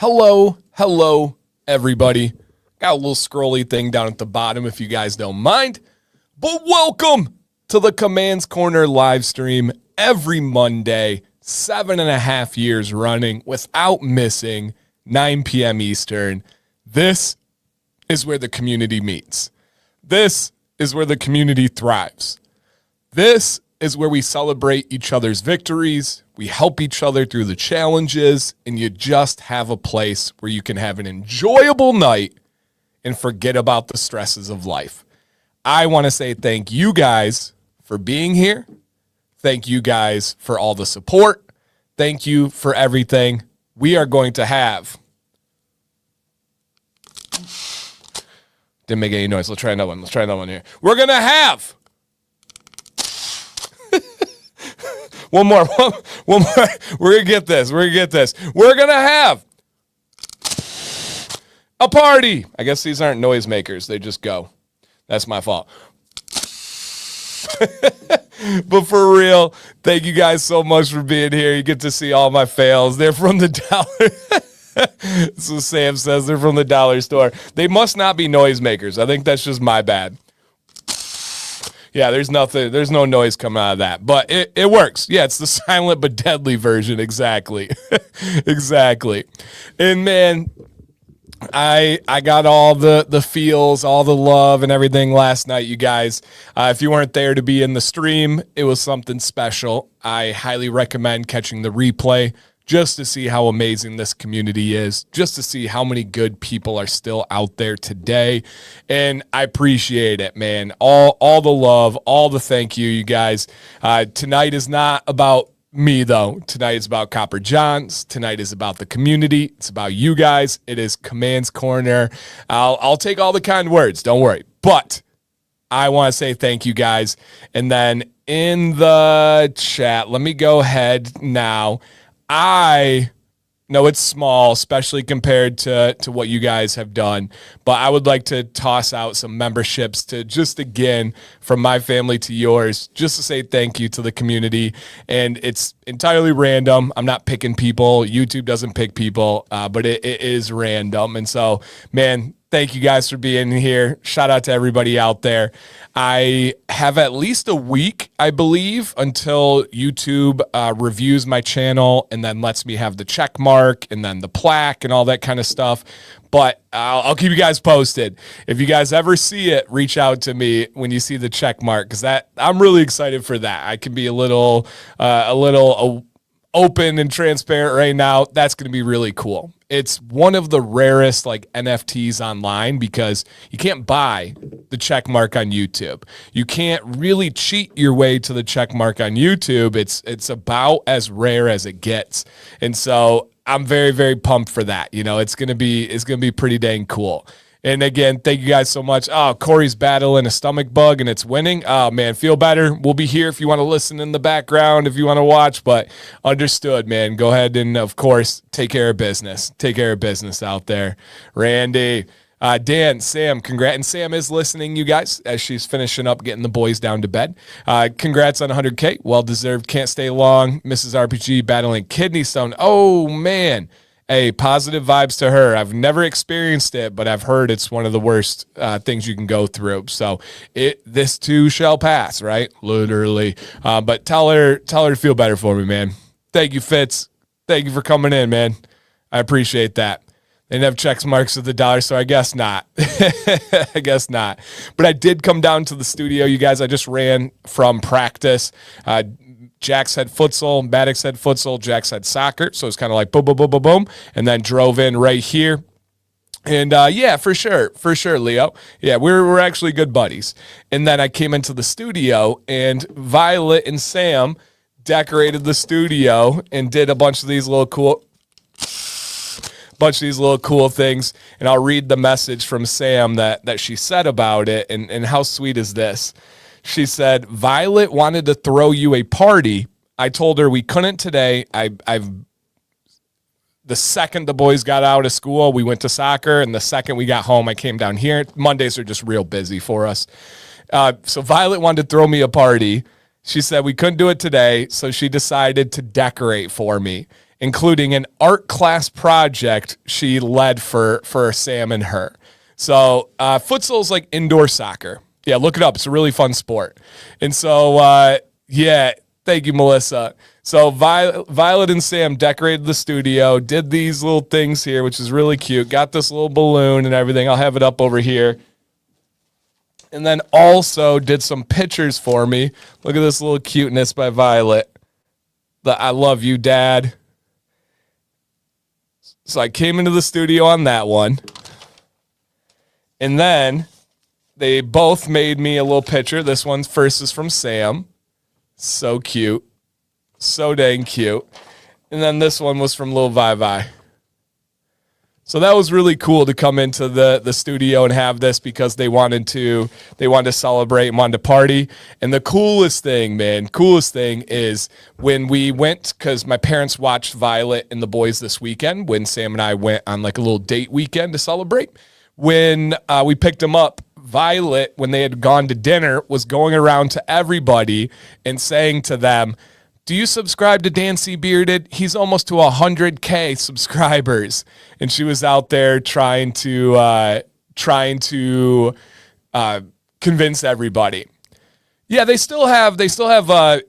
Hello, everybody. Got a little scrolly thing down at the bottom if you guys don't mind. But welcome to the Commands Corner live stream every Monday, 7.5 years running without missing, 9 p.m. Eastern. This is where the community meets. This is where the community thrives. This is where we celebrate each other's victories, we help each other through the challenges, and you just have a place where you can have an enjoyable night and forget about the stresses of life. I want to say thank you guys for being here. Thank you guys for all the support. Thank you for everything. We are going to have... Didn't make any noise. Let's try another one here. We're going to have... One more. We're going to get this. We're going to have a party. I guess these aren't noisemakers. They just go. That's my fault. But for real, thank you guys so much for being here. You get to see all my fails. They're from the dollar. So Sam says they're from the dollar store. They must not be noisemakers. I think that's just my bad. Yeah, there's no noise coming out of that, but it works. Yeah, it's the silent but deadly version. Exactly. Exactly. And man, I got all the feels, all the love and everything last night, you guys. If you weren't there to be in the stream, it was something special. I highly recommend catching the replay just to see how amazing this community is, just to see how many good people are still out there today. And I appreciate it, man. All the love, all the thank you guys. Tonight is not about me, though. Tonight is about Copper Johns. Tonight is about the community. It's about you guys. It is Commands Corner. I'll take all the kind words. Don't worry. But I want to say thank you guys. And then in the chat, let me go ahead now. I know it's small, especially compared to what you guys have done, but I would like to toss out some memberships to just, again, from my family to yours, just to say thank you to the community. And it's entirely random. I'm not picking people. YouTube doesn't pick people, but it is random. And so, man, thank you guys for being here. Shout out to everybody out there. I have at least a week, I believe, until YouTube reviews my channel and then lets me have the check mark and then the plaque and all that kind of stuff. But I'll keep you guys posted. If you guys ever see it, reach out to me when you see the check mark, because I'm really excited for that. I can be a little open and transparent right now. That's going to be really cool. It's one of the rarest NFTs online because you can't buy the check mark on YouTube. You can't really cheat your way to the check mark on YouTube. It's about as rare as it gets. And so I'm very, very pumped for that. You know, it's going to be pretty dang cool. And again, thank you guys so much. Oh, Corey's battling a stomach bug and it's winning. Oh, man, feel better. We'll be here if you want to listen in the background, if you want to watch, but understood, man. Go ahead and, of course, take care of business. Take care of business out there. Randy, Dan, Sam, congrats. And Sam is listening, you guys, as she's finishing up getting the boys down to bed. Congrats on 100K. Well-deserved. Can't stay long. Mrs. RPG battling kidney stone. Oh, man. Hey, positive vibes to her. I've never experienced it, but I've heard it's one of the worst things you can go through. So this too shall pass, right? Literally. But tell her to feel better for me, man. Thank you, Fitz. Thank you for coming in, man. I appreciate that. They didn't have checks marks at the dollar store. I guess not. I guess not. But I did come down to the studio, you guys. I just ran from practice. Jax had futsal, Maddox had futsal, Jax had soccer. So it's kind of like boom, boom, boom, boom, boom. And then drove in right here. And yeah, for sure, Leo. Yeah, we're actually good buddies. And then I came into the studio and Violet and Sam decorated the studio and did a bunch of these little cool things. And I'll read the message from Sam that she said about it. And how sweet is this? She said, Violet wanted to throw you a party. I told her we couldn't today. The second the boys got out of school, we went to soccer. And the second we got home, I came down here. Mondays are just real busy for us. So Violet wanted to throw me a party. She said we couldn't do it today. So she decided to decorate for me. including an art class project she led for Sam and her. So futsal is like indoor soccer. Yeah, look it up. It's a really fun sport. And so, yeah, thank you, Melissa. So Violet and Sam decorated the studio, did these little things here, which is really cute. Got this little balloon and everything. I'll have it up over here. And then also did some pictures for me. Look at this little cuteness by Violet. The I love you, Dad. So I came into the studio on that one. And then they both made me a little picture. This one first is from Sam. So cute. So dang cute. And then this one was from Lil Vi. So that was really cool to come into the studio and have this because they wanted to celebrate and wanted to party. And the coolest thing is when we went, because my parents watched Violet and the boys this weekend when Sam and I went on like a little date weekend to celebrate. When we picked them up, Violet, when they had gone to dinner, was going around to everybody and saying to them, do you subscribe to Dan C. Bearded? He's almost to 100K subscribers. And she was out there trying to convince everybody. Yeah, they still have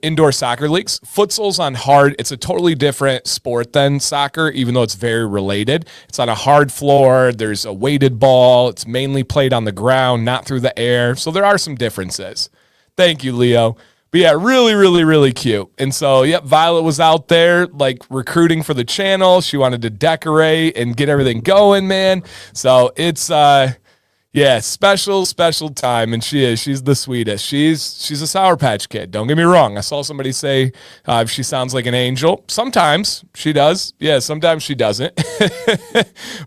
indoor soccer leagues. Futsal's on hard. It's a totally different sport than soccer, even though it's very related. It's on a hard floor. There's a weighted ball. It's mainly played on the ground, not through the air. So there are some differences. Thank you, Leo. But yeah, really, really, really cute. And so, yep, Violet was out there like recruiting for the channel. She wanted to decorate and get everything going, man. So it's yeah, special time. And she's the sweetest. She's a Sour Patch Kid. Don't get me wrong. I saw somebody say she sounds like an angel. Sometimes she does. Yeah, sometimes she doesn't.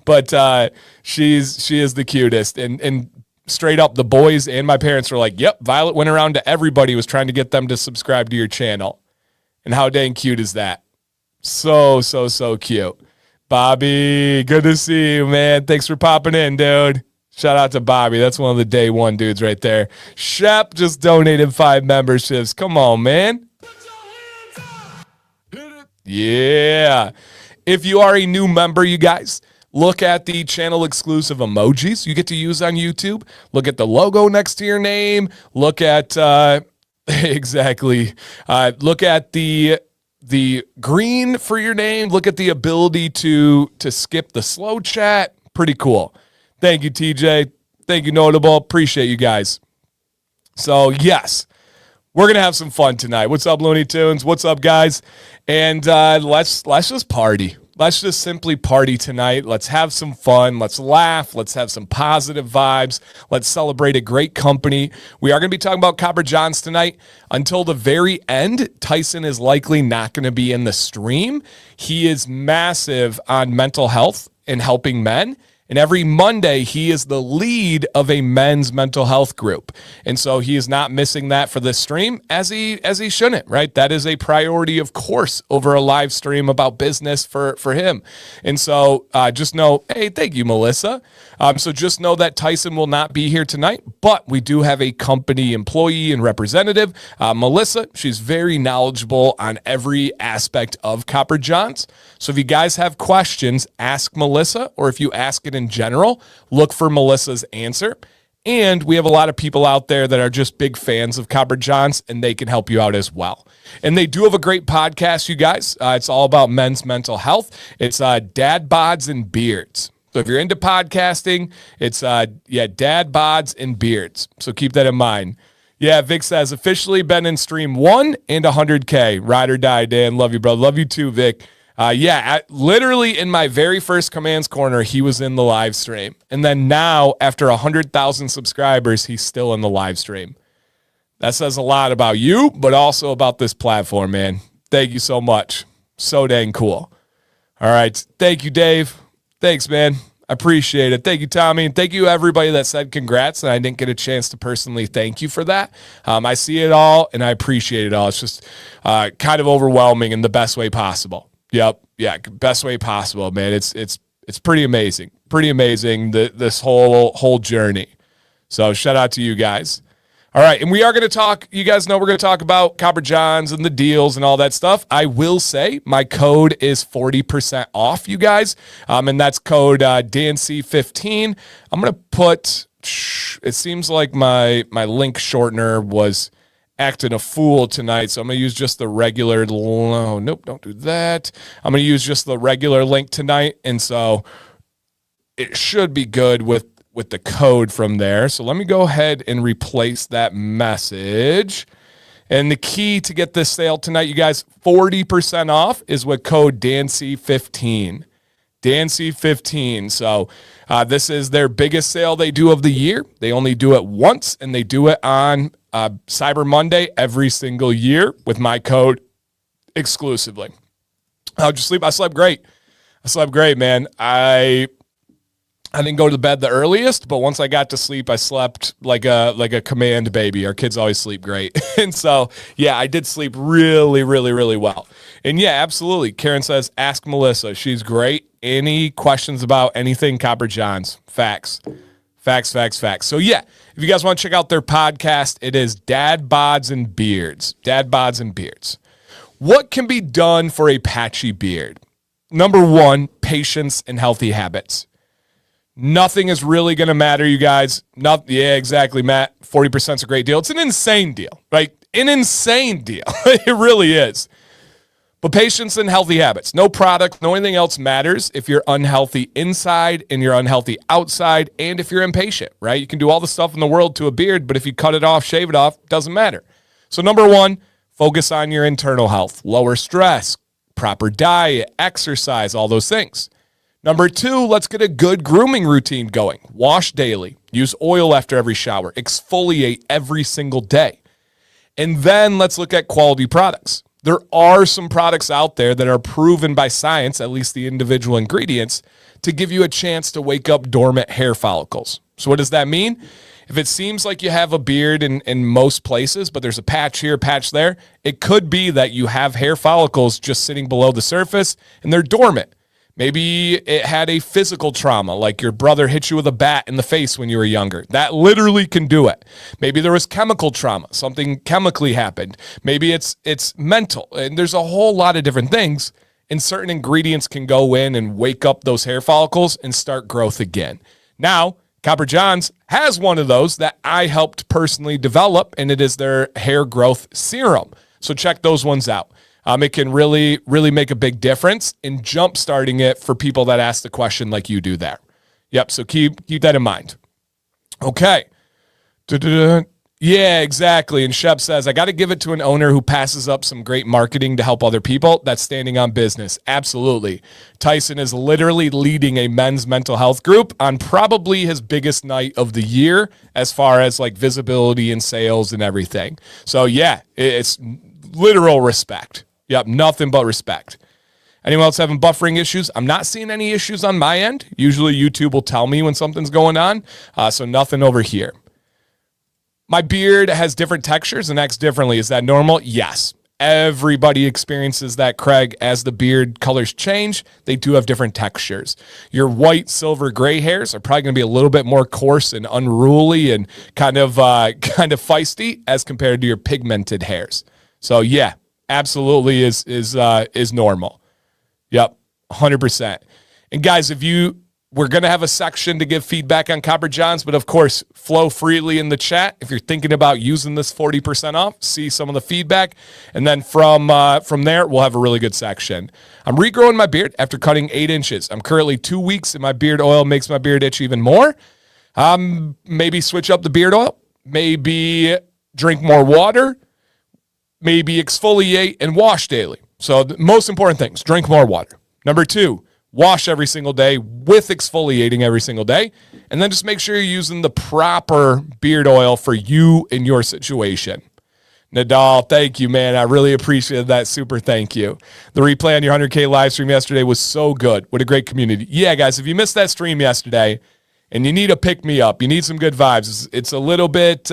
But she is the cutest. And straight up, the boys and my parents were like, yep, Violet went around to everybody, was trying to get them to subscribe to your channel. And how dang cute is that? So cute. Bobby, good to see you, man. Thanks for popping in, dude. Shout out to Bobby. That's one of the day one dudes right there. Shep just donated 5 memberships. Come on, man. Yeah. If you are a new member, you guys, look at the channel exclusive emojis you get to use on YouTube. Look at the logo next to your name. Look at exactly. Look at the green for your name. Look at the ability to skip the slow chat. Pretty cool. Thank you, TJ. Thank you, Notable. Appreciate you guys. So yes, we're gonna have some fun tonight. What's up, Looney Tunes? What's up, guys? And let's just party. Let's just simply party tonight. Let's have some fun. Let's laugh. Let's have some positive vibes. Let's celebrate a great company. We are going to be talking about Copper Johns tonight. Until the very end, Tyson is likely not going to be in the stream. He is massive on mental health and helping men. And every Monday, he is the lead of a men's mental health group. And so he is not missing that for this stream, as he shouldn't, right? That is a priority, of course, over a live stream about business for him. And so just know, hey, thank you, Melissa. So just know that Tyson will not be here tonight, but we do have a company employee and representative, Melissa. She's very knowledgeable on every aspect of Copper Johns. So if you guys have questions, ask Melissa, or if you ask it in general, look for Melissa's answer. And we have a lot of people out there that are just big fans of Copper Johns, and they can help you out as well. And they do have a great podcast, you guys. It's all about men's mental health. It's Dad Bods and Beards. So if you're into podcasting, it's Dad Bods and Beards. So keep that in mind. Yeah, Vic says, officially been in stream 1 and 100K. Ride or die, Dan. Love you, bro. Love you too, Vic. Literally in my very first Commands Corner, he was in the live stream. And then now, after 100,000 subscribers, he's still in the live stream. That says a lot about you, but also about this platform, man. Thank you so much. So dang cool. All right. Thank you, Dave. Thanks, man. I appreciate it. Thank you, Tommy. And thank you, everybody that said congrats. And I didn't get a chance to personally thank you for that. I see it all, and I appreciate it all. It's just kind of overwhelming in the best way possible. Yep. Yeah. Best way possible, man. It's pretty amazing. Pretty amazing. This whole journey. So shout out to you guys. All right, and we are going to talk, you guys know we're going to talk about Copper Johns and the deals and all that stuff. I will say my code is 40% off, you guys, and that's code DNC15. I'm going to put, it seems like my link shortener was acting a fool tonight, so I'm going to use just the regular, nope, don't do that. I'm going to use just the regular link tonight, and so it should be good with the code from there. So let me go ahead and replace that message. And the key to get this sale tonight, you guys, 40% off is with code DNC15. DNC15. So this is their biggest sale they do of the year. They only do it once, and they do it on Cyber Monday every single year with my code exclusively. How'd you sleep? I slept great. Man. I didn't go to bed the earliest, but once I got to sleep, I slept like a command baby. Our kids always sleep great. And so, yeah, I did sleep really, really, really well. And yeah, absolutely. Karen says, ask Melissa. She's great. Any questions about anything Copper Johns? Facts. So yeah, if you guys want to check out their podcast, it is Dad Bods and Beards. What can be done for a patchy beard? Number one, patience and healthy habits. Nothing is really going to matter, you guys. Yeah, exactly, Matt. 40% is a great deal. It's an insane deal, right? An insane deal. It really is. But patience and healthy habits. No product, no anything else matters if you're unhealthy inside and you're unhealthy outside, and if you're impatient, right? You can do all the stuff in the world to a beard, but if you cut it off, shave it off, doesn't matter. So number one, focus on your internal health. Lower stress, proper diet, exercise, all those things. Number two, let's get a good grooming routine going. Wash daily. Use oil after every shower. Exfoliate every single day. And then let's look at quality products. There are some products out there that are proven by science, at least the individual ingredients, to give you a chance to wake up dormant hair follicles. So what does that mean? If it seems like you have a beard in most places, but there's a patch here, patch there, it could be that you have hair follicles just sitting below the surface and they're dormant. Maybe it had a physical trauma, like your brother hit you with a bat in the face when you were younger. That literally can do it. Maybe there was chemical trauma. Something chemically happened. Maybe it's mental. And there's a whole lot of different things. And certain ingredients can go in and wake up those hair follicles and start growth again. Now, Copper Johns has one of those that I helped personally develop, and it is their hair growth serum. So check those ones out. It can really, really make a big difference in jump-starting it for people that ask the question like you do there. Yep, so keep that in mind. Okay. Yeah, exactly. And Shep says, I got to give it to an owner who passes up some great marketing to help other people. That's standing on business. Absolutely. Tyson is literally leading a men's mental health group on probably his biggest night of the year as far as like visibility and sales and everything. So yeah, it's literal respect. Yep, nothing but respect. Anyone else having buffering issues? I'm not seeing any issues on my end. Usually YouTube will tell me when something's going on, so nothing over here. My beard has different textures and acts differently. Is that normal? Yes. Everybody experiences that, Craig. As the beard colors change, they do have different textures. Your white, silver, gray hairs are probably going to be a little bit more coarse and unruly and kind of feisty as compared to your pigmented hairs. So yeah, absolutely is normal. Yep, 100%. And guys, we're going to have a section to give feedback on Copper Johns, but of course, flow freely in the chat. If you're thinking about using this 40% off, see some of the feedback. And then from there, we'll have a really good section. I'm regrowing my beard after cutting 8 inches. I'm currently 2 weeks and my beard oil makes my beard itch even more. Maybe switch up the beard oil, maybe drink more water, maybe exfoliate and wash daily. So the most important things, drink more water. Number 2, wash every single day with exfoliating every single day. And then just make sure you're using the proper beard oil for you and your situation. Nadal, thank you, man. I really appreciated that. Super thank you. The replay on your 100K live stream yesterday was so good. What a great community. Yeah, guys, if you missed that stream yesterday and you need a pick-me-up, you need some good vibes, it's a little bit...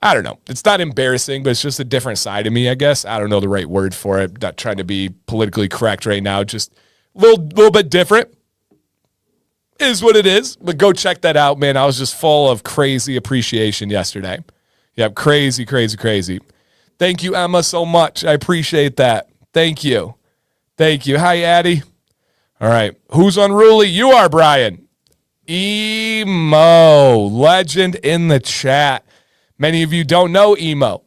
I don't know. It's not embarrassing, but it's just a different side of me, I guess. I don't know the right word for it. Not trying to be politically correct right now. Just a little bit different. Is what it is. But go check that out, man. I was just full of crazy appreciation yesterday. Yep, crazy, crazy, crazy. Thank you, Emma, so much. I appreciate that. Thank you. Thank you. Hi, Addie. All right. Who's unruly? You are, Brian. Emo. Legend in the chat. Many of you don't know Emo.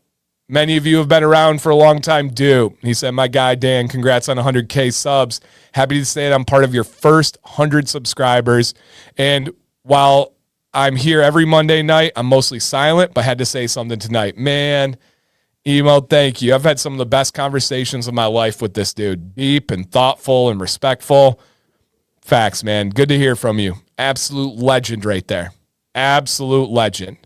Many of you have been around for a long time, do. He said, my guy, Dan, congrats on 100K subs. Happy to say that I'm part of your first 100 subscribers. And while I'm here every Monday night, I'm mostly silent, but had to say something tonight. Man, Emo, thank you. I've had some of the best conversations of my life with this dude. Deep and thoughtful and respectful. Facts, man. Good to hear from you. Absolute legend right there. Absolute legend.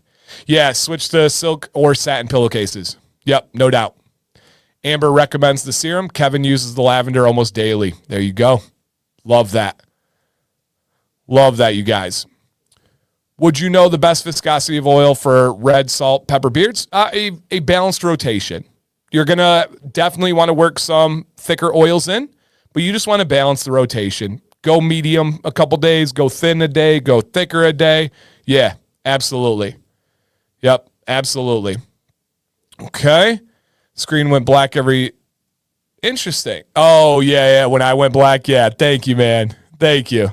Yeah, switch to silk or satin pillowcases. Yep, no doubt. Amber recommends the serum. Kevin uses the lavender almost daily. There you go. Love that. Love that, you guys. Would you know the best viscosity of oil for red, salt, pepper beards? A balanced rotation. You're going to definitely want to work some thicker oils in, but you just want to balance the rotation. Go medium a couple days, go thin a day, go thicker a day. Yeah, absolutely. Yep, absolutely. Okay. Screen went black every... Interesting. Oh, yeah. When I went black, yeah. Thank you, man. Thank you.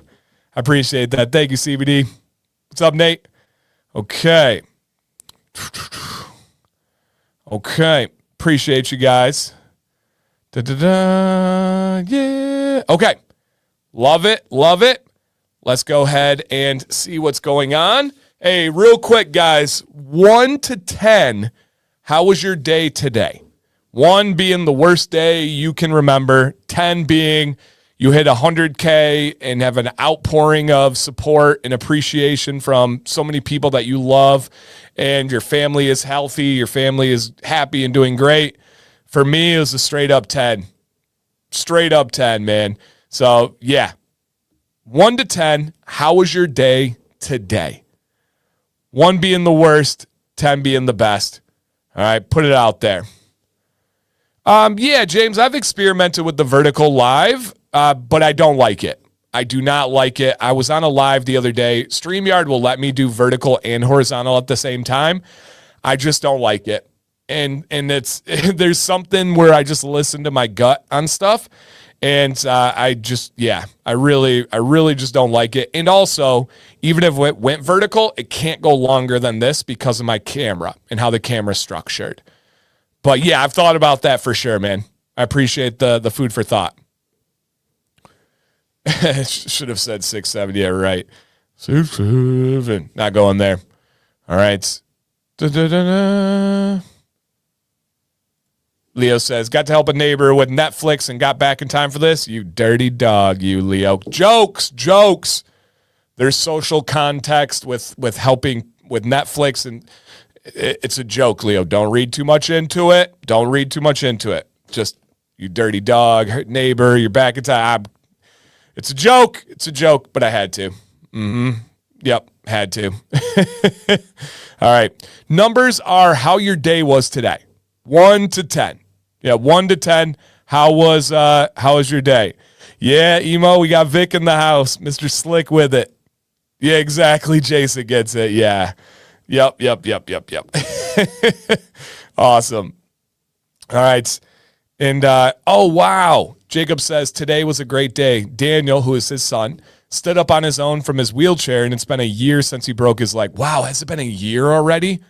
I appreciate that. Thank you, CBD. What's up, Nate? Okay. Okay. Appreciate you guys. Yeah. Okay. Love it. Love it. Let's go ahead and see what's going on. Hey, real quick, guys. 1 to 10, how was your day today? 1 being the worst day you can remember. 10 being you hit 100K and have an outpouring of support and appreciation from so many people that you love, and your family is healthy, your family is happy and doing great. For me, it was a straight up 10. Straight up 10, man. So, yeah. 1 to 10, how was your day today? 1 being the worst, 10 being the best. All right, put it out there. Yeah, James, I've experimented with the vertical live, but I don't like it. I do not like it. I was on a live the other day. StreamYard will let me do vertical and horizontal at the same time. I just don't like it. And it's there's something where I just listen to my gut on stuff. And I really just don't like it. And also, even if it went vertical, it can't go longer than this because of my camera and how the camera's structured. But yeah, I've thought about that for sure, man. I appreciate the food for thought. Should have said 6, 7. Yeah, right. 6, 7. Not going there. All right. Leo says, got to help a neighbor with Netflix and got back in time for this. You dirty dog, you, Leo. Jokes. There's social context with helping with Netflix, and it's a joke, Leo. Don't read too much into it. Just, you dirty dog, neighbor, you're back in time. It's a joke, but I had to. Yep, had to. All right. Numbers are how your day was today. 1 to 10. Yeah, 1 to 10. How was your day? Yeah, Emo, we got Vic in the house. Mr. Slick with it. Yeah, exactly. Jason gets it. Yeah. Yep. Awesome. All right. And, oh, wow. Jacob says, today was a great day. Daniel, who is his son, stood up on his own from his wheelchair, and it's been a year since he broke his leg. Wow, has it been a year already?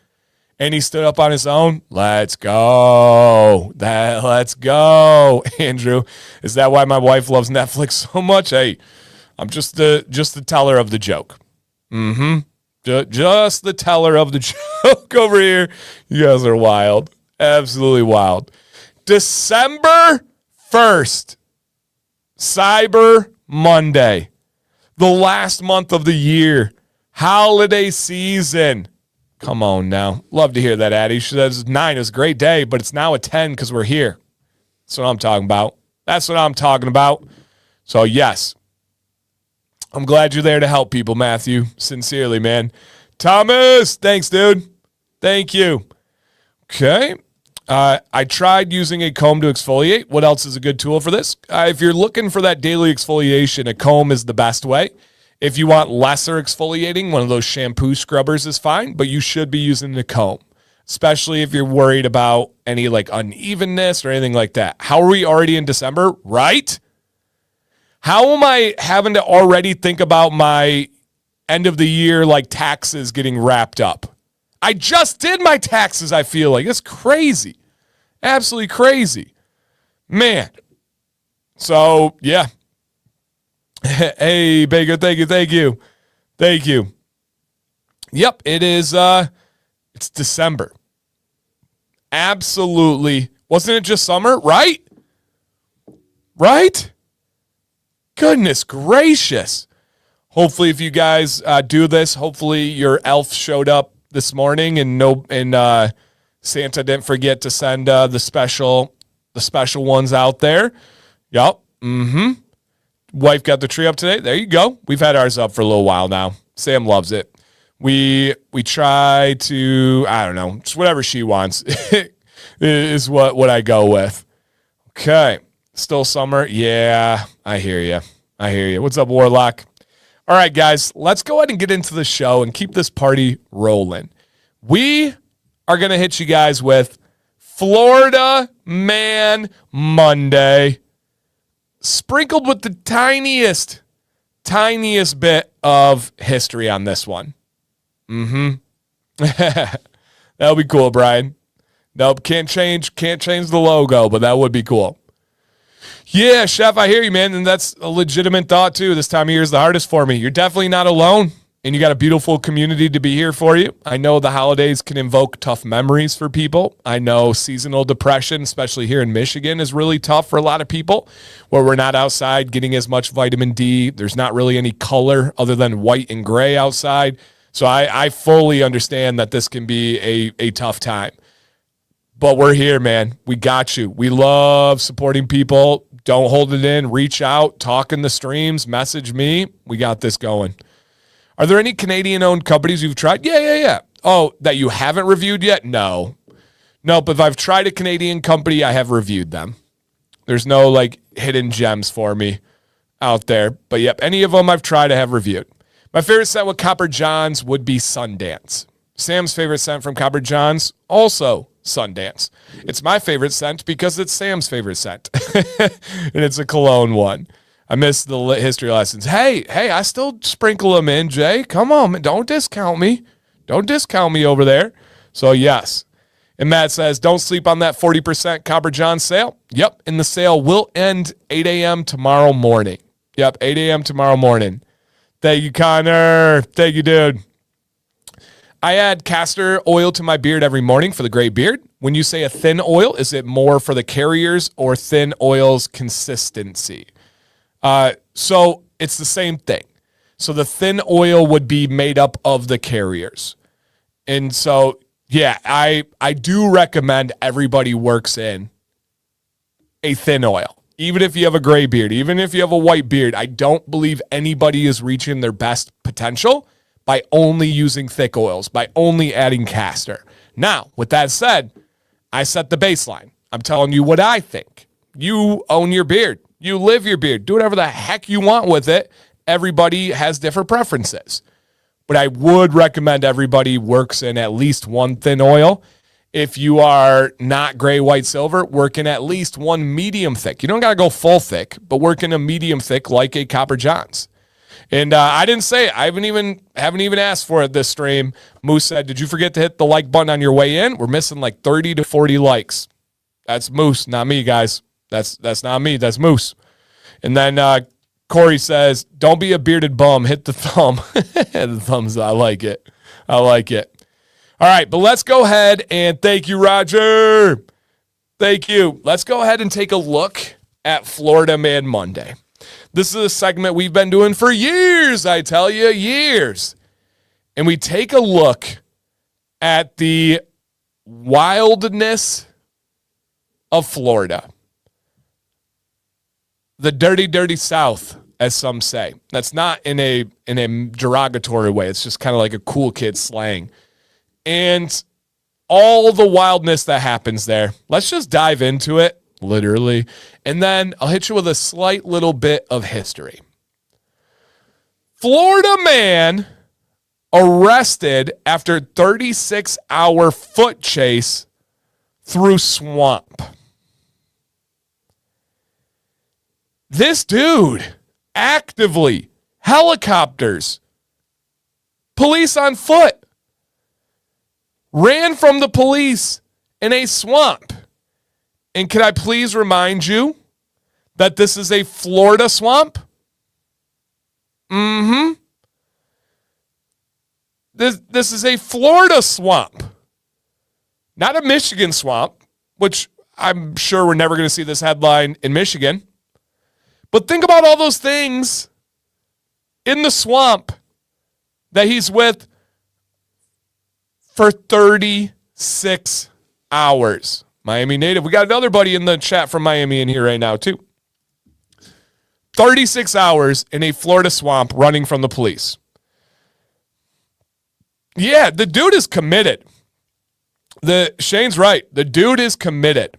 And he stood up on his own. Let's go. Let's go. Andrew, is that why my wife loves Netflix so much? Hey, I'm just the teller of the joke. Just the teller of the joke over here. You guys are wild. Absolutely wild. December 1st, Cyber Monday, the last month of the year, holiday season. Come on now. Love to hear that, Addie. She says 9 is a great day, but it's now a 10 because we're here. That's what I'm talking about. So, yes. I'm glad you're there to help people, Matthew. Sincerely, man. Thomas, thanks, dude. Thank you. Okay. I tried using a comb to exfoliate. What else is a good tool for this? If you're looking for that daily exfoliation, a comb is the best way. If you want lesser exfoliating, one of those shampoo scrubbers is fine, but you should be using the comb. especially if you're worried about any like unevenness or anything like that. How are we already in December, right? How am I having to already think about my end of the year like taxes getting wrapped up? I just did my taxes, I feel like. It's crazy. Absolutely crazy. Man. So, yeah. Hey, Baker, thank you. Yep, it is, it's December. Absolutely. Wasn't it just summer, right? Right? Goodness gracious. Hopefully, if you guys do this, hopefully your elf showed up this morning and Santa didn't forget to send the special ones out there. Yep. Wife got the tree up today. There you go. We've had ours up for a little while now. Sam loves it. We try to, I don't know, just whatever she wants is what I go with. Okay. Still summer? Yeah, I hear you. What's up, Warlock? All right, guys, let's go ahead and get into the show and keep this party rolling. We are going to hit you guys with Florida Man Monday, sprinkled with the tiniest bit of history on this one. That'll be cool, Brian. Nope, can't change the logo, but that would be cool. Yeah, Chef, I hear you, man, and that's a legitimate thought, too. This time of year is the hardest for me. You're definitely not alone, and you got a beautiful community to be here for you. I know the holidays can invoke tough memories for people. I know seasonal depression, especially here in Michigan, is really tough for a lot of people, where we're not outside getting as much vitamin D. There's not really any color other than white and gray outside. So I fully understand that this can be a tough time. But we're here, man. We got you. We love supporting people. Don't hold it in. Reach out. Talk in the streams. Message me. We got this going. Are there any Canadian-owned companies you've tried? Yeah. Oh, that you haven't reviewed yet? No. Nope. If I've tried a Canadian company, I have reviewed them. There's no, like, hidden gems for me out there. But, yep, any of them I've tried, I have reviewed. My favorite scent with Copper Johns would be Sundance. Sam's favorite scent from Copper Johns, also Sundance. It's my favorite scent because it's Sam's favorite scent. And it's a cologne one. I missed the history lessons. Hey, I still sprinkle them in, Jay. Come on, man. Don't discount me. Don't discount me over there. So, yes. And Matt says, don't sleep on that 40% Copper John sale. Yep, and the sale will end 8 a.m. tomorrow morning. Yep, 8 a.m. tomorrow morning. Thank you, Connor. Thank you, dude. I add castor oil to my beard every morning for the gray beard. When you say a thin oil, is it more for the carriers or thin oil's consistency? So it's the same thing. So the thin oil would be made up of the carriers. And so, yeah, I do recommend everybody works in a thin oil. Even if you have a gray beard, even if you have a white beard, I don't believe anybody is reaching their best potential by only using thick oils, by only adding castor. Now, with that said, I set the baseline. I'm telling you what I think. You own your beard. You live your beard. Do whatever the heck you want with it. Everybody has different preferences. But I would recommend everybody works in at least one thin oil. If you are not gray, white, silver, work in at least one medium thick. You don't got to go full thick, but work in a medium thick like a Copper Johns. And I didn't say it. I haven't even asked for it this stream. Moose said, did you forget to hit the like button on your way in? We're missing like 30 to 40 likes. That's Moose, not me, guys. That's not me. That's Moose. And then Corey says, don't be a bearded bum. Hit the thumb. The thumbs. I like it. All right, but let's go ahead and thank you, Roger. Thank you. Let's go ahead and take a look at Florida Man Monday. This is a segment we've been doing for years, I tell you, years. And we take a look at the wildness of Florida. The dirty, dirty South, as some say. That's not in a derogatory way. It's just kind of like a cool kid slang. And all the wildness that happens there. Let's just dive into it, literally. And then I'll hit you with a slight little bit of history. Florida man arrested after 36-hour foot chase through swamp. This dude actively, helicopters, police on foot, ran from the police in a swamp. And can I please remind you that this is a Florida swamp? This is a Florida swamp, not a Michigan swamp, which I'm sure we're never going to see this headline in Michigan. But think about all those things in the swamp that he's with for 36 hours. Miami native. We got another buddy in the chat from Miami in here right now, too. 36 hours in a Florida swamp running from the police. Yeah, the dude is committed. Shane's right. The dude is committed.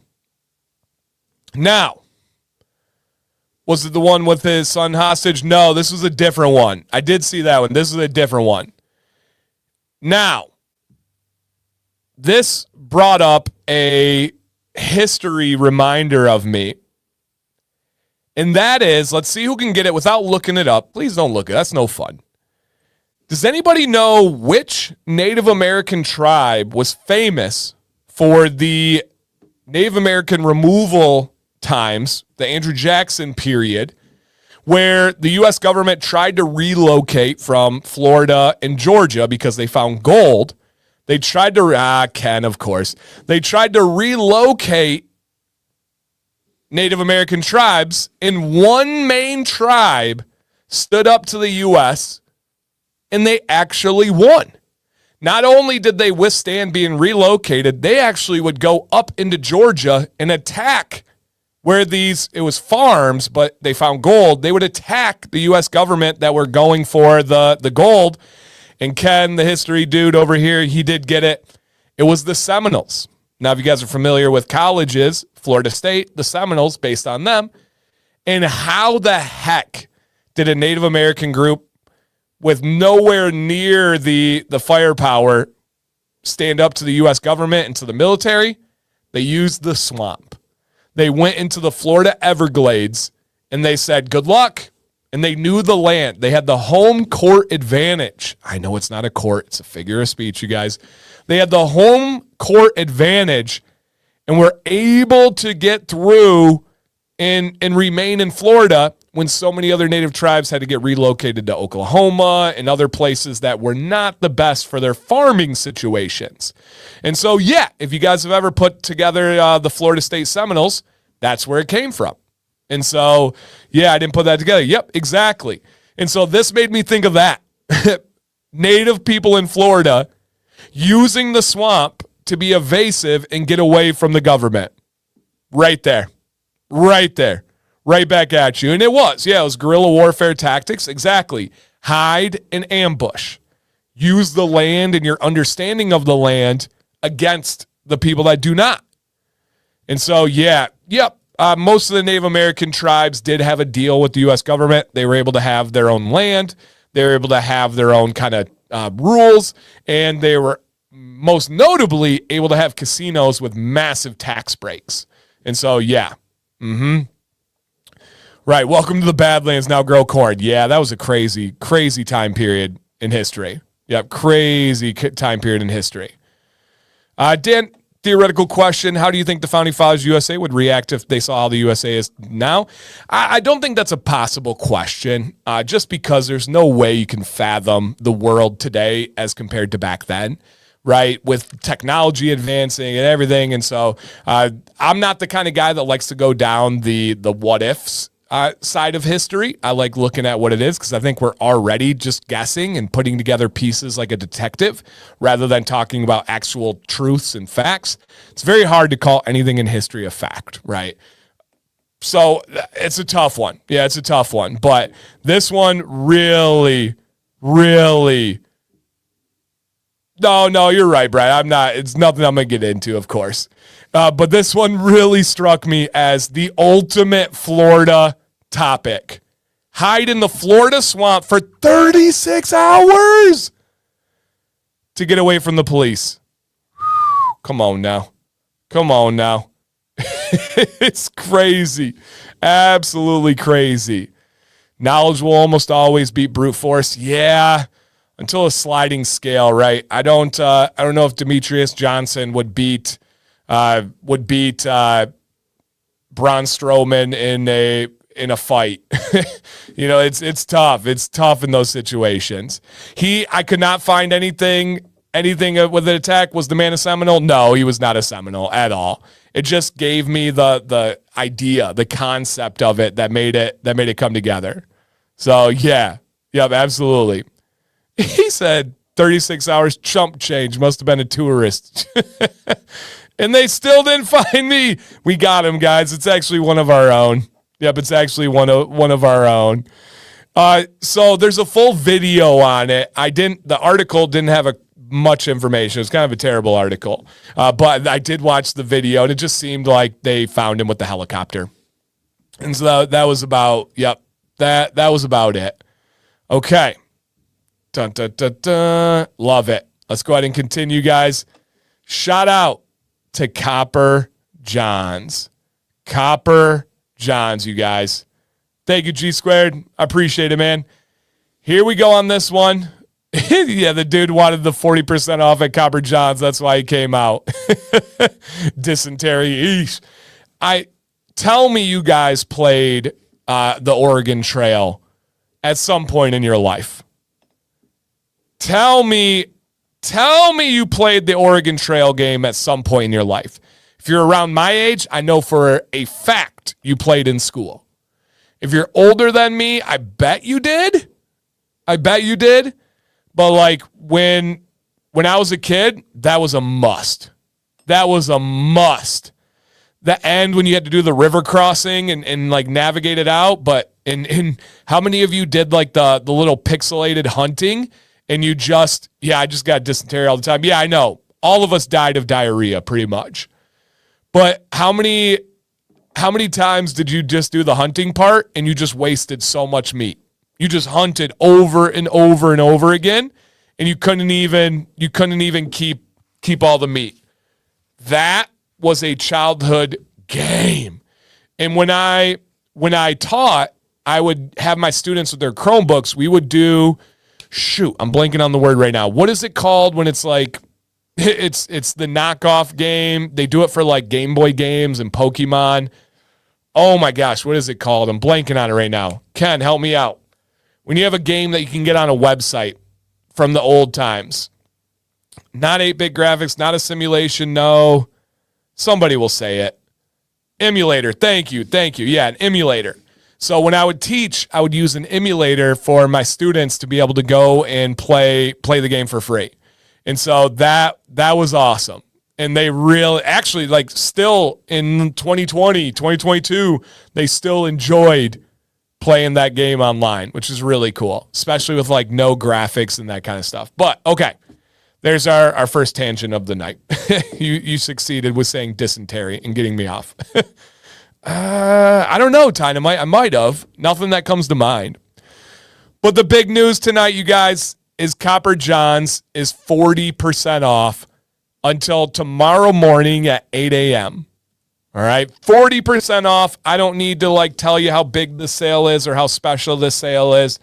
Now, was it the one with his son hostage? No, this was a different one. I did see that one. This is a different one. Now, this brought up a history reminder of me. And that is, let's see who can get it without looking it up. Please don't look it. That's no fun. Does anybody know which Native American tribe was famous for the Native American removal times, the Andrew Jackson period, where the U.S. government tried to relocate from Florida and Georgia because they found gold? They tried to, Ken, of course. They tried to relocate Native American tribes, and one main tribe stood up to the U.S., and they actually won. Not only did they withstand being relocated, they actually would go up into Georgia and attack where it was farms, but they found gold. They would attack the U.S. government that were going for the gold. And Ken, the history dude over here, he did get it. It was the Seminoles. Now, if you guys are familiar with colleges, Florida State, the Seminoles, based on them. And how the heck did a Native American group with nowhere near the firepower stand up to the U.S. government and to the military? They used the swamp. They went into the Florida Everglades, and they said, good luck. And they knew the land. They had the home court advantage. I know it's not a court. It's a figure of speech, you guys. They had the home court advantage and were able to get through and remain in Florida when so many other native tribes had to get relocated to Oklahoma and other places that were not the best for their farming situations. And so, yeah, if you guys have ever put together the Florida State Seminoles, that's where it came from. And so, yeah, I didn't put that together. Yep, exactly. And so this made me think of that. Native people in Florida using the swamp to be evasive and get away from the government. Right there. Right there. Right back at you. And it was guerrilla warfare tactics. Exactly. Hide and ambush. Use the land and your understanding of the land against the people that do not. And so, most of the Native American tribes did have a deal with the U.S. government. They were able to have their own land. They were able to have their own kind of rules. And they were most notably able to have casinos with massive tax breaks. And so, Right. Welcome to the Badlands. Now grow corn. Yeah, that was a crazy, crazy time period in history. Yep. Crazy time period in history. Dan, theoretical question. How do you think the Founding Fathers USA would react if they saw how the USA is now? I don't think that's a possible question, just because there's no way you can fathom the world today as compared to back then, right? With technology advancing and everything. And so I'm not the kind of guy that likes to go down the what ifs side of history. I like looking at what it is because I think we're already just guessing and putting together pieces like a detective rather than talking about actual truths and facts. It's very hard to call anything in history a fact, right? So it's a tough one. Yeah, it's a tough one. But this one really, really... No, you're right, Brad. It's nothing I'm going to get into, of course. But this one really struck me as the ultimate Florida topic. Hide in the Florida swamp for 36 hours. to get away from the police. Come on now. It's crazy. Absolutely crazy. Knowledge will almost always beat brute force. Yeah, until a sliding scale, right? I don't know if Demetrius Johnson would beat Braun Strowman in a fight. It's tough. It's tough in those situations. I could not find anything with an attack. Was the man a Seminole? No, he was not a Seminole at all. It just gave me the idea, the concept of it that made it come together. So yeah, yep, absolutely. He said 36 hours chump change, must have been a tourist. And they still didn't find me. We got him, guys. It's actually one of our own. Yep, it's actually one of our own. So there's a full video on it. The article didn't have much information. It was kind of a terrible article. But I did watch the video, and it just seemed like they found him with the helicopter. And so that was about, yep, that was about it. Okay. Dun, dun, dun, dun. Love it. Let's go ahead and continue, guys. Shout out to Copper Johns. Copper Johns, you guys. Thank you, G Squared. I appreciate it, man. Here we go on this one. Yeah, the dude wanted the 40% off at Copper Johns. That's why he came out. Dysentery. Eesh. Tell me you guys played the Oregon Trail at some point in your life. Tell me you played the Oregon Trail game at some point in your life. If you're around my age, I know for a fact you played in school. If you're older than me, I bet you did. But like when I was a kid, that was a must. The end when you had to do the river crossing and like navigate it out. But in how many of you did like the little pixelated hunting and I just got dysentery all the time. Yeah, I know. All of us died of diarrhea pretty much. But how many times did you just do the hunting part and you just wasted so much meat? You just hunted over and over and over again, and you couldn't even keep all the meat. That was a childhood game. And when I taught, I would have my students with their Chromebooks. We would do, I'm blanking on the word right now. What is it called when it's like, it's the knockoff game. They do it for like Game Boy games and Pokemon. Oh my gosh, what is it called? I'm blanking on it right now. Ken, help me out. When you have a game that you can get on a website from the old times. Not 8-bit graphics, not a simulation, no. Somebody will say it. Emulator, thank you. Yeah, an emulator. So when I would teach, I would use an emulator for my students to be able to go and play the game for free. And so that was awesome. And they really, actually, like still in 2020, 2022, they still enjoyed playing that game online, which is really cool, especially with like no graphics and that kind of stuff. But okay, there's our first tangent of the night. You succeeded with saying dysentery and getting me off. I don't know, Dynamite. I might have. Nothing that comes to mind. But the big news tonight, you guys, is Copper Johns is 40% off until tomorrow morning at 8 a.m. All right, 40% off. I don't need to like tell you how big the sale is or how special this sale is.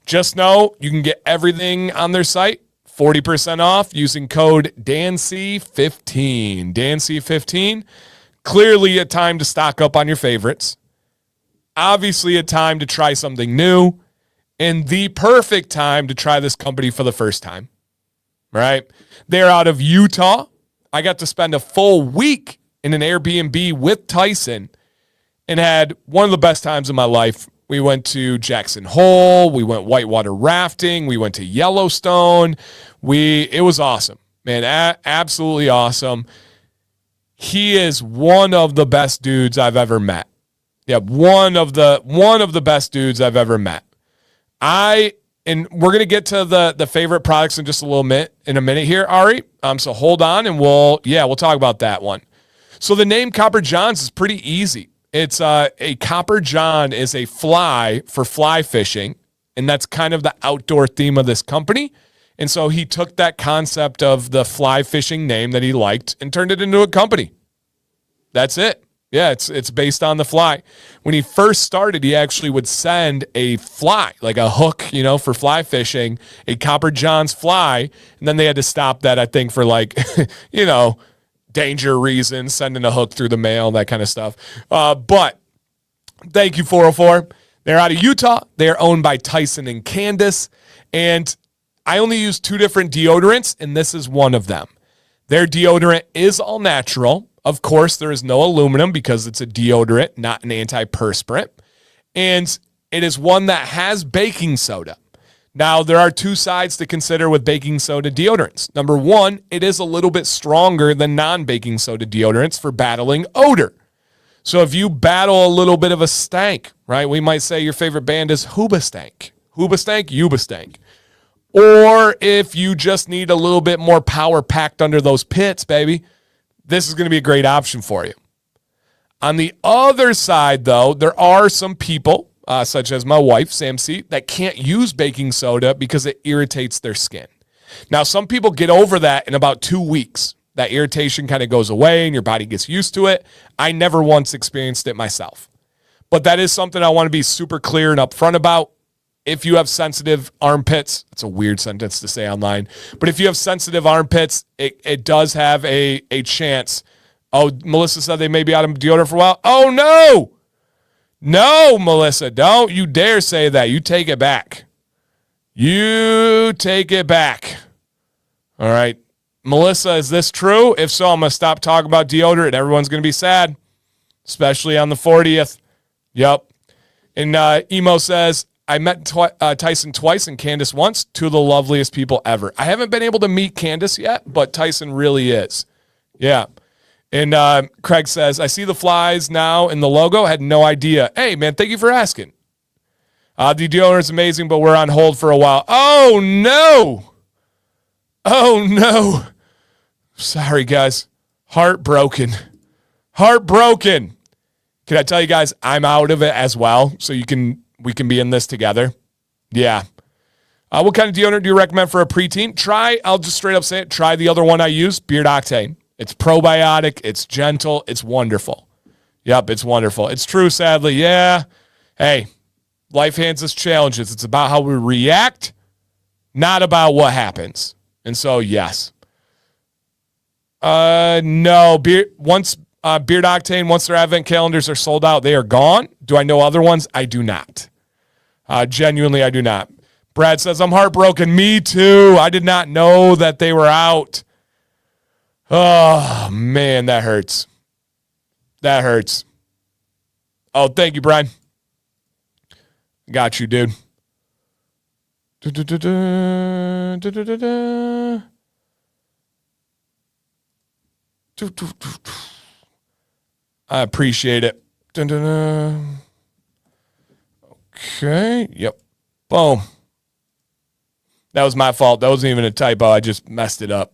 Just know you can get everything on their site 40% off using code DANC15. DANC15. Clearly a time to stock up on your favorites. Obviously a time to try something new. And the perfect time to try this company for the first time. Right? They're out of Utah. I got to spend a full week in an Airbnb with Tyson and had one of the best times of my life. We went to Jackson Hole. We went whitewater rafting. We went to Yellowstone. It was awesome, man. Absolutely awesome. He is one of the best dudes I've ever met. Yeah, one of the best dudes I've ever met. And we're gonna get to the favorite products in just a minute here, Ari. So hold on, and we'll talk about that one. So the name Copper Johns is pretty easy. It's a Copper John is a fly for fly fishing, and that's kind of the outdoor theme of this company. And so he took that concept of the fly fishing name that he liked and turned it into a company. That's it. Yeah, it's based on the fly. When he first started, he actually would send a fly, like a hook, for fly fishing, a Copper John's fly. And then they had to stop that, I think, for like, danger reasons, sending a hook through the mail, that kind of stuff. But thank you, 404. They're out of Utah. They're owned by Tyson and Candace. And I only use 2 different deodorants, and this is one of them. Their deodorant is all natural. Of course, there is no aluminum because it's a deodorant, not an antiperspirant. And it is one that has baking soda. Now, there are 2 sides to consider with baking soda deodorants. Number 1, it is a little bit stronger than non-baking soda deodorants for battling odor. So if you battle a little bit of a stank, right, we might say your favorite band is Hoobastank. Hoobastank, Yubastank. Or if you just need a little bit more power packed under those pits, baby, this is going to be a great option for you. On the other side, though, there are some people, such as my wife, Sam C., that can't use baking soda because it irritates their skin. Now, some people get over that in about 2 weeks. That irritation kind of goes away and your body gets used to it. I never once experienced it myself. But that is something I want to be super clear and upfront about. If you have sensitive armpits, it's a weird sentence to say online, but if you have sensitive armpits, it does have a chance. Oh, Melissa said they may be out of deodorant for a while. Oh, no. No, Melissa, don't you dare say that. You take it back. You take it back. All right. Melissa, is this true? If so, I'm going to stop talking about deodorant. Everyone's going to be sad, especially on the 40th. Yep. And Emo says, I met Tyson twice and Candace once, 2 of the loveliest people ever. I haven't been able to meet Candace yet, but Tyson really is. Yeah. And Craig says, I see the flies now in the logo. Had no idea. Hey, man, thank you for asking. The deodorant is amazing, but we're on hold for a while. Oh, no. Oh, no. Sorry, guys. Heartbroken. Heartbroken. Can I tell you guys, I'm out of it as well, so we can be in this together. Yeah. What kind of deodorant do you recommend for a preteen? I'll just straight up say it, try the other one I use, Beard Octane. It's probiotic. It's gentle. It's wonderful. Yep, it's wonderful. It's true, sadly. Yeah. Hey, life hands us challenges. It's about how we react, not about what happens. And so, yes. No. Beard Octane, once their advent calendars are sold out, they are gone. Do I know other ones? I do not. Genuinely, I do not. Brad says, I'm heartbroken. Me too. I did not know that they were out. Oh, man, that hurts. That hurts. Oh, thank you, Brian. Got you, dude. I appreciate it. Okay. Yep. Boom. That was my fault. That wasn't even a typo. I just messed it up.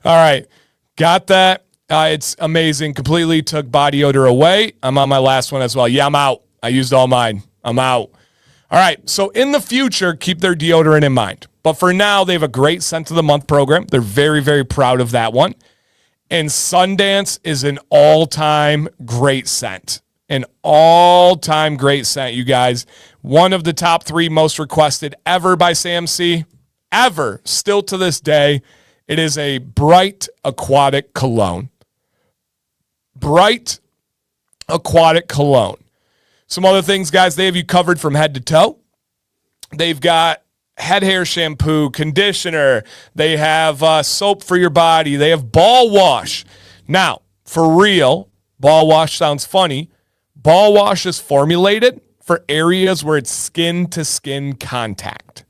All right. Got that. It's amazing. Completely took body odor away. I'm on my last one as well. Yeah, I'm out. I used all mine. I'm out. All right. So in the future, keep their deodorant in mind. But for now, they have a great scent of the month program. They're very, very proud of that one. And Sundance is an all-time great scent. An all-time great scent, you guys. One of the top 3 most requested ever by Sam C. Ever. Still to this day. It is a bright aquatic cologne. Bright aquatic cologne. Some other things, guys, they have you covered from head to toe. They've got head hair shampoo, conditioner. They have soap for your body. They have ball wash. Now, for real, ball wash sounds funny. Ball wash is formulated for areas where it's skin-to-skin contact.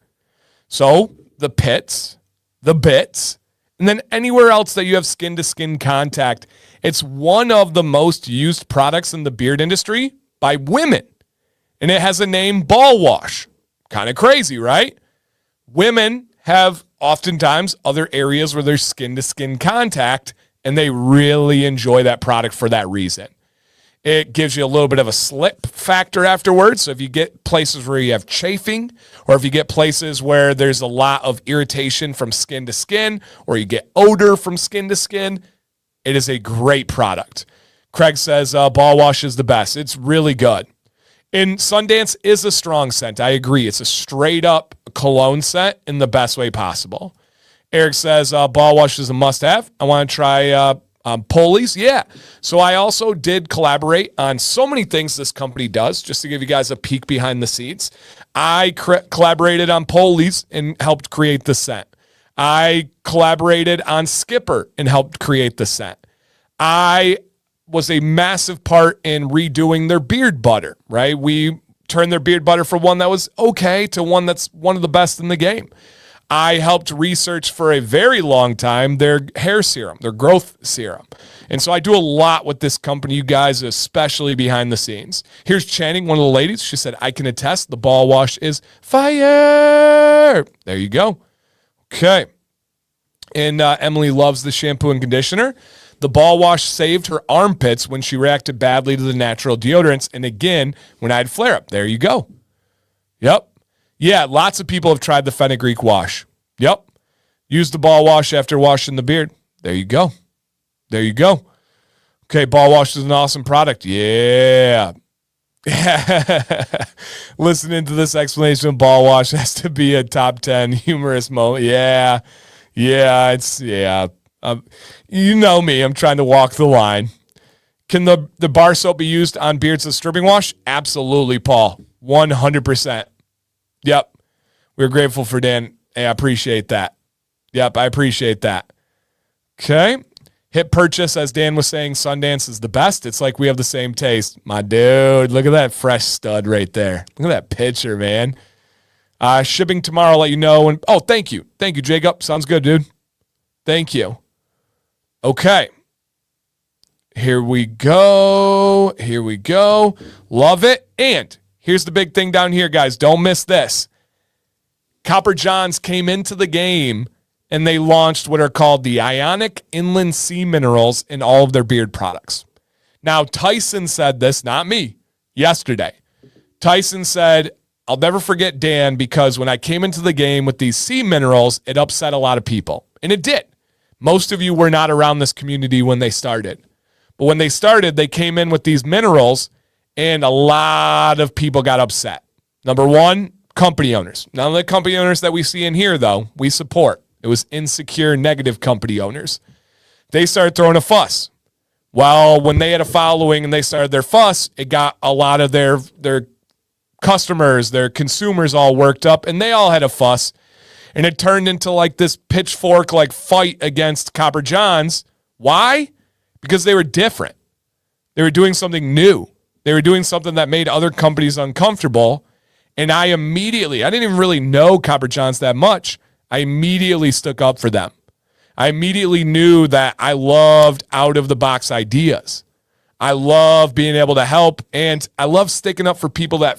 So the pits, the bits, and then anywhere else that you have skin-to-skin contact. It's one of the most used products in the beard industry by women. And it has a name, ball wash. Kind of crazy, right? Women have oftentimes other areas where there's skin-to-skin contact, and they really enjoy that product for that reason. It gives you a little bit of a slip factor afterwards. So if you get places where you have chafing, or if you get places where there's a lot of irritation from skin to skin, or you get odor from skin to skin, it is a great product. Craig says Ball Wash is the best. It's really good. And Sundance is a strong scent. I agree. It's a straight up cologne scent in the best way possible. Eric says Ball Wash is a must-have. I want to try Polies. Yeah. So I also did collaborate on so many things this company does, just to give you guys a peek behind the scenes. I collaborated on Polies and helped create the scent. I collaborated on Skipper and helped create the scent. I was a massive part in redoing their beard butter, right? We turned their beard butter from one that was okay to one that's one of the best in the game. I helped research for a very long time their hair serum, their growth serum. And so I do a lot with this company, you guys, especially behind the scenes. Here's Channing, one of the ladies. She said, I can attest the Ball Wash is fire. There you go. Okay. And Emily loves the shampoo and conditioner. The Ball Wash saved her armpits when she reacted badly to the natural deodorants. And again, when I had flare-up. There you go. Yep. Yeah, lots of people have tried the fenugreek wash. Yep. Use the Ball Wash after washing the beard. There you go. There you go. Okay, Ball Wash is an awesome product. Yeah. Listening to this explanation of Ball Wash has to be a top 10 humorous moment. Yeah. Yeah, you know me. I'm trying to walk the line. Can the bar soap be used on beards as stripping wash? Absolutely, Paul. 100%. Yep. We're grateful for Dan. Hey, I appreciate that. Yep, I appreciate that. Okay. Hit purchase, as Dan was saying, Sundance is the best. It's like we have the same taste. My dude, look at that fresh stud right there. Look at that picture, man. Shipping tomorrow, I'll let you know. And oh, thank you. Thank you, Jacob. Sounds good, dude. Thank you. Okay. Here we go. Here we go. Love it. And here's the big thing down here, guys. Don't miss this. Copper Johns came into the game and they launched what are called the Ionic Inland Sea Minerals in all of their beard products. Now, Tyson said this, not me, yesterday. Tyson said, I'll never forget Dan because when I came into the game with these sea minerals, it upset a lot of people. And it did. Most of you were not around this community when they started. But when they started, they came in with these minerals and a lot of people got upset. Number one, company owners. None of the company owners that we see in here, though, we support. It was insecure, negative company owners. They started throwing a fuss. Well, when they had a following and they started their fuss, it got a lot of their customers, their consumers all worked up, and they all had a fuss. And it turned into like this pitchfork like fight against Copper Johns. Why? Because they were different. They were doing something new. They were doing something that made other companies uncomfortable. And I didn't even really know Copper Johns that much. I immediately stuck up for them. I immediately knew that I loved out-of-the-box ideas. I love being able to help, and I love sticking up for people that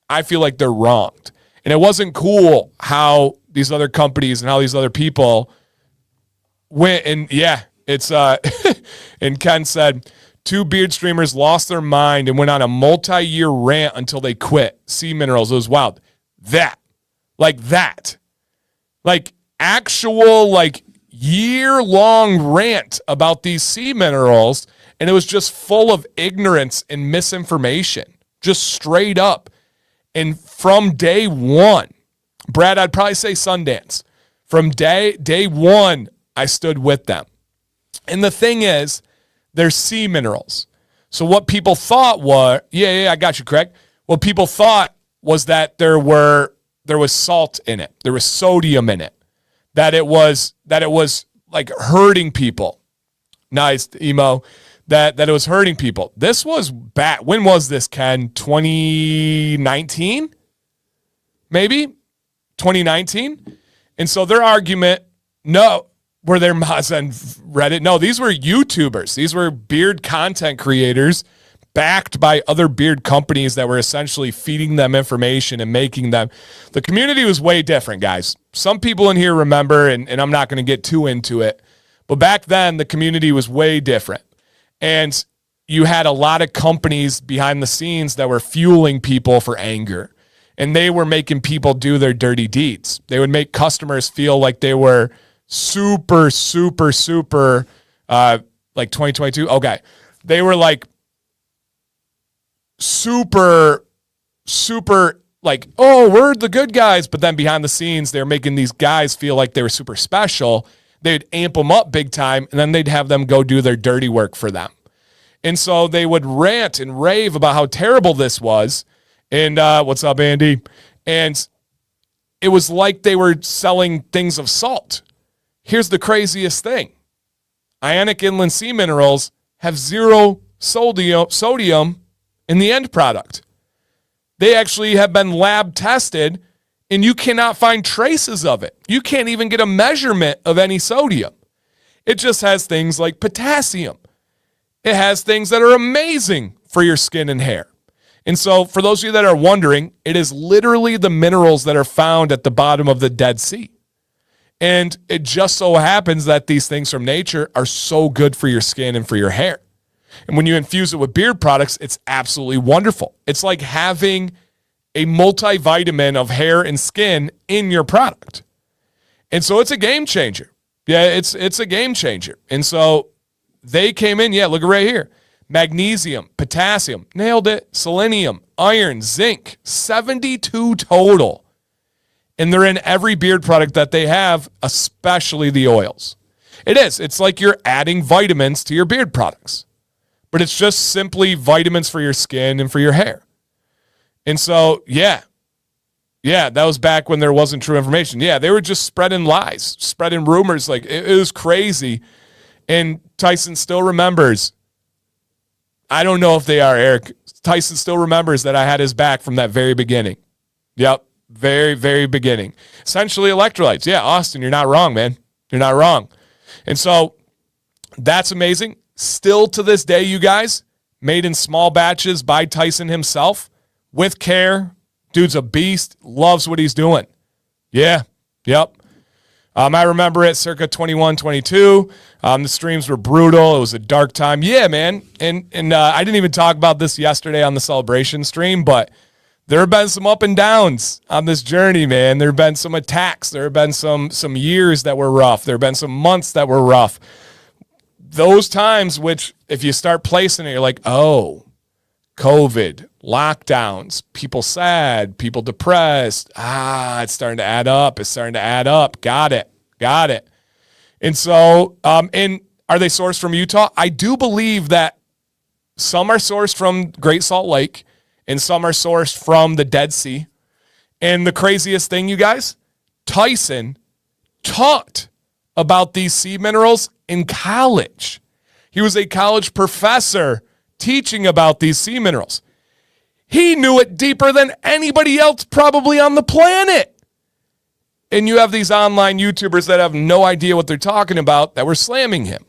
I feel like they're wronged. And it wasn't cool how these other companies and how these other people went, and yeah, it's, and Ken said, 2 beard streamers lost their mind and went on a multi-year rant until they quit. Sea minerals, it was wild. Like actual, year-long rant about these sea minerals, and it was just full of ignorance and misinformation, just straight up. And from day one, Brad, I'd probably say Sundance. From day one, I stood with them. And the thing is, they're sea minerals. So what people thought was, I got you, Craig. What people thought was that there was salt in it. There was sodium in it. That it was like hurting people. Nice, emo. That it was hurting people. This was bad. When was this, Ken? 2019? Maybe? 2019? And so their argument, were there mods on Reddit? No, these were YouTubers. These were beard content creators backed by other beard companies that were essentially feeding them information and making them. The community was way different, guys. Some people in here remember, and I'm not going to get too into it, but back then the community was way different. And you had a lot of companies behind the scenes that were fueling people for anger. And they were making people do their dirty deeds. They would make customers feel like they were super, like 2022. Okay. They were like super, like, oh, we're the good guys. But then behind the scenes, they're making these guys feel like they were super special. They'd amp them up big time, and then they'd have them go do their dirty work for them. And so they would rant and rave about how terrible this was. And what's up, Andy? And it was like they were selling things of salt. Here's the craziest thing. Ionic inland sea minerals have 0 sodium in the end product. They actually have been lab tested, and you cannot find traces of it. You can't even get a measurement of any sodium. It just has things like potassium. It has things that are amazing for your skin and hair. And so for those of you that are wondering, it is literally the minerals that are found at the bottom of the Dead Sea. And it just so happens that these things from nature are so good for your skin and for your hair. And when you infuse it with beard products, it's absolutely wonderful. It's like having a multivitamin of hair and skin in your product. And so it's a game changer. Yeah, it's a game changer. And so they came in, look at right here. Magnesium, potassium, nailed it. Selenium, iron, zinc, 72 total. And they're in every beard product that they have, especially the oils. It is. It's like you're adding vitamins to your beard products. But it's just simply vitamins for your skin and for your hair. And so, yeah, that was back when there wasn't true information. Yeah, they were just spreading lies, spreading rumors. Like, it was crazy. And Tyson still remembers. I don't know if they are, Eric. Tyson still remembers that I had his back from that very beginning. Yep, very, very beginning. Essentially electrolytes. Yeah, Austin, you're not wrong, man. You're not wrong. And so that's amazing. Still to this day, you guys, made in small batches by Tyson himself with care. Dude's a beast. Loves what he's doing. Yeah, yep. I remember it circa 21, 22. The streams were brutal. It was a dark time. Yeah, man. And I didn't even talk about this yesterday on the celebration stream, but there have been some up and downs on this journey, man. There have been some attacks. There have been some years that were rough. There have been some months that were rough. Those times which, if you start placing it, you're like, oh, COVID, lockdowns, people sad, people depressed. It's starting to add up. It's starting to add up. Got it. And so, and are they sourced from Utah? I do believe that some are sourced from Great Salt Lake and some are sourced from the Dead Sea. And the craziest thing, you guys, Tyson taught about these sea minerals in college. He was a college professor teaching about these sea minerals. He knew it deeper than anybody else probably on the planet. And you have these online YouTubers that have no idea what they're talking about that were slamming him.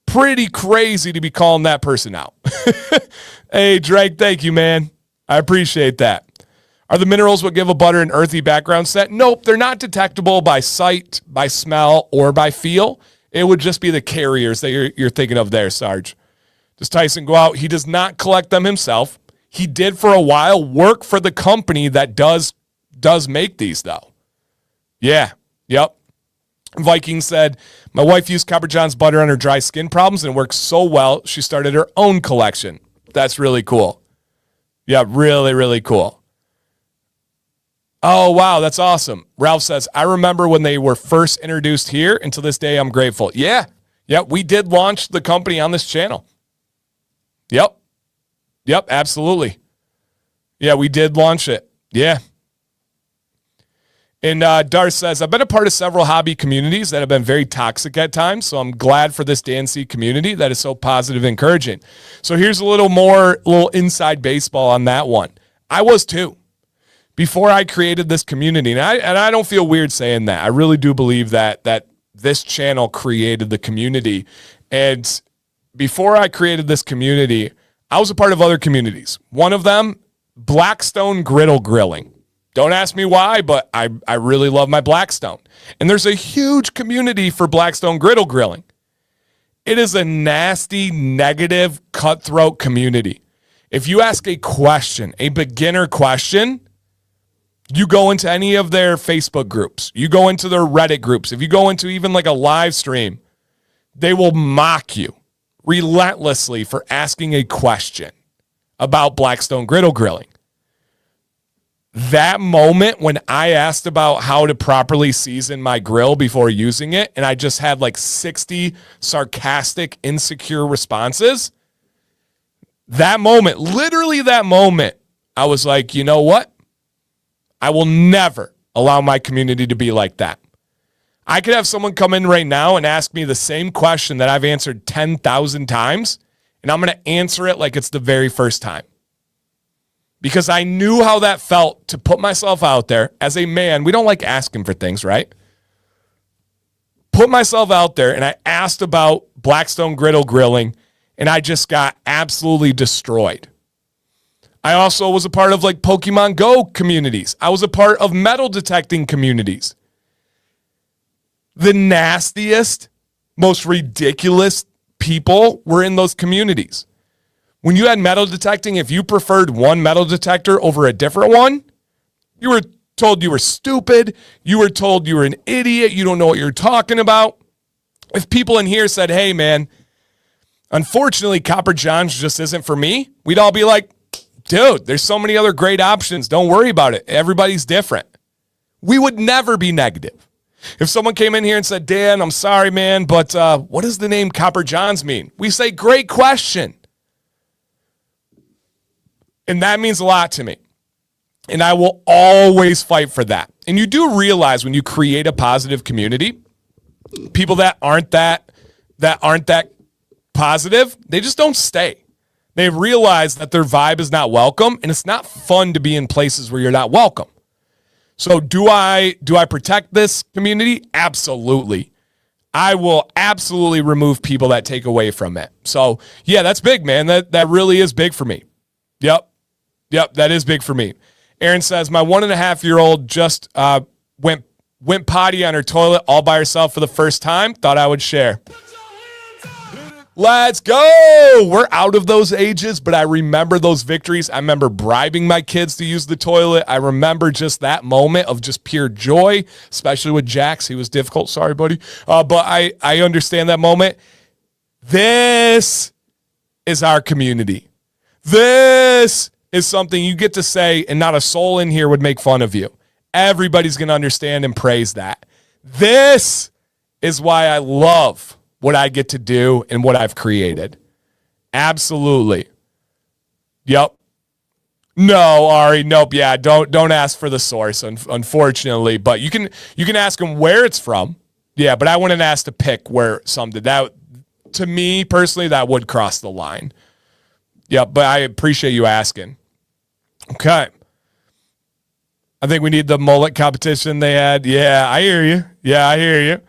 Pretty crazy to be calling that person out. Hey, Drake, thank you, man. I appreciate that. Are the minerals what give a butter an earthy background set? Nope, they're not detectable by sight, by smell, or by feel. It would just be the carriers that you're thinking of there, Sarge. Does Tyson go out? He does not collect them himself. He did for a while work for the company that does make these, though. Yeah, yep. Viking said, my wife used Copper John's butter on her dry skin problems and it worked so well, she started her own collection. That's really cool. Yeah, really, really cool. Oh, wow, that's awesome. Ralph says, I remember when they were first introduced here, and to this day, I'm grateful. Yeah, we did launch the company on this channel. Yep, absolutely. Yeah, we did launch it. Yeah. And Darth says, I've been a part of several hobby communities that have been very toxic at times, so I'm glad for this DNC community that is so positive and encouraging. So here's a little inside baseball on that one. I was too. Before I created this community, and I don't feel weird saying that. I really do believe that this channel created the community. And before I created this community, I was a part of other communities. One of them, Blackstone Griddle Grilling. Don't ask me why, but I really love my Blackstone. And there's a huge community for Blackstone Griddle Grilling. It is a nasty, negative, cutthroat community. If you ask a question, a beginner question, you go into any of their Facebook groups, you go into their Reddit groups, if you go into even like a live stream, they will mock you relentlessly for asking a question about Blackstone griddle grilling. That moment when I asked about how to properly season my grill before using it, and I just had like 60 sarcastic, insecure responses, that moment, literally that moment, I was like, you know what? I will never allow my community to be like that. I could have someone come in right now and ask me the same question that I've answered 10,000 times, and I'm going to answer it like it's the very first time. Because I knew how that felt to put myself out there as a man. We don't like asking for things, right? Put myself out there, and I asked about Blackstone griddle grilling, and I just got absolutely destroyed. I also was a part of like Pokemon Go communities. I was a part of metal detecting communities. The nastiest, most ridiculous people were in those communities. When you had metal detecting, if you preferred one metal detector over a different one, you were told you were stupid. You were told you were an idiot. You don't know what you're talking about. If people in here said, hey, man, unfortunately, Copper John's just isn't for me, we'd all be like, dude, there's so many other great options. Don't worry about it. Everybody's different. We would never be negative. If someone came in here and said, Dan, I'm sorry, man, but what does the name Copper John's mean? We say, great question. And that means a lot to me. And I will always fight for that. And you do realize when you create a positive community, people that aren't that positive, they just don't stay. They realize that their vibe is not welcome, and it's not fun to be in places where you're not welcome. So do I protect this community? Absolutely. I will absolutely remove people that take away from it. So yeah, that's big, man. That really is big for me. Yep, that is big for me. Aaron says, my 1.5-year-old just went potty on her toilet all by herself for the first time. Thought I would share. Let's go. We're out of those ages, but I remember those victories. I remember bribing my kids to use the toilet. I remember just that moment of just pure joy, especially with Jax. He was difficult. Sorry, buddy. But I understand that moment. This is our community. This is something you get to say, and not a soul in here would make fun of you. Everybody's going to understand and praise that. This is why I love what I get to do and what I've created. Absolutely. Yep. No, Ari, nope. Yeah, don't ask for the source, unfortunately. But you can ask them where it's from. Yeah, but I wouldn't ask to pick where something. That, to me personally, that would cross the line. Yep, but I appreciate you asking. Okay. I think we need the mullet competition they had. Yeah, I hear you.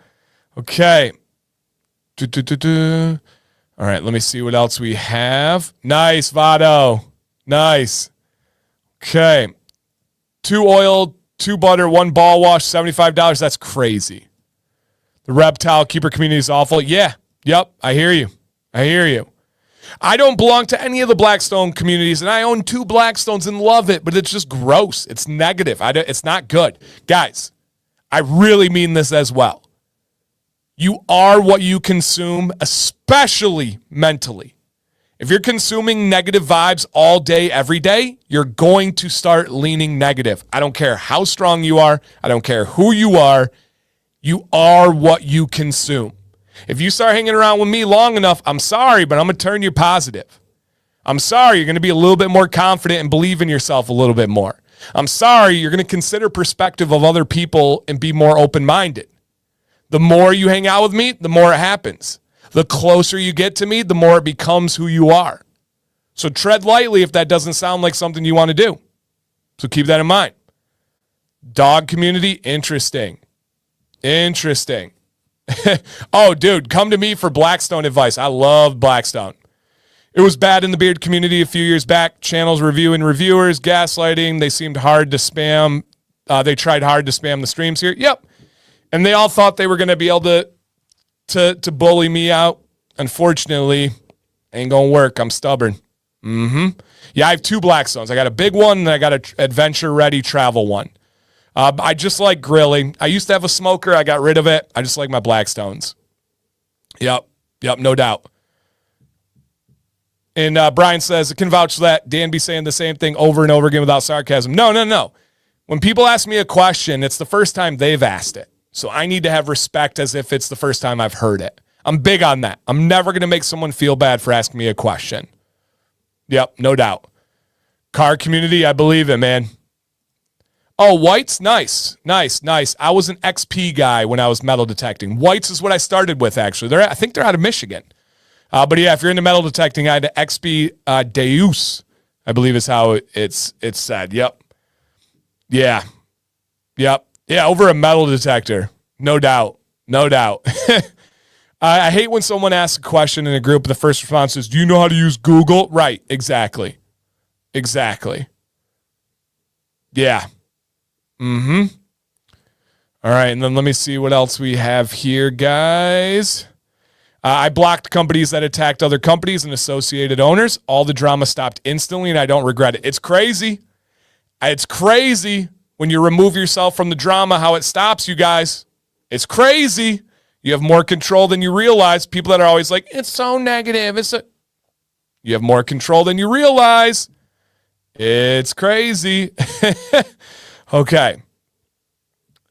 Okay. All right, let me see what else we have. Nice, Vado. Nice. Okay. 2 oil, 2 butter, 1 ball wash, $75. That's crazy. The reptile keeper community is awful. Yeah. Yep. I hear you. I don't belong to any of the Blackstone communities, and I own 2 Blackstones and love it, but it's just gross. It's negative. It's not good. Guys, I really mean this as well. You are what you consume, especially mentally. If you're consuming negative vibes all day, every day, you're going to start leaning negative. I don't care how strong you are. I don't care who you are. You are what you consume. If you start hanging around with me long enough, I'm sorry, but I'm going to turn you positive. I'm sorry, you're going to be a little bit more confident and believe in yourself a little bit more. I'm sorry, you're going to consider perspective of other people and be more open-minded. The more you hang out with me, the more it happens. The closer you get to me, the more it becomes who you are. So tread lightly if that doesn't sound like something you want to do. So keep that in mind. Dog community, interesting. Oh, dude, come to me for Blackstone advice. I love Blackstone. It was bad in the beard community a few years back. Channels reviewing reviewers, gaslighting. They seemed hard to spam. They tried hard to spam the streams here. Yep. And they all thought they were going to be able to bully me out. unfortunately, ain't gonna work. I'm stubborn. Yeah, I have 2 Blackstones. I got a big one and I got an adventure-ready travel one. I just like grilling. I used to have a smoker. I got rid of it. I just like my Blackstones. Yep, no doubt. And Brian says, I can vouch for that. Dan be saying the same thing over and over again without sarcasm. No. When people ask me a question, it's the first time they've asked it. So I need to have respect as if it's the first time I've heard it. I'm big on that. I'm never going to make someone feel bad for asking me a question. Yep, no doubt. Car community, I believe it, man. Oh, whites? Nice. I was an XP guy when I was metal detecting. Whites is what I started with, actually. I think they're out of Michigan. But yeah, if you're into metal detecting, I had an XP Deus, I believe is how it's said. Yep. Yeah, over a metal detector. No doubt. I hate when someone asks a question in a group and the first response is, do you know how to use Google? Right, exactly. Yeah. All right, and then let me see what else we have here, guys. I blocked companies that attacked other companies and associated owners. All the drama stopped instantly, and I don't regret it. It's crazy. It's crazy when you remove yourself from the drama, how it stops you guys. It's crazy. You have more control than you realize. People that are always like, it's so negative. You have more control than you realize. It's crazy. Okay.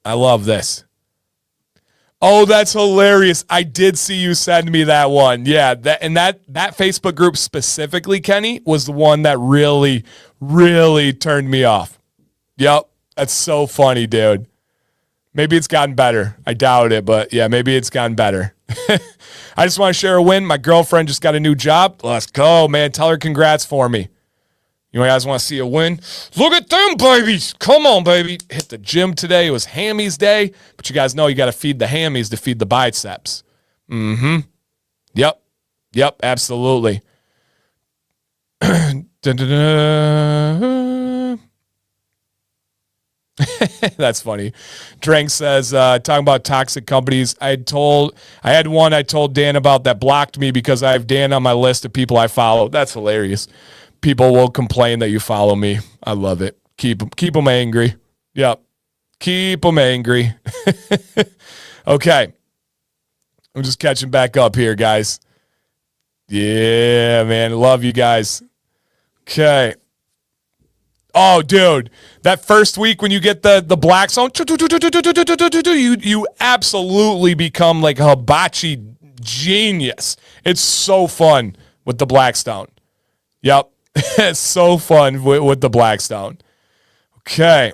I love this. Oh, that's hilarious. I did see you send me that one. Yeah, that Facebook group specifically, Kenny, was the one that really, really turned me off. Yep. That's so funny, dude. Maybe it's gotten better. I doubt it, but yeah, maybe it's gotten better. I just want to share a win. My girlfriend just got a new job. Let's go, man. Tell her congrats for me. You guys want to see a win? Look at them, babies. Come on, baby. Hit the gym today. It was hammies day, but you guys know you got to feed the hammies to feed the biceps. Yep, absolutely. That's funny. Drank says, talking about toxic companies, I had one I told Dan about that blocked me because I have Dan on my list of people I follow. That's hilarious. People will complain that you follow me. I love it. Keep them angry. Yep. Keep them angry. Okay. I'm just catching back up here, guys. Yeah, man. Love you guys. Okay. Oh, dude. That first week when you get the black zone, you absolutely become like a hibachi genius. It's so fun with the Blackstone. Yep. It's so fun with the Blackstone. Okay.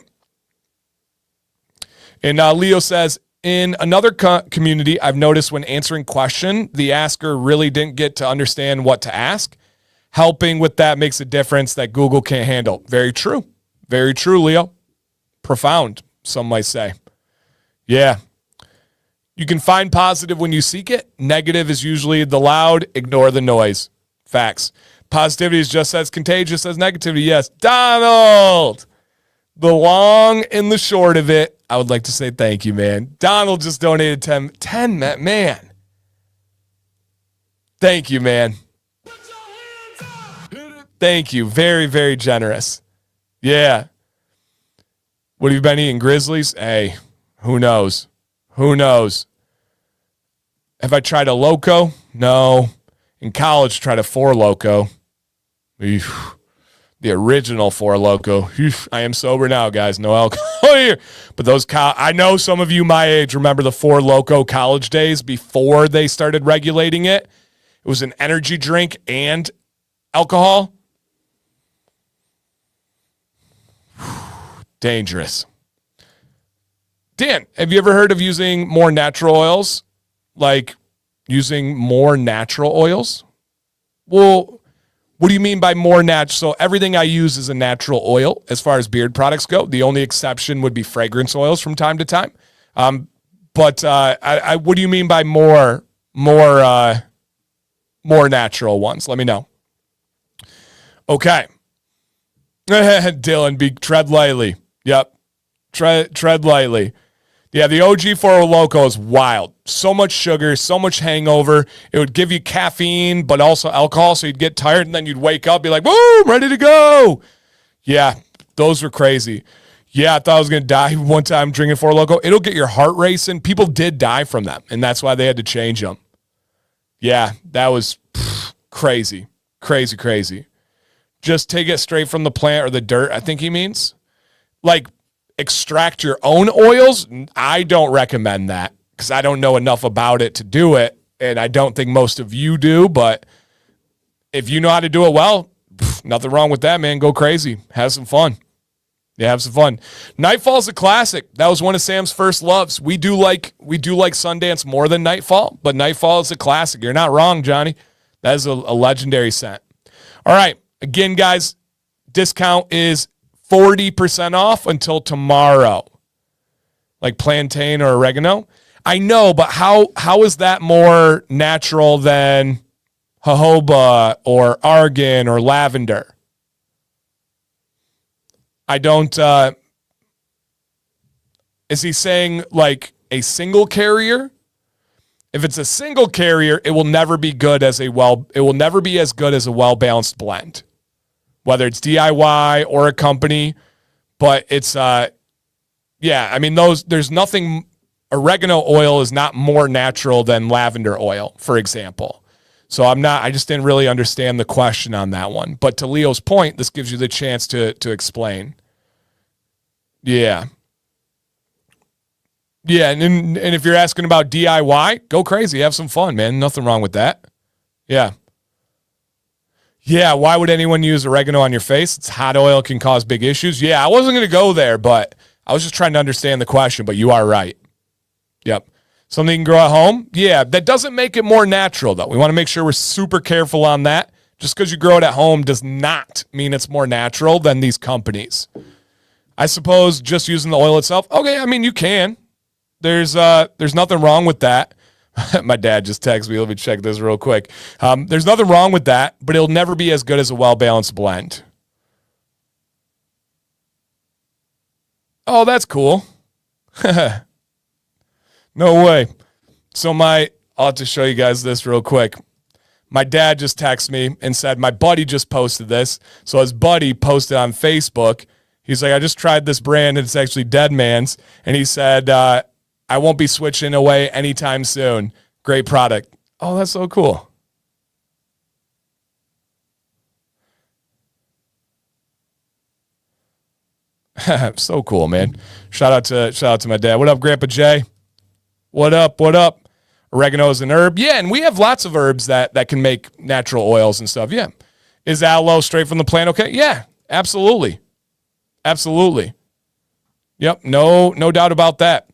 And Leo says, in another community, I've noticed when answering question, the asker really didn't get to understand what to ask. Helping with that makes a difference that Google can't handle. Very true. Very true, Leo. Profound, some might say. Yeah. You can find positive when you seek it. Negative is usually the loud. Ignore the noise. Facts. Positivity is just as contagious as negativity. Yes. Donald! The long and the short of it, I would like to say thank you, man. Donald just donated 10, man. Thank you, man. Thank you. Very, very generous. Yeah. What have you been eating? Grizzlies? Hey, who knows? Who knows? Have I tried a Loco? No. In college, tried a Four Loco. The original Four Loco. I am sober now, guys. No alcohol here. But those, I know some of you my age remember the Four Loco college days before they started regulating it. It was an energy drink and alcohol. Dangerous. Dan, have you ever heard of using more natural oils? Like using more natural oils? Well, what do you mean by more natural? So everything I use is a natural oil as far as beard products go. The only exception would be fragrance oils from time to time. But what do you mean by more natural ones? Let me know. Okay. Dylan, tread lightly. Yep. Tread lightly. Yeah, the OG 4 Loco is wild. So much sugar, so much hangover. It would give you caffeine, but also alcohol, so you'd get tired, and then you'd wake up, be like, woo, I'm ready to go. Yeah, those were crazy. Yeah, I thought I was going to die one time drinking 4 Loco. It'll get your heart racing. People did die from them, and that's why they had to change them. Yeah, that was crazy. Crazy, crazy. Just take it straight from the plant or the dirt, I think he means. Like, extract your own oils. I don't recommend that because I don't know enough about it to do it, and I don't think most of you do, but if you know how to do it well, nothing wrong with that, man. Go crazy. Have some fun. Yeah, have some fun. Nightfall's a classic. That was one of Sam's first loves. We do like Sundance more than Nightfall, but Nightfall is a classic. You're not wrong, Johnny. That is a legendary scent. All right. Again, guys, discount is 40% off until tomorrow. Like plantain or oregano. I know, but how is that more natural than jojoba or argan or lavender? I don't, is he saying like a single carrier? If it's a single carrier, it will never be good as it will never be as good as a well-balanced blend. Whether it's DIY or a company, but it's, yeah, I mean, there's nothing, oregano oil is not more natural than lavender oil, for example. So I just didn't really understand the question on that one. But to Leo's point, this gives you the chance to explain. Yeah. Yeah, and if you're asking about DIY, go crazy. Have some fun, man. Nothing wrong with that. Yeah. Yeah, why would anyone use oregano on your face? It's hot oil, can cause big issues. Yeah, I wasn't going to go there, but I was just trying to understand the question, but you are right. Yep. Something you can grow at home? Yeah, that doesn't make it more natural, though. We want to make sure we're super careful on that. Just because you grow it at home does not mean it's more natural than these companies. I suppose just using the oil itself, okay, I mean, you can. There's nothing wrong with that. My dad just texted me. Let me check this real quick. There's nothing wrong with that, but it'll never be as good as a well-balanced blend. Oh, that's cool. No way. So I'll have to show you guys this real quick. My dad just texted me and said, my buddy just posted this. So his buddy posted on Facebook. He's like, I just tried this brand and it's actually Dead Man's. And he said, I won't be switching away anytime soon. Great product. Oh, that's so cool. So cool, man. Shout out to my dad. What up, Grandpa Jay? What up? What up? Oregano is an herb. Yeah, and we have lots of herbs that can make natural oils and stuff. Yeah. Is aloe straight from the plant okay? Yeah, absolutely. Absolutely. Yep, no doubt about that.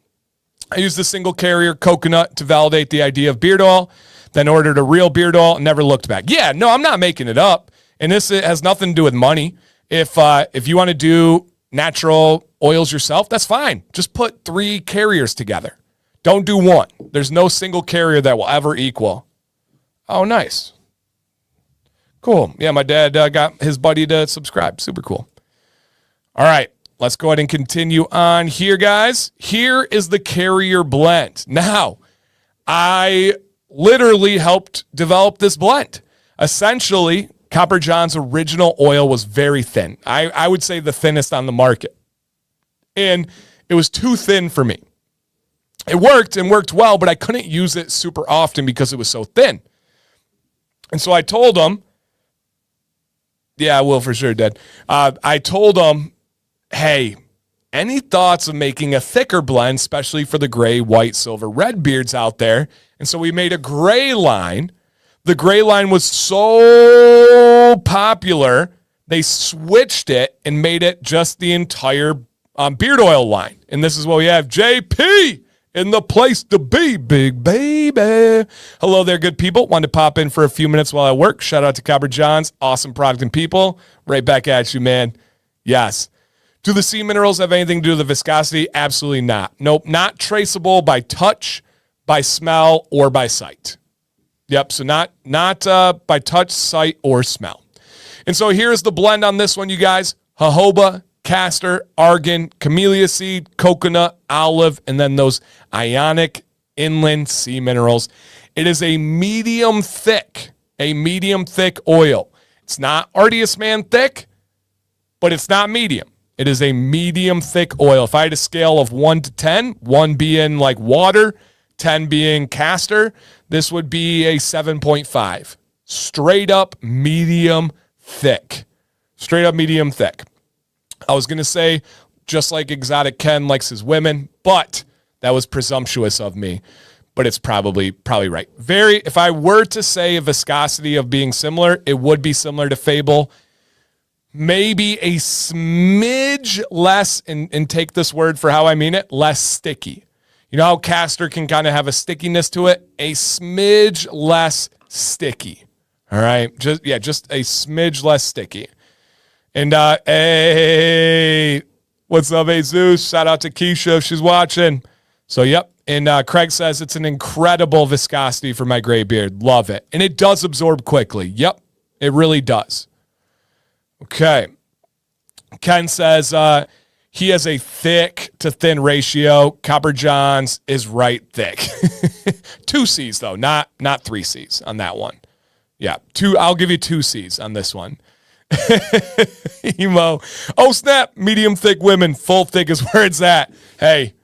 I used the single carrier coconut to validate the idea of beard oil, then ordered a real beard oil and never looked back. Yeah, no, I'm not making it up. And it has nothing to do with money. If you want to do natural oils yourself, that's fine. Just put 3 carriers together. Don't do one. There's no single carrier that will ever equal. Oh, nice. Cool. Yeah, my dad got his buddy to subscribe. Super cool. All right. Let's go ahead and continue on here, guys. Here is the carrier blend. Now, I literally helped develop this blend. Essentially, Copper John's original oil was very thin. I would say the thinnest on the market. And it was too thin for me. It worked and worked well, but I couldn't use it super often because it was so thin. And so I told him, yeah, I will for sure, Dad. I told him, hey, any thoughts of making a thicker blend, especially for the gray, white, silver, red beards out there? And so we made a gray line. The gray line was so popular, they switched it and made it just the entire beard oil line. And this is what we have. JP in the place to be, big baby. Hello there, good people. Wanted to pop in for a few minutes while I work. Shout out to Copper John's. Awesome product and people. Right back at you, man. Yes. Do the sea minerals have anything to do with the viscosity? Absolutely not. Nope, not traceable by touch, by smell, or by sight. Yep, so not by touch, sight, or smell. And so here's the blend on this one, you guys. Jojoba, castor, argan, camellia seed, coconut, olive, and then those ionic inland sea minerals. It is a medium thick oil. It's not Artius Man thick, but it's not medium. It is a medium thick oil. If I had a scale of 1 to 10, 1 being like water, 10 being castor, this would be a 7.5. Straight up medium thick. Straight up medium thick. I was going to say, just like Exotic Ken likes his women, but that was presumptuous of me. But it's probably right. If I were to say a viscosity of being similar, it would be similar to Fable. Maybe a smidge less, and take this word for how I mean it, less sticky. You know how castor can kind of have a stickiness to it? A smidge less sticky. All right? Just a smidge less sticky. And, hey, what's up, Jesus? Shout out to Keisha if she's watching. So, yep. And Craig says it's an incredible viscosity for my gray beard. Love it. And it does absorb quickly. Yep, it really does. Okay. Ken says he has a thick to thin ratio. Copper John's is right thick. 2 C's, though, not 3 C's on that one. Yeah, I'll give you 2 C's on this one. Emo. Oh, snap. Medium thick women. Full thick is where it's at. Hey,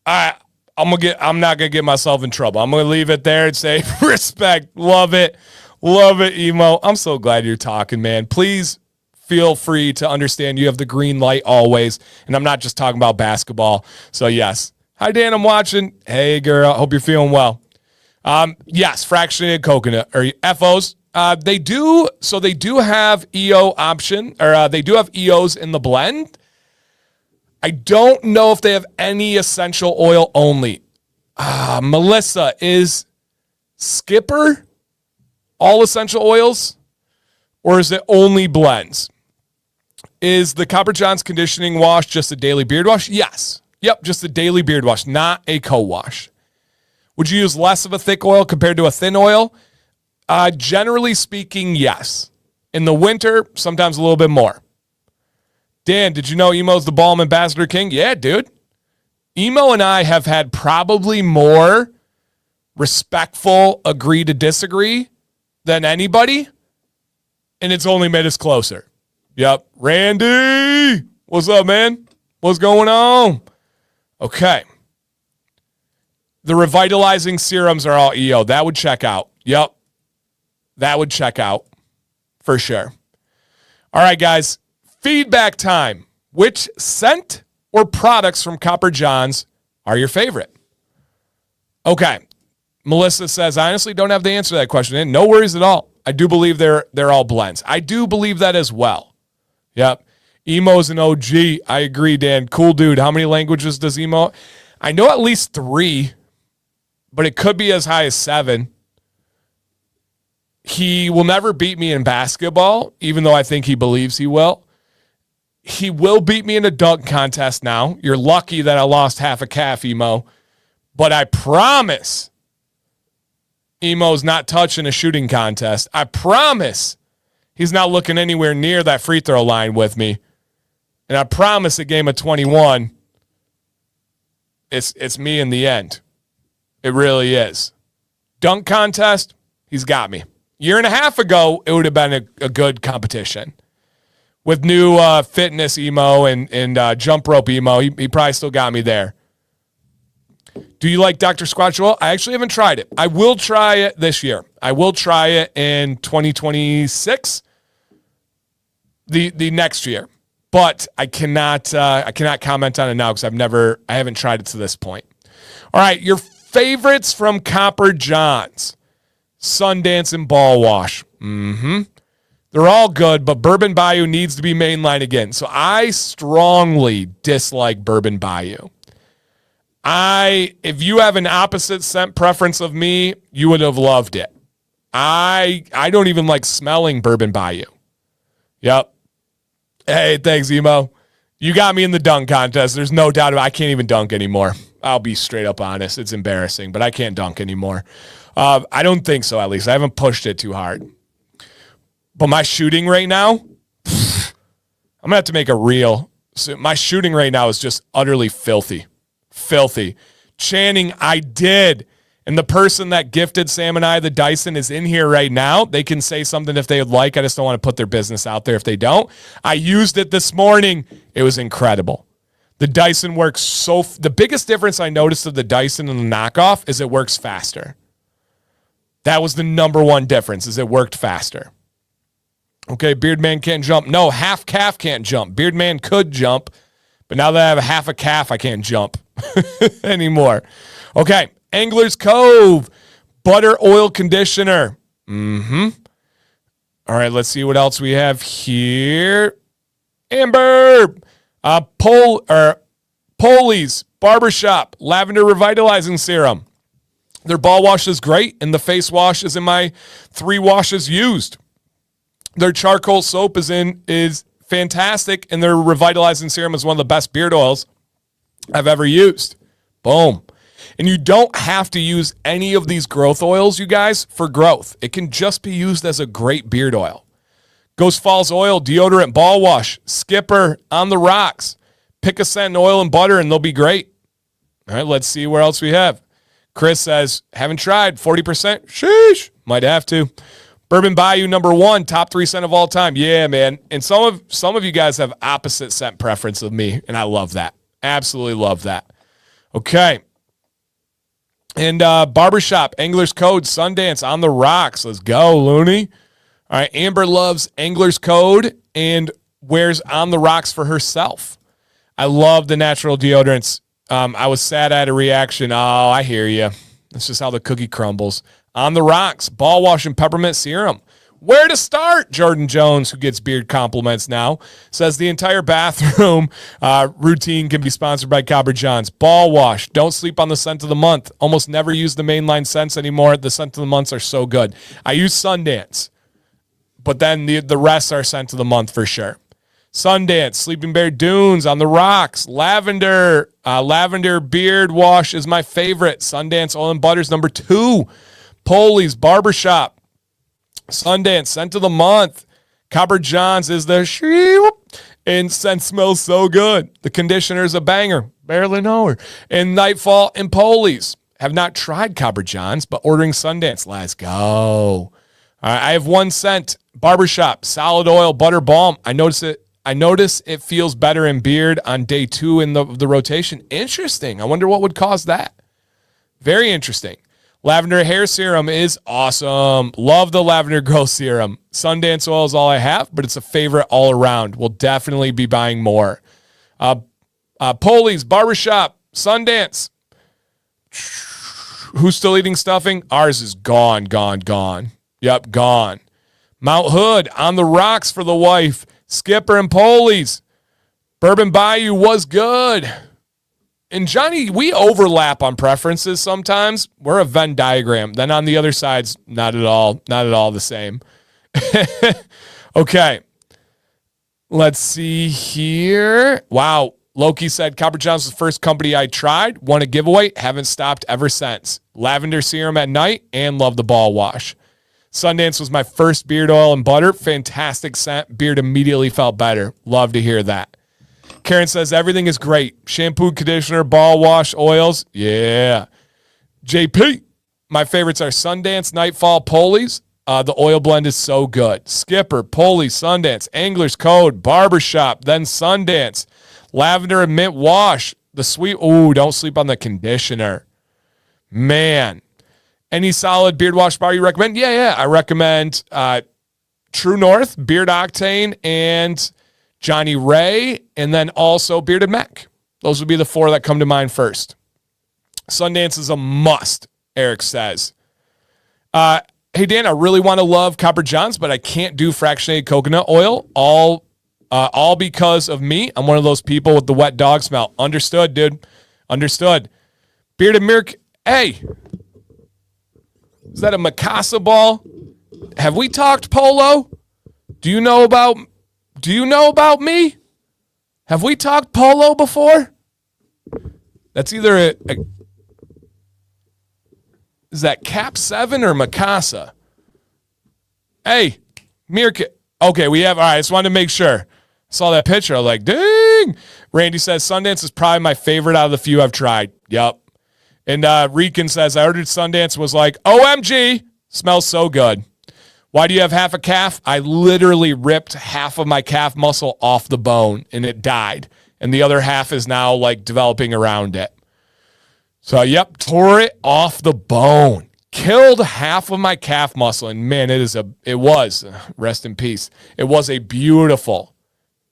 I'm not gonna get myself in trouble. I'm gonna leave it there and say respect. Love it, Emo. I'm so glad you're talking, man. Please feel free to understand you have the green light always, and I'm not just talking about basketball. So yes, hi Dan, I'm watching. Hey girl, hope you're feeling well. Yes, fractionated coconut or FOs. They do have EO option, or they do have EOs in the blend. I don't know if they have any essential oil only. Melissa, is Skipper all essential oils, or is it only blends? Is the Copper John's conditioning wash just a daily beard wash? Yes. Yep, just a daily beard wash, not a co-wash. Would you use less of a thick oil compared to a thin oil? Generally speaking, yes. In the winter, sometimes a little bit more. Dan, did you know Emo's the Balm Ambassador King? Yeah, dude. Emo and I have had probably more respectful agree to disagree than anybody, and it's only made us closer. Yep. Randy, what's up, man? What's going on? Okay. The revitalizing serums are all EO. That would check out. Yep. That would check out for sure. All right, guys. Feedback time. Which scent or products from Copper John's are your favorite? Okay. Melissa says, I honestly don't have the answer to that question. And no worries at all. I do believe they're all blends. I do believe that as well. Yep. Emo's an OG. I agree, Dan. Cool dude. How many languages does Emo? I know at least 3, but it could be as high as 7. He will never beat me in basketball, even though I think he believes he will. He will beat me in a dunk contest now. You're lucky that I lost half a calf, Emo. But I promise Emo's not touching a shooting contest. I promise he's not looking anywhere near that free throw line with me. And I promise a game of 21, it's me in the end. It really is. Dunk contest, he's got me. Year and a half ago, it would have been a good competition. With new fitness Emo and jump rope Emo, he probably still got me there. Do you like Dr. Squatch Oil? I actually haven't tried it. I will try it this year. I will try it in 2026, the next year. But I cannot comment on it now because I haven't tried it to this point. All right, your favorites from Copper John's. Sundance and Ball Wash. They're all good, but Bourbon Bayou needs to be mainline again. So I strongly dislike Bourbon Bayou. If you have an opposite scent preference of me, you would have loved it. I don't even like smelling Bourbon Bayou. Yep. Hey, thanks, Emo. You got me in the dunk contest. There's no doubt about it. I can't even dunk anymore. I'll be straight up honest. It's embarrassing, but I can't dunk anymore. I don't think so, at least. I haven't pushed it too hard. But my shooting right now, I'm going to have to make a reel So my shooting right now is just utterly filthy. Filthy. Channing, I did. And the person that gifted Sam and I the Dyson is in here right now. They can say something if they would like. I just don't want to put their business out there if they don't. I used it this morning. It was incredible. The Dyson works the biggest difference I noticed of the Dyson and the knockoff is it works faster. That was the number one difference, is it worked faster. Okay, Beardman can't jump. No, half calf can't jump. Beardman could jump, but now that I have a half a calf, I can't jump anymore. Okay, Angler's Cove, butter oil conditioner. All right, let's see what else we have here. Amber, Polly's Barbershop, lavender revitalizing serum. Their ball wash is great, and the face wash is in my 3 washes used. Their charcoal soap is fantastic, and their revitalizing serum is one of the best beard oils I've ever used. Boom. And you don't have to use any of these growth oils, you guys, for growth. It can just be used as a great beard oil. Ghost Falls Oil, deodorant, ball wash, Skipper, On the Rocks. Pick a scent, oil, and butter, and they'll be great. All right, let's see where else we have. Chris says, haven't tried, 40%. Sheesh, might have to. Bourbon Bayou, number 1, top 3 scent of all time. Yeah, man. And some of you guys have opposite scent preference of me, and I love that. Absolutely love that. Okay. And Barbershop, Angler's Code, Sundance, On the Rocks. Let's go, Looney. All right, Amber loves Angler's Code and wears On the Rocks for herself. I love the natural deodorants. I was sad I had a reaction. Oh, I hear you. That's just how the cookie crumbles. On the Rocks, ball wash and peppermint serum. Where to start? Jordan Jones, who gets beard compliments now, says the entire bathroom routine can be sponsored by Cobra John's. Ball wash. Don't sleep on the scent of the month. Almost never use the mainline scents anymore. The scent of the months are so good. I use Sundance, but then the rest are scent of the month for sure. Sundance, Sleeping Bear Dunes, On the Rocks, Lavender. Lavender beard wash is my favorite. Sundance Oil and Butter's number 2. Polly's Barbershop, Sundance, scent of the month. Copper John's is the and scent smells so good. The conditioner's a banger. Barely know her. And Nightfall and Polly's. Have not tried Copper John's, but ordering Sundance. Let's go. All right, I have 1 scent. Barbershop, solid oil, butter balm. I notice it feels better in beard on day 2 in the rotation. Interesting. I wonder what would cause that. Very interesting. Lavender hair serum is awesome. Love the lavender growth serum. Sundance oil is all I have, but it's a favorite all around. We'll definitely be buying more. Polly's Barbershop, Sundance. Who's still eating stuffing? Ours is gone. Yep, gone. Mount Hood, On the Rocks for the wife. Skipper and Polly's. Bourbon Bayou was good. And Johnny, we overlap on preferences sometimes. We're a Venn diagram. Then on the other side's not at all the same. Okay. Let's see here. Wow. Loki said Copper John's was the first company I tried. Won a giveaway. Haven't stopped ever since. Lavender serum at night and love the ball wash. Sundance was my first beard oil and butter. Fantastic scent. Beard immediately felt better. Love to hear that. Karen says everything is great. Shampoo, conditioner, ball wash, oils. Yeah. JP, my favorites are Sundance, Nightfall, Polly's. The oil blend is so good. Skipper, Polly's, Sundance, Angler's Code, Barbershop, then Sundance. Lavender and mint wash. The sweet, don't sleep on the conditioner. Man. Any solid beard wash bar you recommend? Yeah. I recommend True North, Beard Octane, and Johnny Ray, and then also Bearded Mac. Those would be the 4 that come to mind first. Sundance is a must, Eric says. Hey, Dan, I really want to love Copper John's, but I can't do fractionated coconut oil, all because of me. I'm one of those people with the wet dog smell. Understood, dude. Understood. Bearded Mirk, hey, is that a Mikasa ball? Have we talked polo? Do you know about me? Have we talked polo before? That's either is that Cap 7 or Mikasa? Hey, Mirka. Okay, we have, all right, I just wanted to make sure. Saw that picture. I was like, dang. Randy says, Sundance is probably my favorite out of the few I've tried. Yep. And Rican says, I ordered Sundance, was like, OMG, smells so good. Why do you have half a calf? I literally ripped half of my calf muscle off the bone and it died. And the other half is now like developing around it. So, yep, tore it off the bone. Killed half of my calf muscle. And man, it was, rest in peace. It was a beautiful,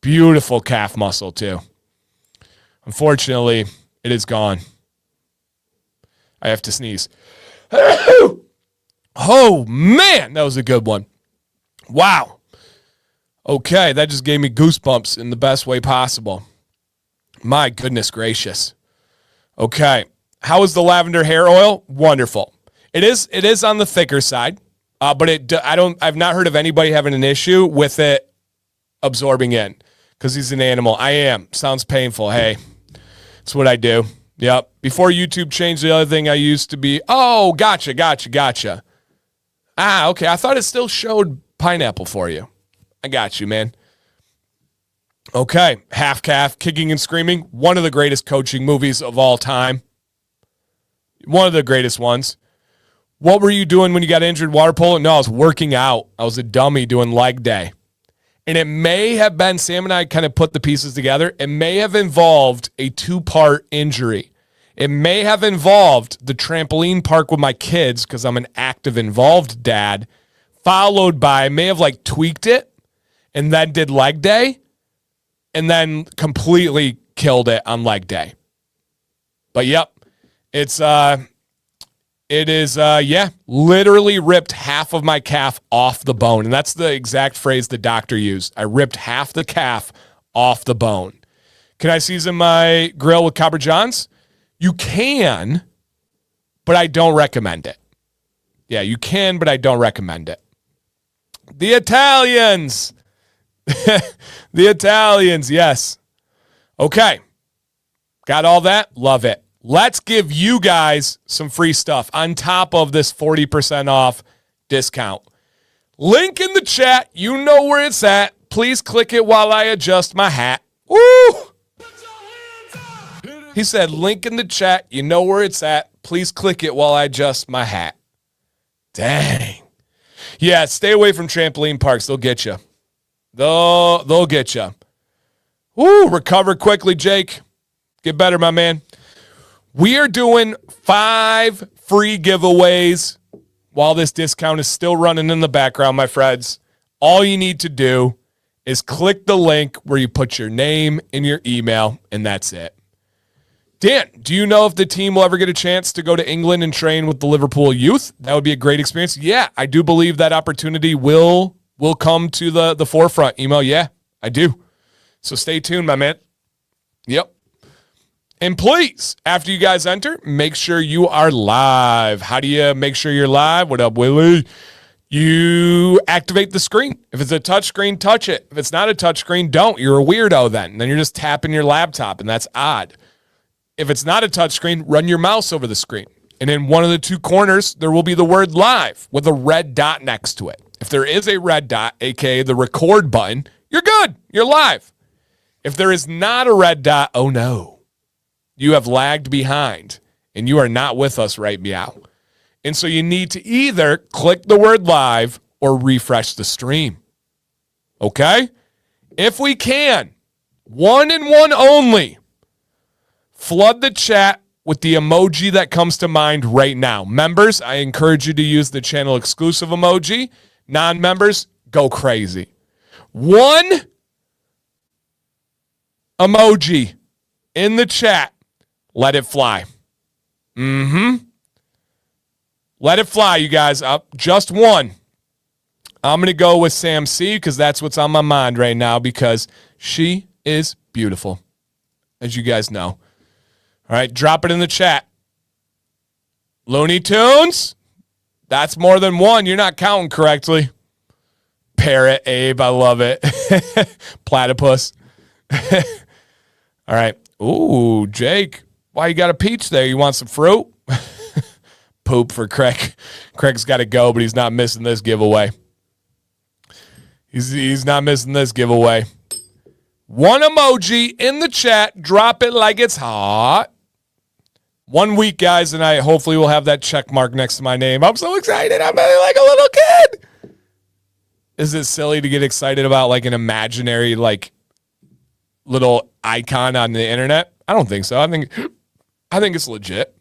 beautiful calf muscle too. Unfortunately, it is gone. I have to sneeze. Oh, man, that was a good one. Wow. Okay, that just gave me goosebumps in the best way possible. My goodness gracious. Okay, how is the lavender hair oil? Wonderful. It is on the thicker side, but I've not heard of anybody having an issue with it absorbing in because he's an animal. I am. Sounds painful. Hey, that's what I do. Yep. Before YouTube changed, the other thing I used to be, oh, gotcha. Ah, okay. I thought it still showed pineapple for you. I got you, man. Okay. Half Calf, Kicking and Screaming. One of the greatest coaching movies of all time. One of the greatest ones. What were you doing when you got injured water polo? No, I was working out. I was a dummy doing leg day. And it may have been, Sam and I kind of put the pieces together. It may have involved a 2-part injury. It may have involved the trampoline park with my kids because I'm an active, involved dad, followed by, I may have like tweaked it and then did leg day and then completely killed it on leg day. But yep, it is literally ripped half of my calf off the bone. And that's the exact phrase the doctor used. I ripped half the calf off the bone. Can I season my grill with Copper Johns? You can, but I don't recommend it. Yeah, you can, but I don't recommend it. The Italians. The Italians, yes. Okay. Got all that? Love it. Let's give you guys some free stuff on top of this 40% off discount. Link in the chat. You know where it's at. Please click it while I adjust my hat. Woo! He said, link in the chat. You know where it's at. Please click it while I adjust my hat. Dang. Yeah, stay away from trampoline parks. They'll get you. They'll get you. Woo, recover quickly, Jake. Get better, my man. We are doing 5 free giveaways while this discount is still running in the background, my friends. All you need to do is click the link where you put your name and your email, and that's it. Dan, do you know if the team will ever get a chance to go to England and train with the Liverpool youth? That would be a great experience. Yeah, I do believe that opportunity will come to the forefront. Email, yeah, I do. So stay tuned, my man. Yep. And please, after you guys enter, make sure you are live. How do you make sure you're live? What up, Willie? You activate the screen. If it's a touch screen, touch it. If it's not a touch screen, don't. You're a weirdo then. And then you're just tapping your laptop, and that's odd. If it's not a touch screen, run your mouse over the screen. And in one of the 2 corners, there will be the word live with a red dot next to it. If there is a red dot, aka the record button, you're good. You're live. If there is not a red dot, oh no. You have lagged behind and you are not with us right now. And so you need to either click the word live or refresh the stream. Okay? If we can, 1 and 1 only, flood the chat with the emoji that comes to mind right now. Members, I encourage you to use the channel exclusive emoji. Non-members, go crazy. 1 emoji in the chat. Let it fly. Let it fly, you guys. Just 1. I'm going to go with Sam C because that's what's on my mind right now because she is beautiful, as you guys know. All right, drop it in the chat. Looney Tunes, that's more than 1. You're not counting correctly. Parrot, Abe, I love it. Platypus. All right. Ooh, Jake, why you got a peach there? You want some fruit? Poop for Craig. Craig's got to go, but he's not missing this giveaway. He's not missing this giveaway. One emoji in the chat. Drop it like it's hot. 1 week, guys, and I hopefully will have that check mark next to my name. I'm so excited. I'm like a little kid. Is it silly to get excited about like an imaginary like little icon on the internet? I don't think so. I think it's legit.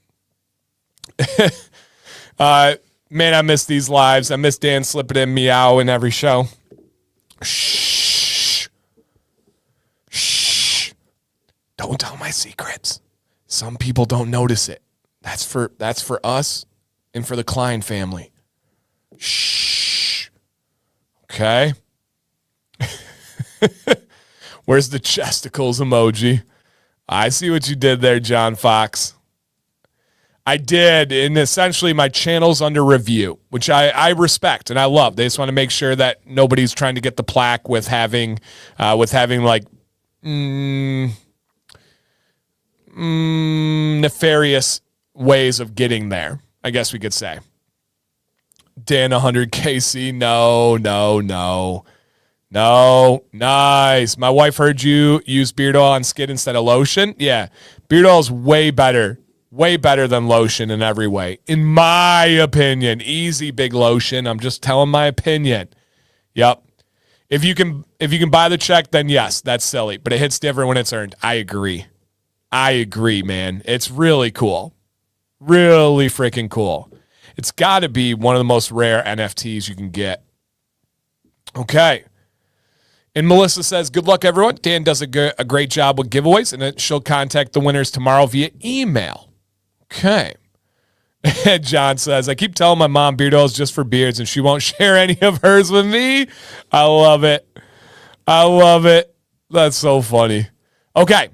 Man, I miss these lives. I miss Dan slipping in meow in every show. Shh. Shh. Don't tell my secrets. Some people don't notice it. That's for us and for the Klein family. Shh. Okay. Where's the chesticles emoji? I see what you did there, John Fox. I did, and essentially my channel's under review, which I respect and I love. They just want to make sure that nobody's trying to get the plaque with having like nefarious ways of getting there, I guess we could say. Dan 100 KC, no. Nice. My wife heard you use beard oil on skin instead of lotion. Yeah, beard oil is way better than lotion in every way, in my opinion. Easy, big lotion. I'm just telling my opinion. Yep. If you can buy the check, then yes, that's silly, but it hits different when it's earned. I agree, man. It's really cool. Really freaking cool. It's got to be one of the most rare NFTs you can get. Okay. And Melissa says, good luck, everyone. Dan does a great job with giveaways, and she'll contact the winners tomorrow via email. Okay. And John says, I keep telling my mom beard oil is just for beards, and she won't share any of hers with me. I love it. That's so funny. Okay.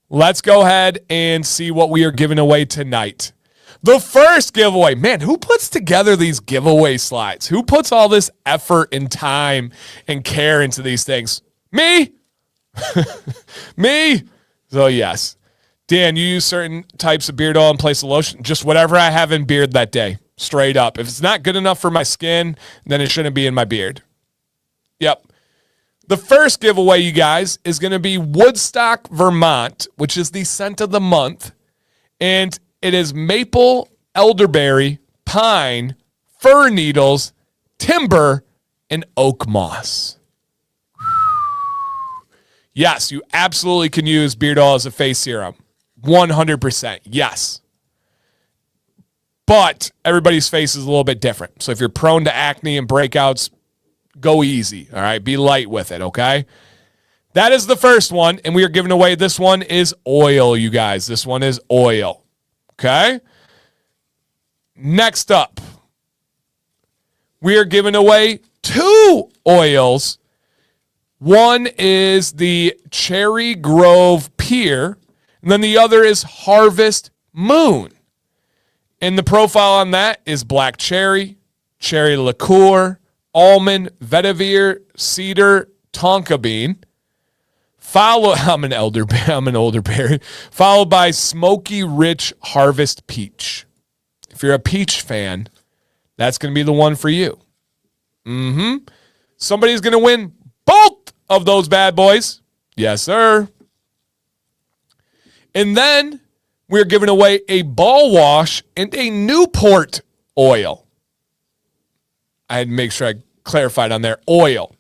Let's go ahead and see what we are giving away tonight. The first giveaway. Man, who puts together these giveaway slides? Who puts all this effort and time and care into these things? Me? Me? So, yes. Dan, you use certain types of beard oil in place of lotion? Just whatever I have in beard that day. Straight up. If it's not good enough for my skin, then it shouldn't be in my beard. Yep. The first giveaway, you guys, is going to be Woodstock, Vermont, which is the scent of the month. And it is maple, elderberry, pine, fir needles, timber, and oak moss. Yes, you absolutely can use beard oil as a face serum. 100%. Yes. But everybody's face is a little bit different. So if you're prone to acne and breakouts, go easy. All right. Be light with it. Okay. That is the first one. And we are giving away. This one is oil, you guys. This one is oil. Okay. Next up, we are giving away 2 oils. One is the Cherry Grove Pier, and then the other is Harvest Moon. And the profile on that is black cherry, cherry liqueur, almond, vetiver, cedar, tonka bean. I'm an elderberry. Followed by smoky rich harvest peach. If you're a peach fan, that's going to be the one for you. Somebody's going to win both of those bad boys. Yes, sir. And then we're giving away a ball wash and a Newport oil. I had to make sure I clarified on there. Oil.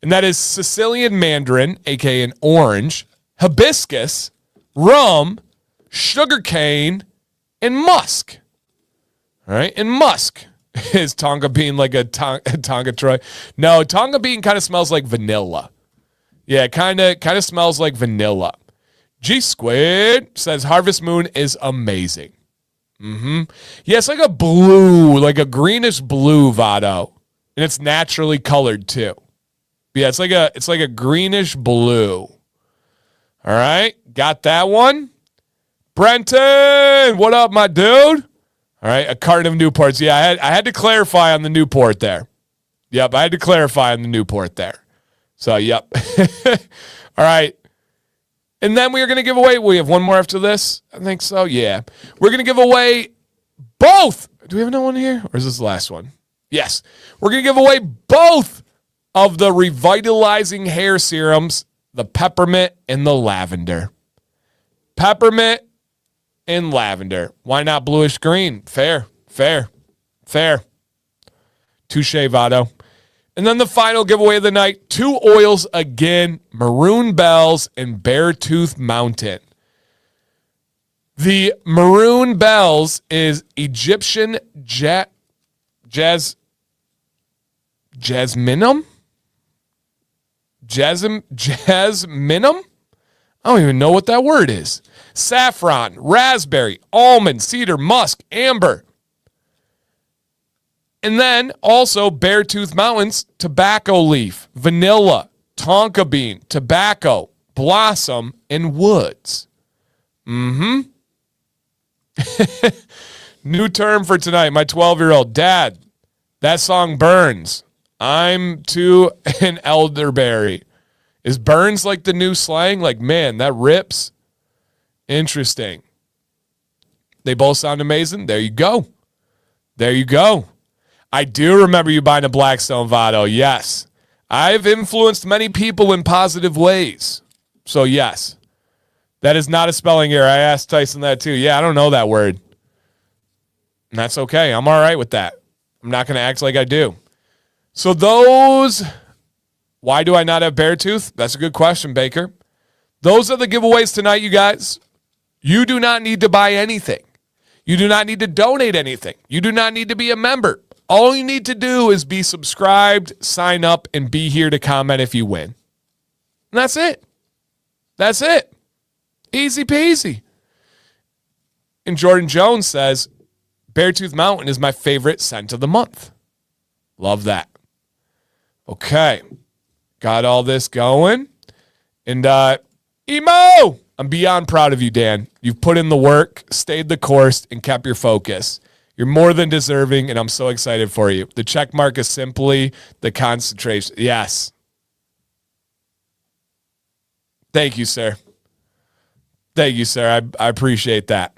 And that is Sicilian mandarin, a.k.a. an orange, hibiscus, rum, sugarcane, and musk. All right? And musk. Is Tonga bean like a Tonga Troy? No, Tonga bean kind of smells like vanilla. Yeah, kind of smells like vanilla. G Squid says Harvest Moon is amazing. Yeah, it's like a blue, like a greenish blue Vado. And it's naturally colored too. Yeah, it's like a greenish blue. All right, got that one. Brenton, what up, my dude? All right, a carton of Newports. Yeah, I had to clarify on the Newport there. Yep, I had to clarify on the Newport there. So, yep. All right. And then we are going to give away, we have one more after this? I think so, yeah. We're going to give away both. Do we have another one here? Or is this the last one? Yes. We're going to give away both of the revitalizing hair serums the peppermint and the lavender. Peppermint and lavender. Why not bluish green? Fair. Touche, Vado. And then the final giveaway of the night, 2 oils again, Maroon Bells and Beartooth Mountain. The Maroon Bells is Egyptian jasminum? Jasminum? I don't even know what that word is. Saffron, raspberry, almond, cedar, musk, amber. And then also Beartooth Mountains, tobacco leaf, vanilla, tonka bean, tobacco, blossom, and woods. New term for tonight. My 12-year-old, Dad, that song burns. I'm to an elderberry. Is burns like the new slang? Like, man, that rips. Interesting. They both sound amazing. There you go. I do remember you buying a Blackstone, Vado. Yes. I've influenced many people in positive ways. So, yes. That is not a spelling error. I asked Tyson that too. Yeah, I don't know that word. And that's okay. I'm all right with that. I'm not going to act like I do. So why do I not have Beartooth? That's a good question, Baker. Those are the giveaways tonight, you guys. You do not need to buy anything. You do not need to donate anything. You do not need to be a member. All you need to do is be subscribed, sign up, and be here to comment if you win. And that's it. Easy peasy. And Jordan Jones says, Beartooth Mountain is my favorite scent of the month. Love that. Okay. Got all this going. And Emo! I'm beyond proud of you, Dan. You've put in the work, stayed the course, and kept your focus. You're more than deserving, and I'm so excited for you. The check mark is simply the concentration. Yes. Thank you, sir. I appreciate that.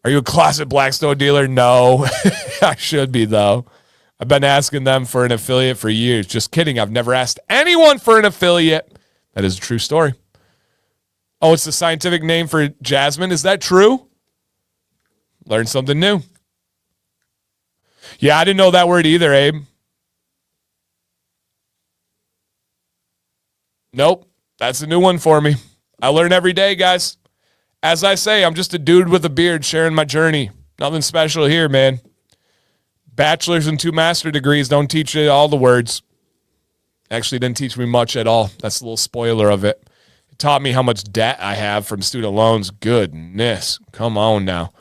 Are you a closet Blackstone dealer? No. I should be, though. I've been asking them for an affiliate for years. Just kidding. I've never asked anyone for an affiliate. That is a true story. Oh, it's the scientific name for jasmine. Is that true? Learned something new. Yeah, I didn't know that word either, Abe. Nope. That's a new one for me. I learn every day, guys. As I say, I'm just a dude with a beard sharing my journey. Nothing special here, man. Bachelor's and 2 master degrees don't teach you all the words. Actually, didn't teach me much at all. That's a little spoiler of it. It taught me how much debt I have from student loans. Goodness. Come on now.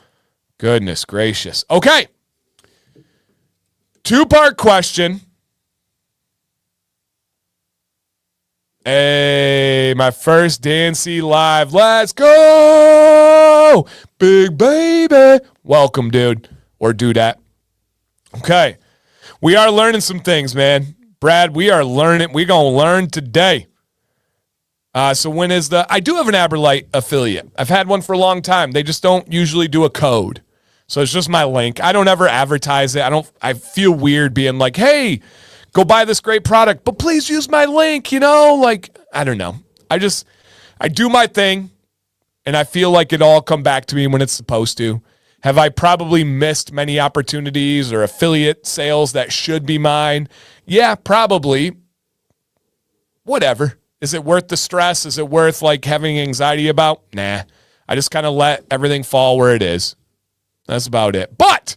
Goodness gracious. Okay. 2-part question. Hey, my first DNC live. Let's go. Big baby. Welcome, dude. Or dudette. Okay. We are learning some things, man. Brad, we are learning. We're going to learn today. So when is I do have an Aberlite affiliate. I've had one for a long time. They just don't usually do a code. So it's just my link. I don't ever advertise it. I feel weird being like, hey, go buy this great product, but please use my link, I don't know. I do my thing, and I feel like it all come back to me when it's supposed to. Have I probably missed many opportunities or affiliate sales that should be mine? Yeah, probably. Whatever. Is it worth the stress? Is it worth having anxiety about? Nah. I just kind of let everything fall where it is. That's about it. But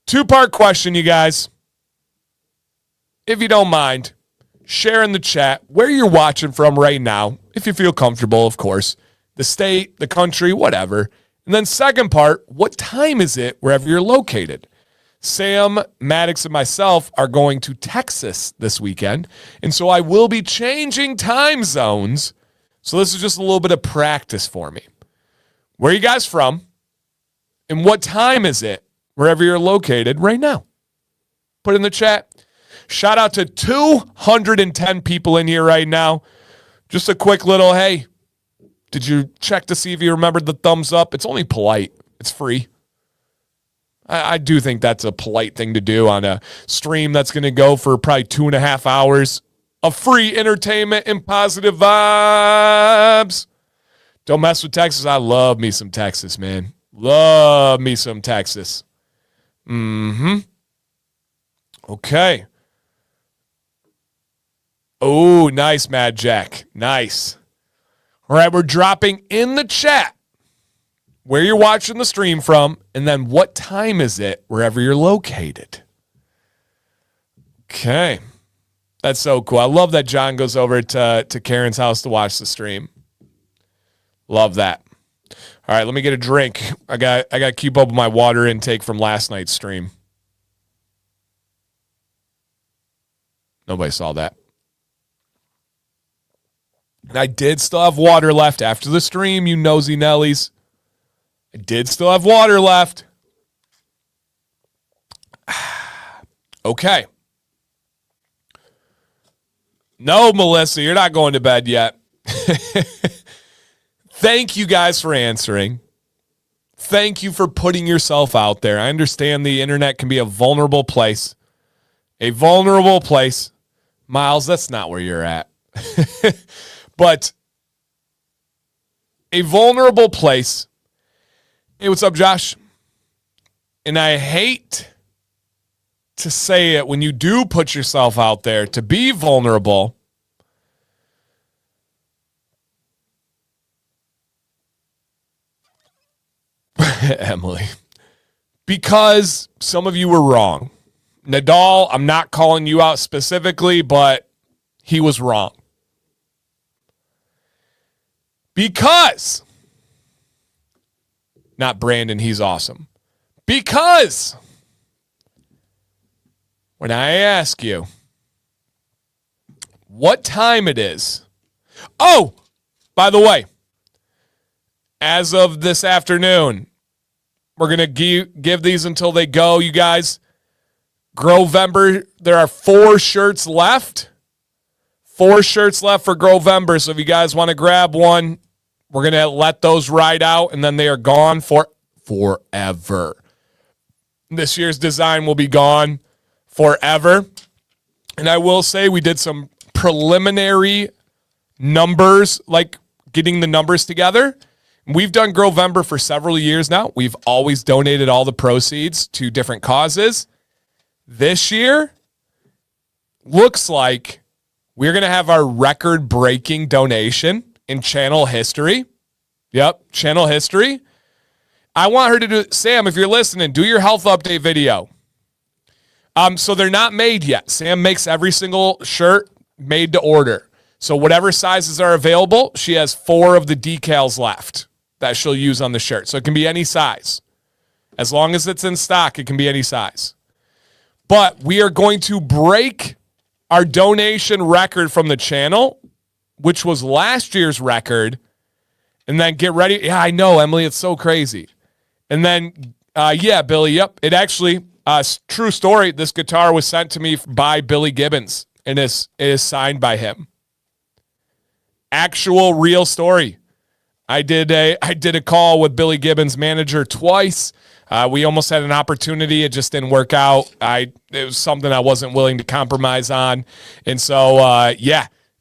2-part question, you guys. If you don't mind, share in the chat where you're watching from right now, if you feel comfortable, of course. The state, the country, whatever. And then second part, what time is it wherever you're located? Sam, Maddox, and myself are going to Texas this weekend, and so I will be changing time zones. So this is just a little bit of practice for me. Where are you guys from? And what time is it wherever you're located right now? Put in the chat. Shout out to 210 people in here right now. Just a quick little, hey, did you check to see if you remembered the thumbs up? It's only polite. It's free. I do think that's a polite thing to do on a stream that's going to go for probably 2.5 hours. of free entertainment and positive vibes. Don't mess with Texas. I love me some Texas, man. Love me some Texas. Okay. Oh, nice, Mad Jack. Nice. All right, we're dropping in the chat where you're watching the stream from, and then what time is it wherever you're located. Okay. That's so cool. I love that John goes over to Karen's house to watch the stream. Love that. All right, let me get a drink. I got to keep up with my water intake from last night's stream. Nobody saw that. And I did still have water left after the stream, you nosy Nellies. I did still have water left. Okay. No, Melissa, you're not going to bed yet. Thank you guys for answering. Thank you for putting yourself out there. I understand the internet can be a vulnerable place. A vulnerable place. Miles, that's not where you're at. But a vulnerable place. Hey, what's up, Josh? And I hate to say it when you do put yourself out there to be vulnerable. Emily. Because some of you were wrong. Nadal, I'm not calling you out specifically, but he was wrong. Because, not Brandon, he's awesome. Because, when I ask you what time it is, oh, by the way, as of this afternoon, we're going to give these until they go, you guys. Grovember, there are 4 shirts left. 4 shirts left for Grovember. So if you guys want to grab one, we're going to let those ride out, and then they are gone for forever. This year's design will be gone forever. And I will say we did some preliminary numbers, like getting the numbers together. We've done Grovember for several years now. We've always donated all the proceeds to different causes. This year, looks like we're going to have our record-breaking donation in channel history. Yep, channel history. I want her to do, Sam, if you're listening, do your health update video. So they're not made yet. Sam makes every single shirt made to order. So whatever sizes are available, she has 4 of the decals left that she'll use on the shirt. So it can be any size. As long as it's in stock, it can be any size. But we are going to break our donation record from the channel, which was last year's record, and then get ready. Yeah, I know, Emily, it's so crazy. And then, yeah, Billy, yep. It actually, true story, this guitar was sent to me by Billy Gibbons, and it is signed by him. Actual real story. I did a call with Billy Gibbons' manager twice. We almost had an opportunity. It just didn't work out. It was something I wasn't willing to compromise on. And so,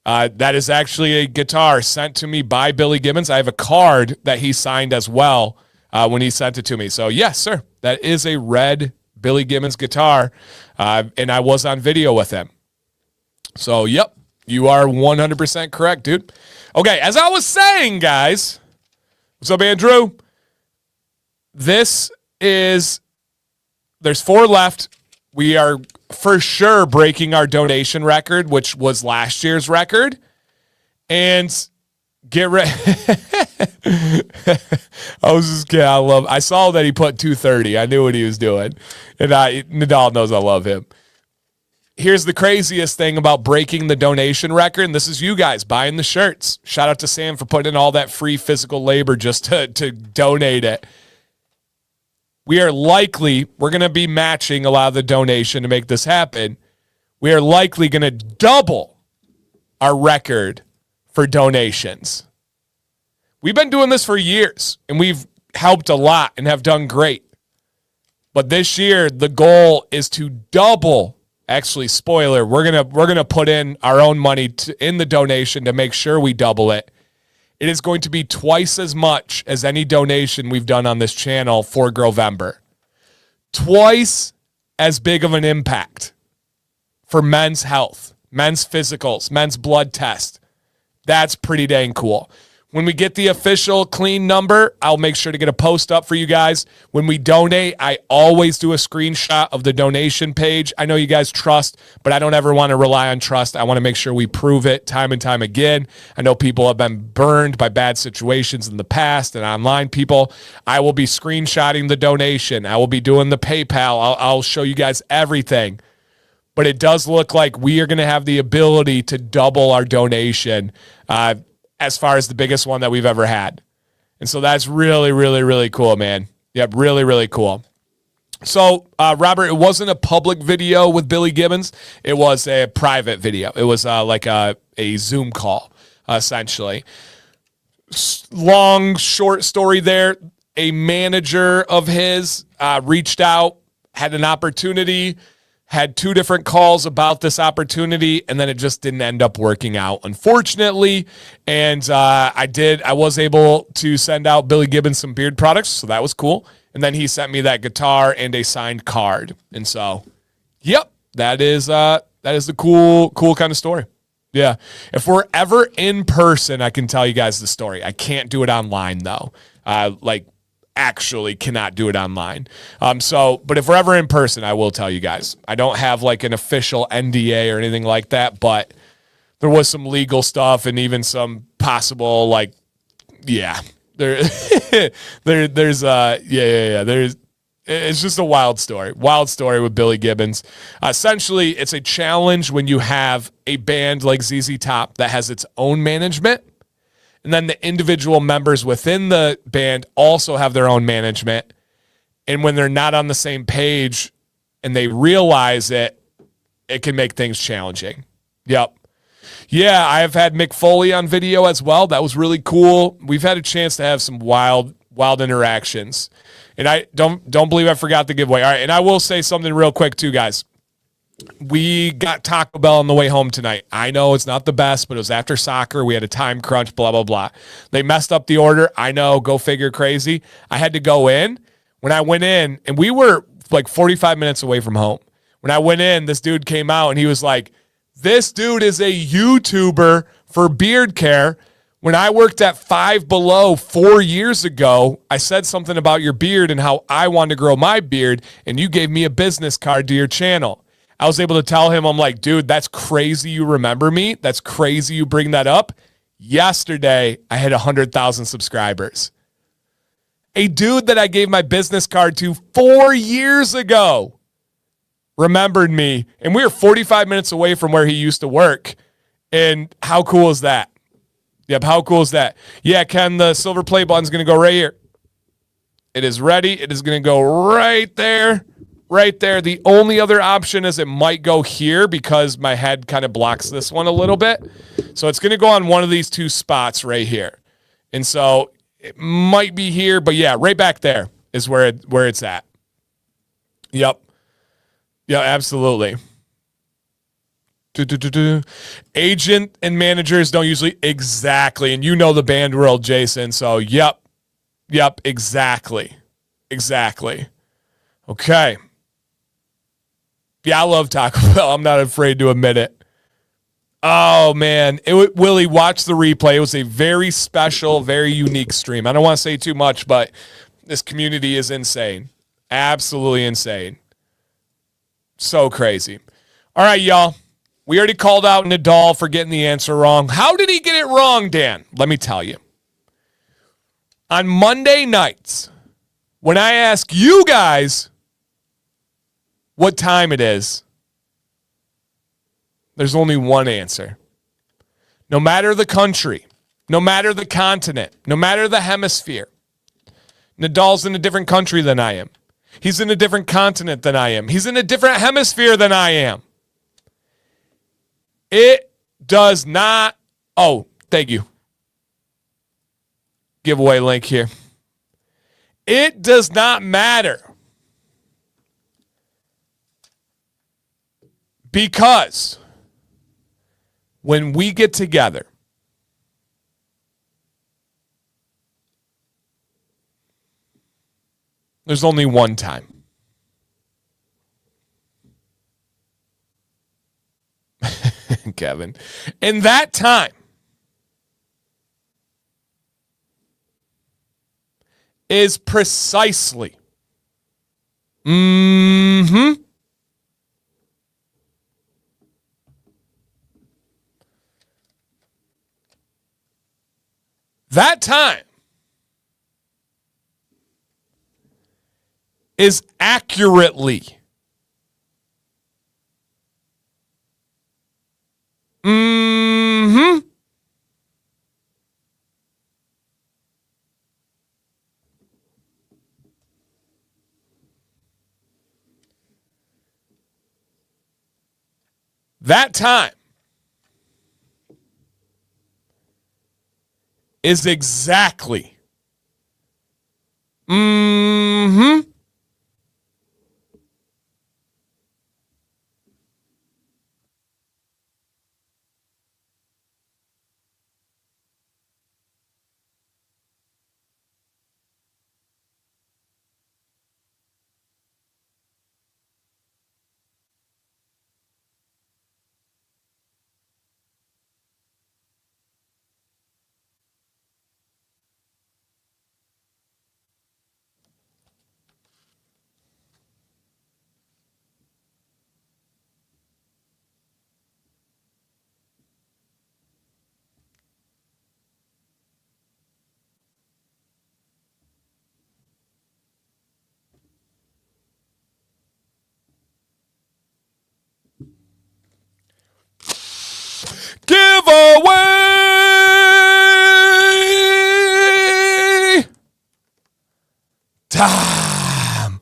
that is actually a guitar sent to me by Billy Gibbons. I have a card that he signed as well when he sent it to me. So, yes, sir, that is a red Billy Gibbons guitar, and I was on video with him. So, yep, you are 100% correct, dude. Okay, as I was saying, guys, what's up, Andrew? There's 4 left. We are for sure breaking our donation record, which was last year's record. And get ready. I was just kidding. I saw that he put 230. I knew what he was doing. And Nadal knows I love him. Here's the craziest thing about breaking the donation record, and this is you guys buying the shirts. Shout out to Sam for putting in all that free physical labor just to donate it. We're going to be matching a lot of the donation to make this happen. We are likely going to double our record for donations. We've been doing this for years, and we've helped a lot and have done great. But this year, the goal is to double Actually, spoiler, we're gonna put in our own money in the donation to make sure we double it. It is going to be twice as much as any donation we've done on this channel for Grovember. Twice as big of an impact for men's health, men's physicals, men's blood test. That's pretty dang cool. When we get the official clean number, I'll make sure to get a post up for you guys. When we donate, I always do a screenshot of the donation page. I know you guys trust, but I don't ever want to rely on trust. I want to make sure we prove it time and time again. I know people have been burned by bad situations in the past and online people. I will be screenshotting the donation. I will be doing the PayPal. I'll show you guys everything. But it does look like we are going to have the ability to double our donation as far as the biggest one that we've ever had. And so that's really, really, really cool, man. Yep, really, really cool. So, Robert, it wasn't a public video with Billy Gibbons. It was a private video. It was like a Zoom call, essentially. Long, short story there. A manager of his reached out, had an opportunity, had 2 different calls about this opportunity, and then it just didn't end up working out, unfortunately. And I was able to send out Billy Gibbons some beard products, so that was cool. And then he sent me that guitar and a signed card. And so, yep, that is the cool kind of story. Yeah. If we're ever in person, I can tell you guys the story. I can't do it online though. Actually cannot do it online. But if we're ever in person, I will tell you guys. I don't have like an official NDA or anything like that, but there was some legal stuff and even some possible it's just a wild story with Billy Gibbons. Essentially, it's a challenge when you have a band like ZZ Top that has its own management. And then the individual members within the band also have their own management. And when they're not on the same page and they realize it, it can make things challenging. Yep. Yeah, I have had Mick Foley on video as well. That was really cool. We've had a chance to have some wild interactions. And I don't believe I forgot the giveaway. All right, and I will say something real quick too, guys. We got Taco Bell on the way home tonight. I know it's not the best, but it was after soccer. We had a time crunch, blah, blah, blah. They messed up the order. I know, go figure crazy. I had to go in. When I went in, and we were like 45 minutes away from home. When I went in, this dude came out and he was like, this dude is a YouTuber for beard care. When I worked at Five Below 4 years ago, I said something about your beard and how I wanted to grow my beard, and you gave me a business card to your channel. I was able to tell him, I'm like, dude, that's crazy you remember me. That's crazy you bring that up. Yesterday, I had 100,000 subscribers. A dude that I gave my business card to 4 years ago remembered me, and we were 45 minutes away from where he used to work. And how cool is that? Yep, how cool is that? Yeah, Ken, the silver play button's going to go right here. It is ready. It is going to go right there. Right there. The only other option is it might go here because my head kind of blocks this one a little bit. So it's going to go on one of these 2 spots right here. And so it might be here, but yeah, right back there is where it's at. Yep. Yeah, absolutely. Agent and managers don't usually exactly. And you know the band world, Jason. So yep, exactly. Okay. Yeah, I love Taco Bell. I'm not afraid to admit it. Oh, man. Willie, watch the replay. It was a very special, very unique stream. I don't want to say too much, but this community is insane. Absolutely insane. So crazy. All right, y'all. We already called out Nadal for getting the answer wrong. How did he get it wrong, Dan? Let me tell you. On Monday nights, when I ask you guys what time it is, there's only one answer. No matter the country, no matter the continent, no matter the hemisphere, Nadal's in a different country than I am. He's in a different continent than I am. He's in a different hemisphere than I am. It does not. Oh, thank you. Giveaway link here. It does not matter. Because when we get together, there's only one time. Kevin. And that time is precisely that time is accurately that time is exactly giveaway time.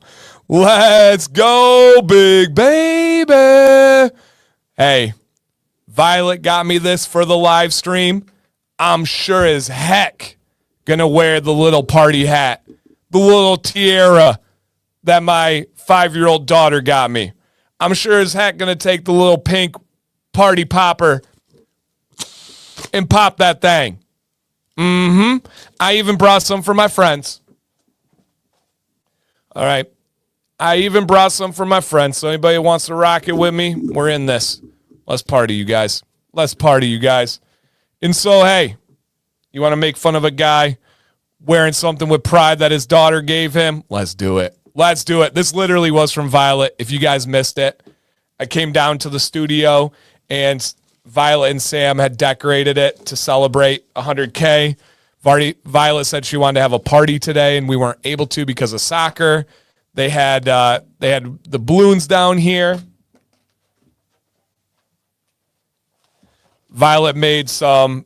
Let's go, big baby. Hey, Violet got me this for the live stream. I'm sure as heck gonna wear the little party hat, the little tiara that my 5-year-old daughter got me. I'm sure as heck gonna take the little pink party popper and pop that thing. I even brought some for my friends. All right. I even brought some for my friends. So anybody who wants to rock it with me, we're in this. Let's party, you guys. Let's party, you guys. And so, hey, you want to make fun of a guy wearing something with pride that his daughter gave him? Let's do it. Let's do it. This literally was from Violet. If you guys missed it, I came down to the studio and Violet and Sam had decorated it to celebrate 100K. Violet said she wanted to have a party today, and we weren't able to because of soccer. They had the balloons down here. Violet made some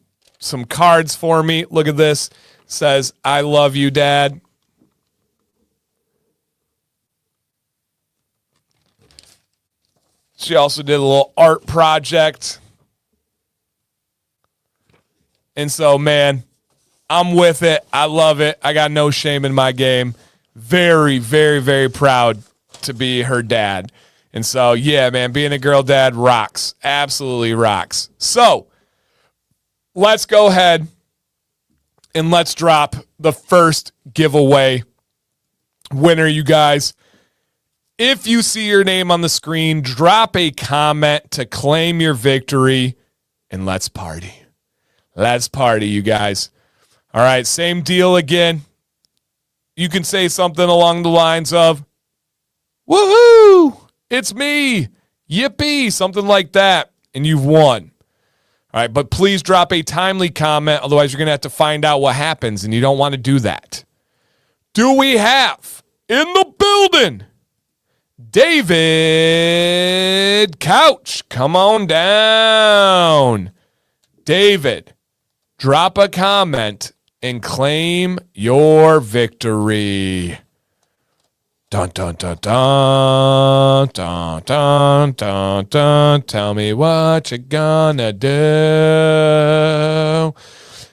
cards for me. Look at this. It says, "I love you, Dad." She also did a little art project. And so, man, I'm with it. I love it. I got no shame in my game. Very, very, very proud to be her dad. And so, yeah, man, being a girl dad rocks. Absolutely rocks. So, let's go ahead and let's drop the first giveaway winner, you guys. If you see your name on the screen, drop a comment to claim your victory, and let's party. Let's party, you guys. All right, same deal again. You can say something along the lines of, "Woohoo, it's me, yippee," something like that, and you've won. All right, but please drop a timely comment, otherwise you're going to have to find out what happens, and you don't want to do that. Do we have in the building David Couch? Come on down. David, drop a comment and claim your victory. Dun, dun, dun, dun, dun, dun, dun, dun. Tell me what you gonna do.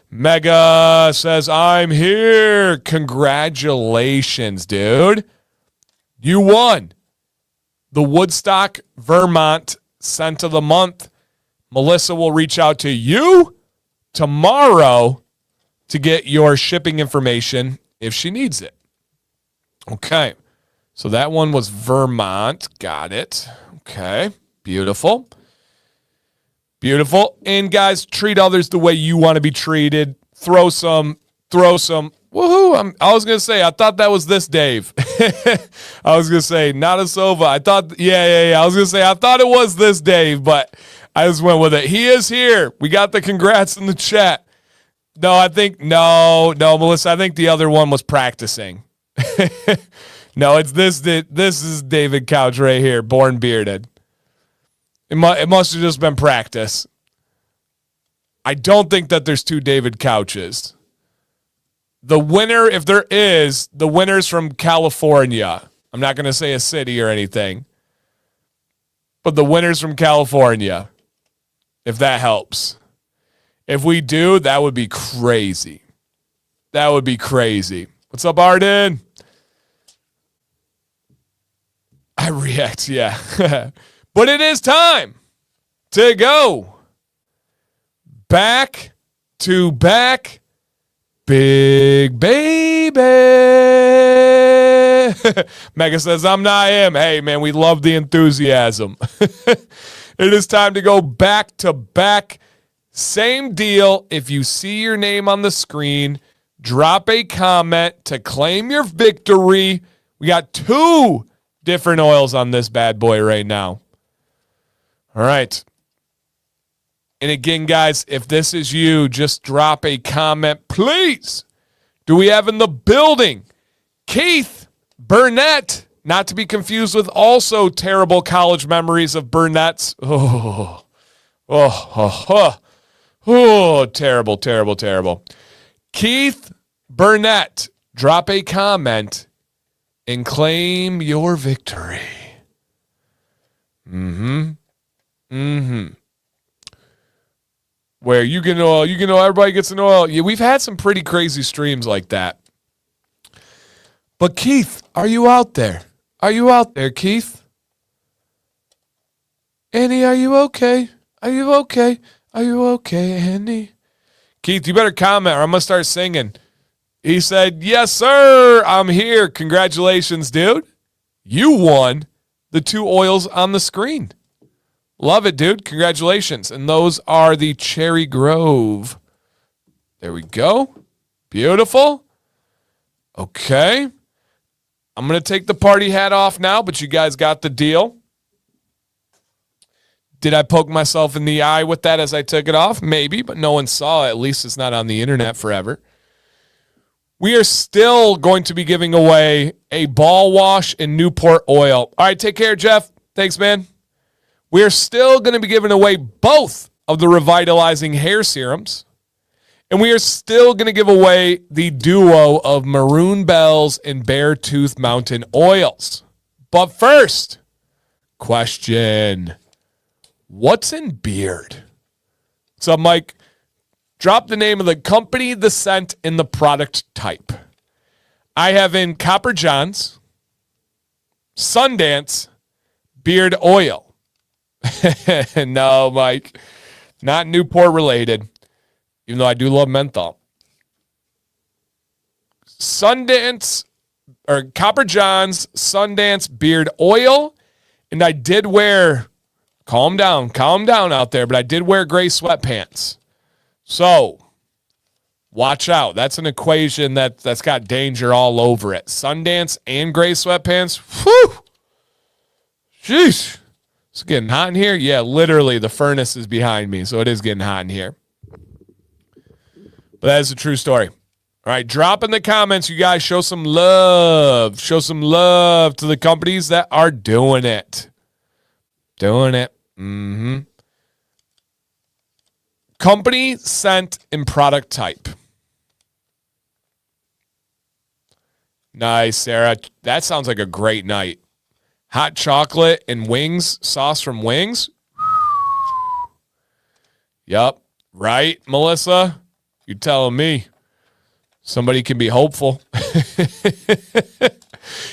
Mega says, "I'm here." Congratulations, dude. You won the Woodstock, Vermont scent of the month. Melissa will reach out to you tomorrow to get your shipping information if she needs it. Okay. So that one was Vermont. Got it. Okay. Beautiful. Beautiful. And guys, treat others the way you want to be treated. Throw some. Woohoo. I was going to say, I thought that was this Dave. I was going to say, not a Sova. I thought, yeah. I was going to say, I thought it was this Dave, but I just went with it. He is here. We got the congrats in the chat. No, Melissa, I think the other one was practicing. No, it's this. This is David Couch right here, born bearded. It must have just been practice. I don't think that there's two David Couches. The winner, if there is, the winner's from California. I'm not going to say a city or anything. But the winner's from California, if that helps. If we do, that would be crazy. That would be crazy. What's up, Arden? I react, yeah. But it is time to go back to back. Big baby. Mega says, I'm not him. Hey, man, we love the enthusiasm. It is time to go back to back. Same deal. If you see your name on the screen, drop a comment to claim your victory. We got 2 different oils on this bad boy right now. All right. And again, guys, if this is you, just drop a comment, please. Do we have in the building Keith Burnett, not to be confused with also terrible college memories of Burnett's. Oh, terrible. Keith Burnett, drop a comment and claim your victory. Where you can oil, everybody gets an oil. Yeah, we've had some pretty crazy streams like that. But Keith, are you out there? Are you out there, Keith? Annie, are you okay? Are you okay? Are you okay, Annie? Keith, you better comment or I'm going to start singing. He said, yes, sir, I'm here. Congratulations, dude. You won the 2 oils on the screen. Love it, dude. Congratulations. And those are the Cherry Grove. There we go. Beautiful. Okay. I'm going to take the party hat off now, but you guys got the deal. Did I poke myself in the eye with that as I took it off? Maybe, but no one saw it. At least it's not on the internet forever. We are still going to be giving away a ball wash and Newport oil. All right, take care, Jeff. Thanks, man. We are still going to be giving away both of the revitalizing hair serums. And we are still going to give away the duo of Maroon Bells and Beartooth Mountain oils. But first, question. What's in beard? So, Mike, drop the name of the company, the scent, and the product type. I have in Copper John's, Sundance, beard oil. No, Mike, not Newport related, even though I do love menthol. Sundance, or Copper John's, Sundance beard oil, and I did wear, calm down out there, but I did wear gray sweatpants. So, watch out. That's an equation that's got danger all over it. Sundance and gray sweatpants, whew, sheesh. It's getting hot in here? Yeah, literally the furnace is behind me, so it is getting hot in here. But that is a true story. All right, drop in the comments, you guys. Show some love. Show some love to the companies that are doing it. Doing it. Company, scent, and product type. Nice, Sarah. That sounds like a great night. Hot chocolate and wings, sauce from Wings. Yup. Right, Melissa? You're telling me. Somebody can be hopeful.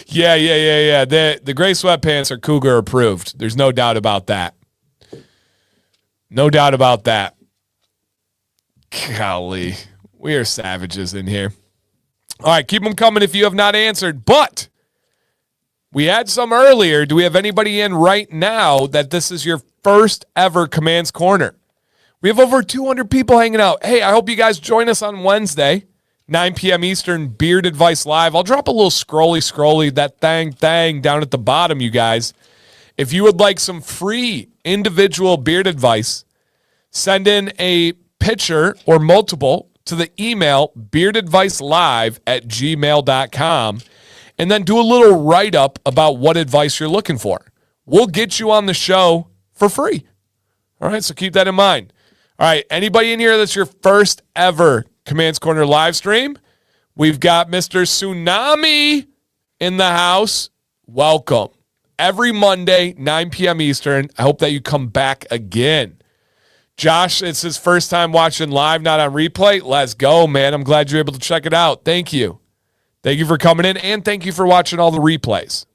Yeah. The gray sweatpants are Cougar approved. There's no doubt about that. No doubt about that. Golly, we are savages in here. All right, keep them coming if you have not answered. But we had some earlier. Do we have anybody in right now that this is your first ever Commands Corner? We have over 200 people hanging out. Hey, I hope you guys join us on Wednesday, 9 p.m. Eastern, Beard Advice Live. I'll drop a little scrolly, that thing down at the bottom, you guys. If you would like some free individual beard advice, send in a picture or multiple to the email beardadvicelive@gmail.com and then do a little write-up about what advice you're looking for. We'll get you on the show for free. All right, so keep that in mind. All right, anybody in here that's your first ever Commands Corner live stream? We've got Mr. Tsunami in the house. Welcome. Every Monday, 9 p.m. Eastern. I hope that you come back again. Josh, it's his first time watching live, not on replay. Let's go, man. I'm glad you're able to check it out. Thank you. Thank you for coming in, and thank you for watching all the replays.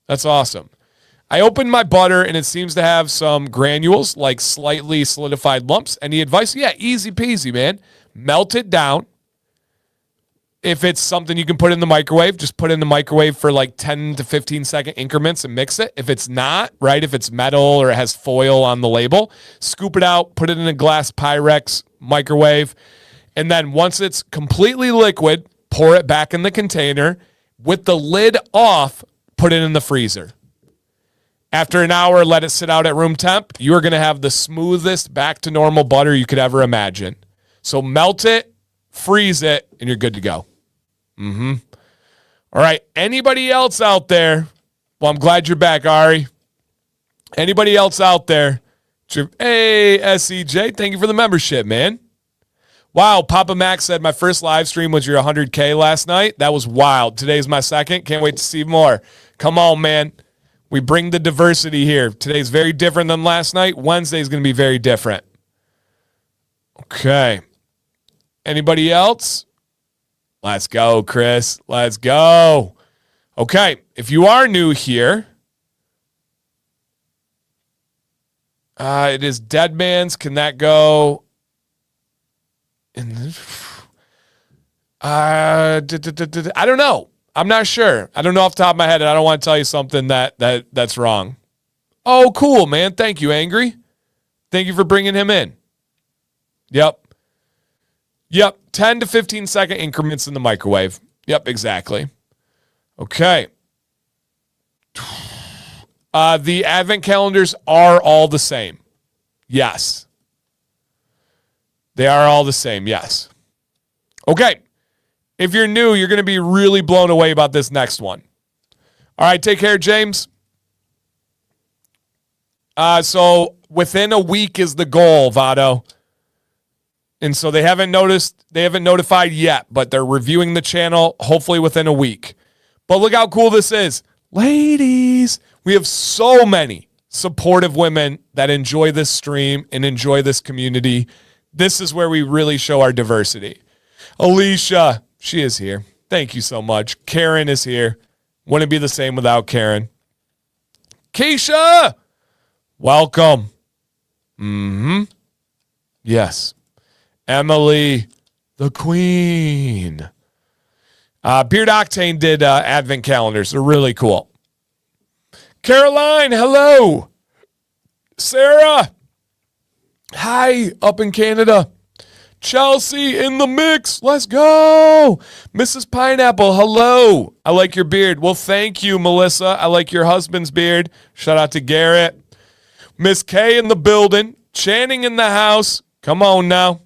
That's awesome. I opened my butter, and it seems to have some granules, like slightly solidified lumps. Any advice? Yeah, easy peasy, man. Melt it down. If it's something you can put in the microwave, just put it in the microwave for like 10 to 15 second increments and mix it. If it's not, right, if it's metal or it has foil on the label, scoop it out, put it in a glass Pyrex microwave, and then once it's completely liquid, pour it back in the container. With the lid off, put it in the freezer. After an hour, let it sit out at room temp. You are going to have the smoothest back to normal butter you could ever imagine. So melt it, freeze it, and you're good to go. All right. Anybody else out there? Well, I'm glad you're back, Ari. Anybody else out there? Hey, SEJ, thank you for the membership, man. Wow, Papa Max said my first live stream was your 100K last night. That was wild. Today's my second. Can't wait to see more. Come on, man. We bring the diversity here. Today's very different than last night. Wednesday's going to be very different. Okay. Anybody else? Let's go, Chris. Let's go. Okay. If you are new here, it is Dead Man's. Can that go in? I don't know. I'm not sure. I don't know off the top of my head, and I don't want to tell you something that's wrong. Oh, cool, man. Thank you, Angry. Thank you for bringing him in. Yep. 10 to 15 second increments in the microwave. Yep, exactly. Okay. The advent calendars are all the same. Yes. They are all the same. Yes. Okay. If you're new, you're going to be really blown away about this next one. All right, take care, James. So within a week is the goal, Vado. And so they haven't notified yet, but they're reviewing the channel hopefully within a week. But look how cool this is. Ladies, we have so many supportive women that enjoy this stream and enjoy this community. This is where we really show our diversity. Alicia, she is here. Thank you so much. Karen is here. Wouldn't be the same without Karen. Keisha, welcome. Yes. Emily, the queen. Beard Octane did advent calendars. They're really cool. Caroline, hello. Sarah, hi, up in Canada. Chelsea in the mix. Let's go. Mrs. Pineapple, hello. I like your beard. Well, thank you, Melissa. I like your husband's beard. Shout out to Garrett. Miss K in the building. Channing in the house. Come on now.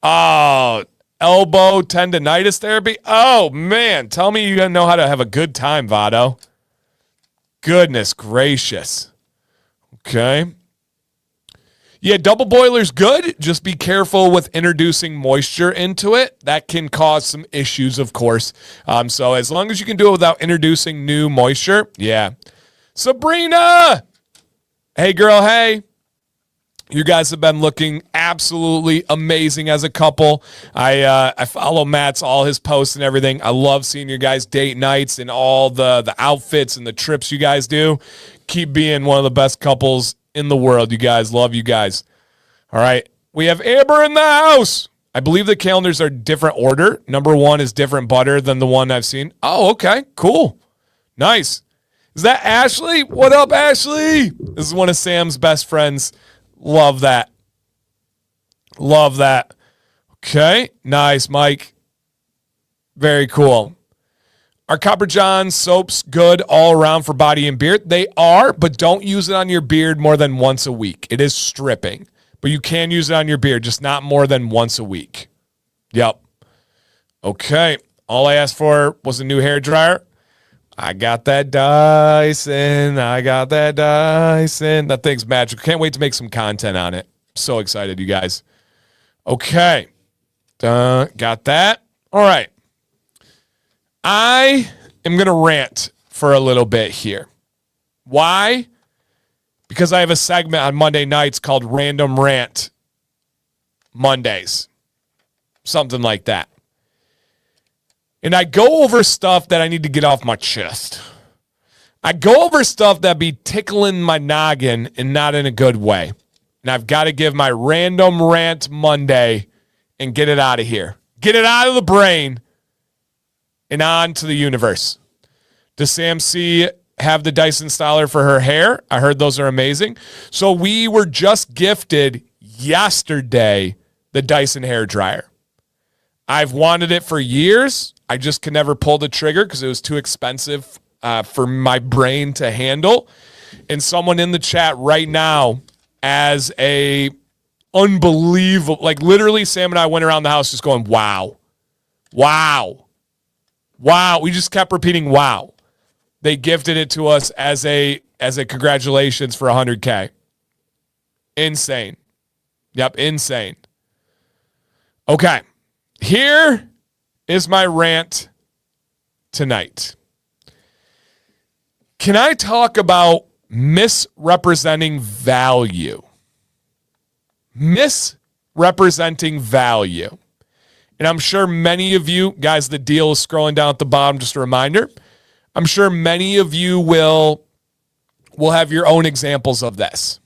Oh, elbow tendonitis therapy. Oh, man. Tell me you know how to have a good time, Vado. Goodness gracious. Okay. Yeah, double boiler's good. Just be careful with introducing moisture into it. That can cause some issues, of course. So as long as you can do it without introducing new moisture, yeah. Sabrina! Hey, girl, hey. You guys have been looking absolutely amazing as a couple. I follow Matt's, all his posts and everything. I love seeing your guys' date nights and all the outfits and the trips you guys do. Keep being one of the best couples in the world, you guys. Love you guys. All right. We have Amber in the house. I believe the calendars are different order. Number 1 is different butter than the one I've seen. Oh, okay. Cool. Nice. Is that Ashley? What up, Ashley? This is one of Sam's best friends. Love that. Love that. Okay. Nice, Mike. Very cool. Are Copper John soaps good all around for body and beard? They are, but don't use it on your beard more than once a week. It is stripping, but you can use it on your beard, just not more than once a week. Yep. Okay. All I asked for was a new hairdryer. I got that Dyson. That thing's magical. Can't wait to make some content on it. So excited, you guys. Okay. Got that. All right. I am going to rant for a little bit here. Why? Because I have a segment on Monday nights called Random Rant Mondays. Something like that. And I go over stuff that I need to get off my chest. I go over stuff that be tickling my noggin and not in a good way. And I've got to give my Random Rant Monday and get it out of here. Get it out of the brain and on to the universe. Does Sam C have the Dyson Styler for her hair? I heard those are amazing. So we were just gifted yesterday the Dyson hair dryer. I've wanted it for years. I just could never pull the trigger because it was too expensive for my brain to handle. And someone in the chat right now, as a unbelievable, like literally Sam and I went around the house just going, wow, wow, wow. We just kept repeating, wow. They gifted it to us as a congratulations for 100K. Insane. Yep, insane. Okay. Here is my rant tonight. Can I talk about misrepresenting value? Misrepresenting value. And I'm sure many of you, guys, the deal is scrolling down at the bottom, just a reminder. I'm sure many of you will have your own examples of this.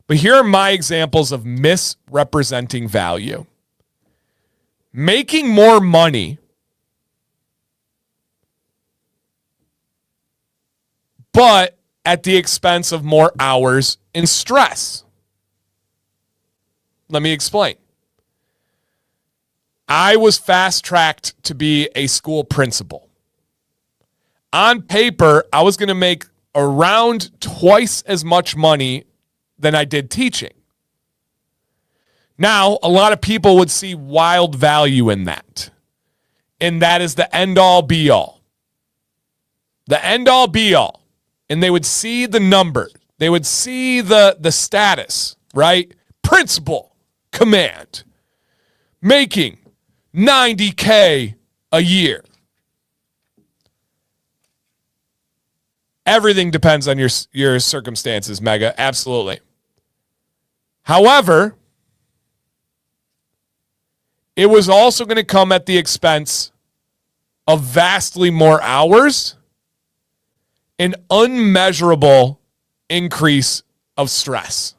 But here are my examples of misrepresenting value. Making more money, but at the expense of more hours and stress. Let me explain. I was fast-tracked to be a school principal. On paper, I was going to make around twice as much money than I did teaching. Now, a lot of people would see wild value in that. And that is the end-all, be-all. The end-all, be-all. And they would see the number. They would see the status, right? Principal, command, making $90K a year. Everything depends on your circumstances, Mega. Absolutely. However, it was also going to come at the expense of vastly more hours, an unmeasurable increase of stress.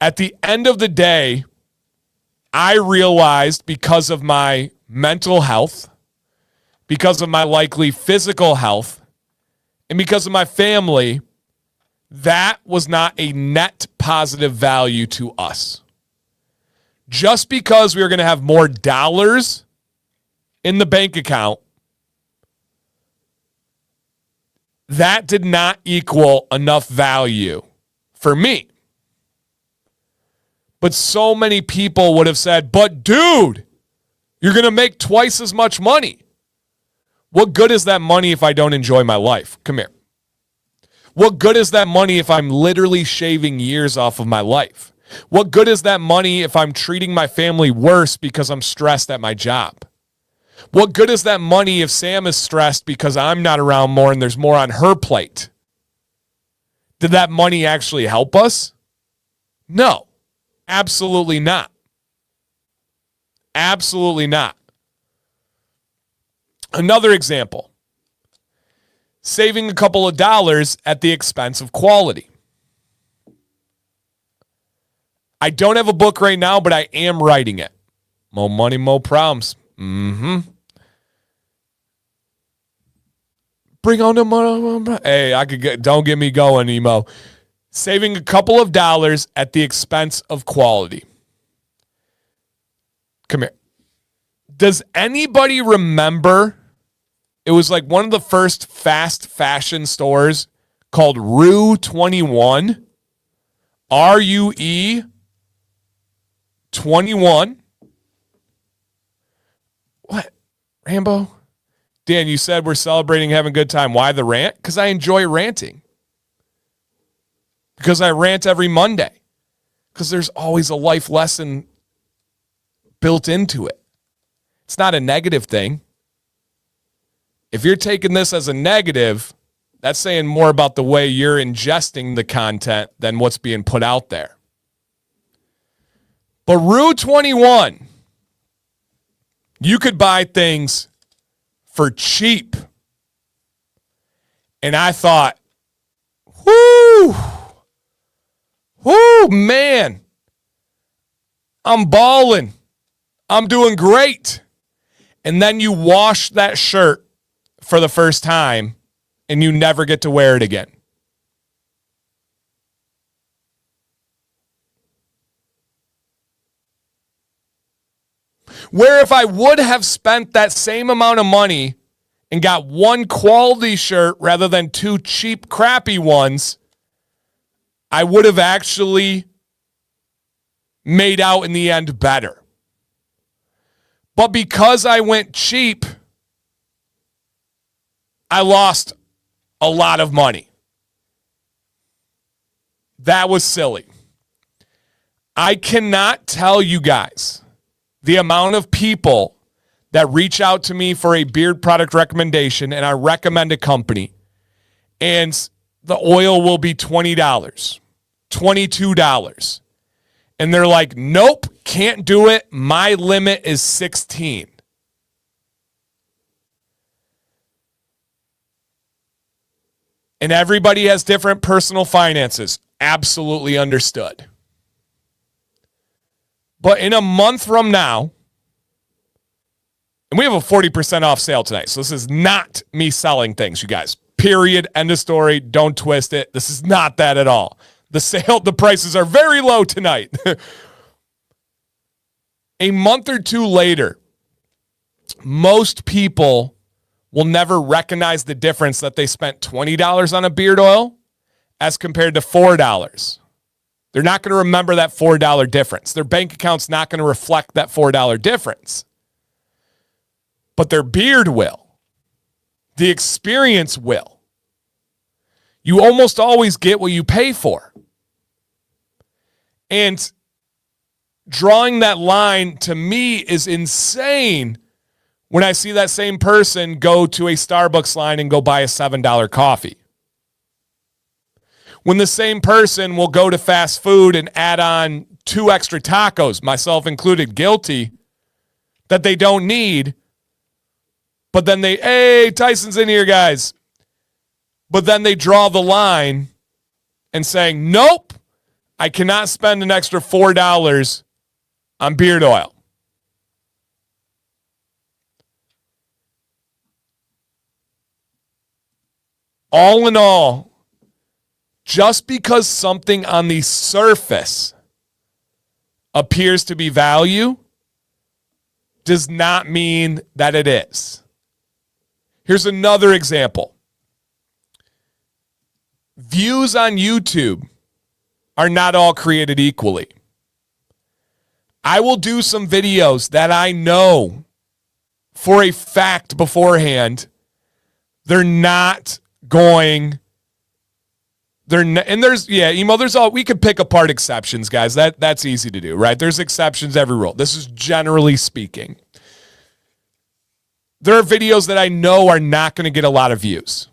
At the end of the day, I realized because of my mental health, because of my likely physical health, and because of my family, that was not a net positive value to us. Just because we were going to have more dollars in the bank account, that did not equal enough value for me. But so many people would have said, but dude, you're going to make twice as much money. What good is that money if I don't enjoy my life? Come here. What good is that money if I'm literally shaving years off of my life? What good is that money if I'm treating my family worse because I'm stressed at my job? What good is that money if Sam is stressed because I'm not around more and there's more on her plate? Did that money actually help us? No, absolutely not. Absolutely not. Another example. saving a couple of dollars at the expense of quality. I don't have a book right now, but I am writing it. Mo money, mo problems. Bring on the money. Hey, don't get me going, Emo. Saving a couple of dollars at the expense of quality. Come here. Does anybody remember? It was like one of the first fast fashion stores called Rue 21. RUE 21. What? Rambo? Dan, you said we're celebrating having a good time. Why the rant? Because I enjoy ranting. Because I rant every Monday. Because there's always a life lesson built into it. It's not a negative thing. If you're taking this as a negative, that's saying more about the way you're ingesting the content than what's being put out there. But Rue 21, you could buy things for cheap. And I thought, whoo, man, I'm balling. I'm doing great. And then you wash that shirt for the first time and you never get to wear it again. Where if I would have spent that same amount of money and got one quality shirt rather than two cheap, crappy ones, I would have actually made out in the end better. But because I went cheap, I lost a lot of money. That was silly. I cannot tell you guys the amount of people that reach out to me for a beard product recommendation and I recommend a company and the oil will be $20, $22. And they're like, nope, can't do it. My limit is 16. And everybody has different personal finances. Absolutely understood. But in a month from now, and we have a 40% off sale tonight. So this is not me selling things, you guys. Period. End of story. Don't twist it. This is not that at all. The prices are very low tonight. A month or two later, most people will never recognize the difference that they spent $20 on a beard oil as compared to $4. They're not going to remember that $4 difference. Their bank account's not going to reflect that $4 difference. But their beard will. The experience will. You almost always get what you pay for. And drawing that line to me is insane when I see that same person go to a Starbucks line and go buy a $7 coffee. When the same person will go to fast food and add on 2 extra tacos, myself included, guilty, that they don't need. But then hey, Tyson's in here, guys. But then they draw the line and saying, nope, I cannot spend an extra $4 on beard oil. All in all, just because something on the surface appears to be value does not mean that it is. Here's another example. Views on YouTube are not all created equally. I will do some videos that I know for a fact beforehand they're not going. We could pick apart exceptions, guys. That's easy to do, right? There's exceptions every rule. This is generally speaking. There are videos that I know are not going to get a lot of views.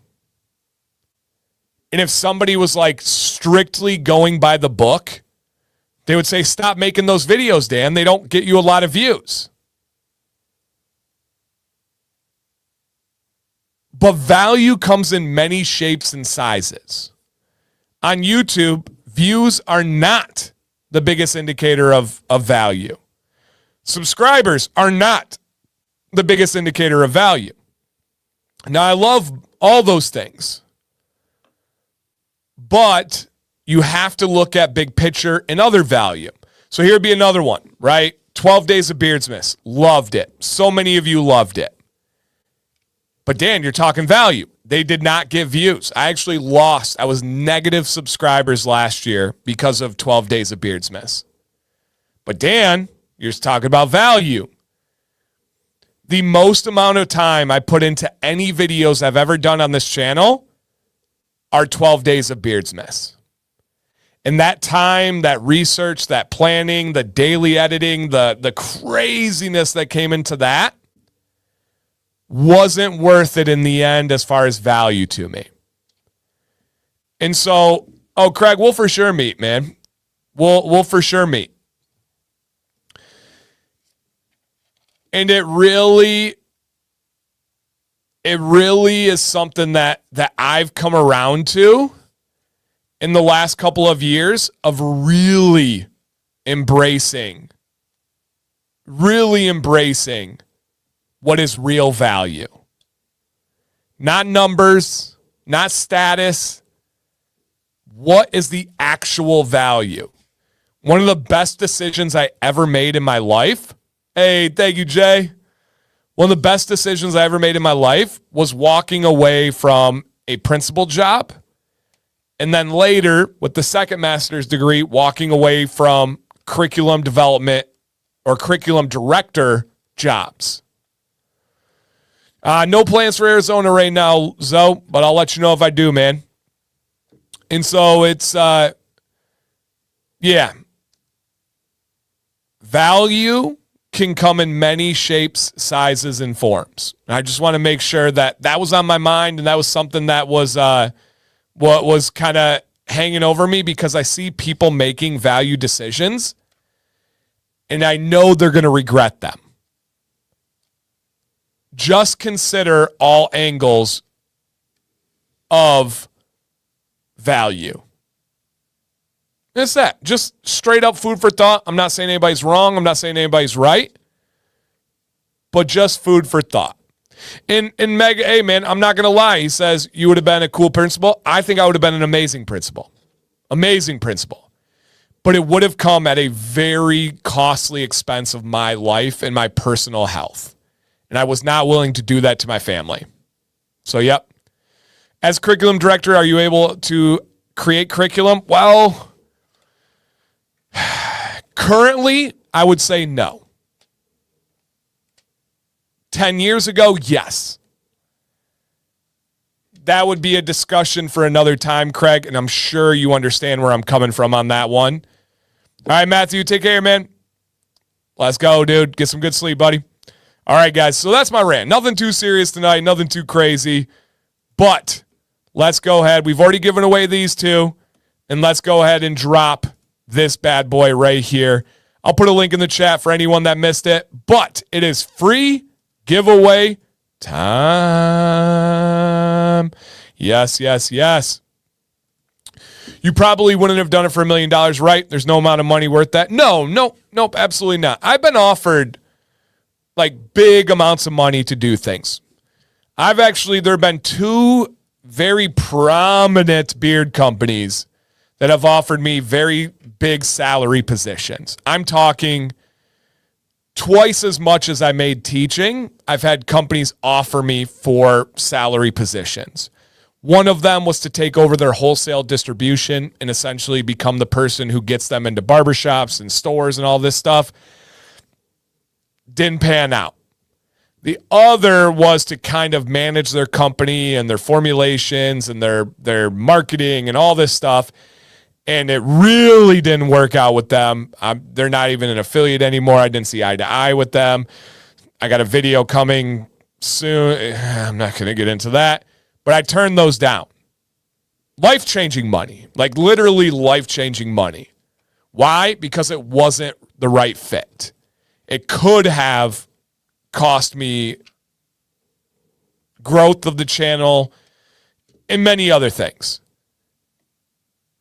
And if somebody was like strictly going by the book, they would say, stop making those videos, Dan. They don't get you a lot of views. But value comes in many shapes and sizes. On YouTube, views are not the biggest indicator of value. Subscribers are not the biggest indicator of value. Now, I love all those things, but you have to look at big picture and other value. So here'd be another one, right? 12 Days of Beardsmiths. Loved it. So many of you loved it. But Dan, you're talking value. They did not get views. I actually lost. I was negative subscribers last year because of 12 Days of Beardsmiths. But Dan, you're talking about value. The most amount of time I put into any videos I've ever done on this channel are 12 Days of Beardsmiths. And that time, that research, that planning, the daily editing, the craziness that came into that wasn't worth it in the end as far as value to me. And so, Craig, we'll for sure meet, man. We'll for sure meet. And it really is something that I've come around to in the last couple of years of really embracing what is real value. Not numbers, not status. What is the actual value? One of the best decisions I ever made in my life. Hey, thank you, Jay. One of the best decisions I ever made in my life was walking away from a principal job. And then later, with the second master's degree, walking away from curriculum development or curriculum director jobs. No plans for Arizona right now, Zoe, but I'll let you know if I do, man. And so it's, value can come in many shapes, sizes, and forms. And I just want to make sure that was on my mind, and that was something that was what was kind of hanging over me, because I see people making value decisions, and I know they're going to regret them. Just consider all angles of value. It's that. Just straight up food for thought. I'm not saying anybody's wrong. I'm not saying anybody's right. But just food for thought. And Meg, hey, man, I'm not going to lie. He says, you would have been a cool principal. I think I would have been an amazing principal. Amazing principal. But it would have come at a very costly expense of my life and my personal health. And I was not willing to do that to my family. So, yep. As curriculum director, are you able to create curriculum? Well, currently, I would say no. 10 years ago, yes. That would be a discussion for another time, Craig, and I'm sure you understand where I'm coming from on that one. All right, Matthew, take care, man. Let's go, dude. Get some good sleep, buddy. All right, guys, so that's my rant. Nothing too serious tonight, nothing too crazy, but let's go ahead. We've already given away these two, and let's go ahead and drop this bad boy right here. I'll put a link in the chat for anyone that missed it, but it is free giveaway time. Yes, yes, yes. You probably wouldn't have done it for $1 million, right? There's no amount of money worth that. Nope, absolutely not. I've been offered like big amounts of money to do things. There have been two very prominent beard companies that have offered me very big salary positions. I'm talking twice as much as I made teaching. I've had companies offer me for salary positions. One of them was to take over their wholesale distribution and essentially become the person who gets them into barbershops and stores and all this stuff. Didn't pan out. The other was to kind of manage their company and their formulations and their marketing and all this stuff. And it really didn't work out with them. They're not even an affiliate anymore. I didn't see eye to eye with them. I got a video coming soon. I'm not going to get into that. But I turned those down. Life-changing money. Like literally life-changing money. Why? Because it wasn't the right fit. It could have cost me growth of the channel, and many other things.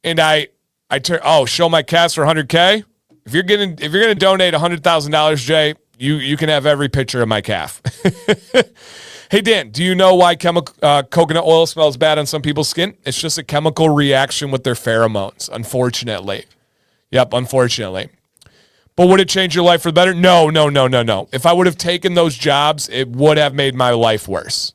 And I show my cast for 100K. If you're gonna donate $100,000, Jay, you can have every picture of my calf. Hey Dan, do you know why coconut oil smells bad on some people's skin? It's just a chemical reaction with their pheromones, unfortunately. Yep, unfortunately. But would it change your life for the better? No. If I would have taken those jobs, it would have made my life worse.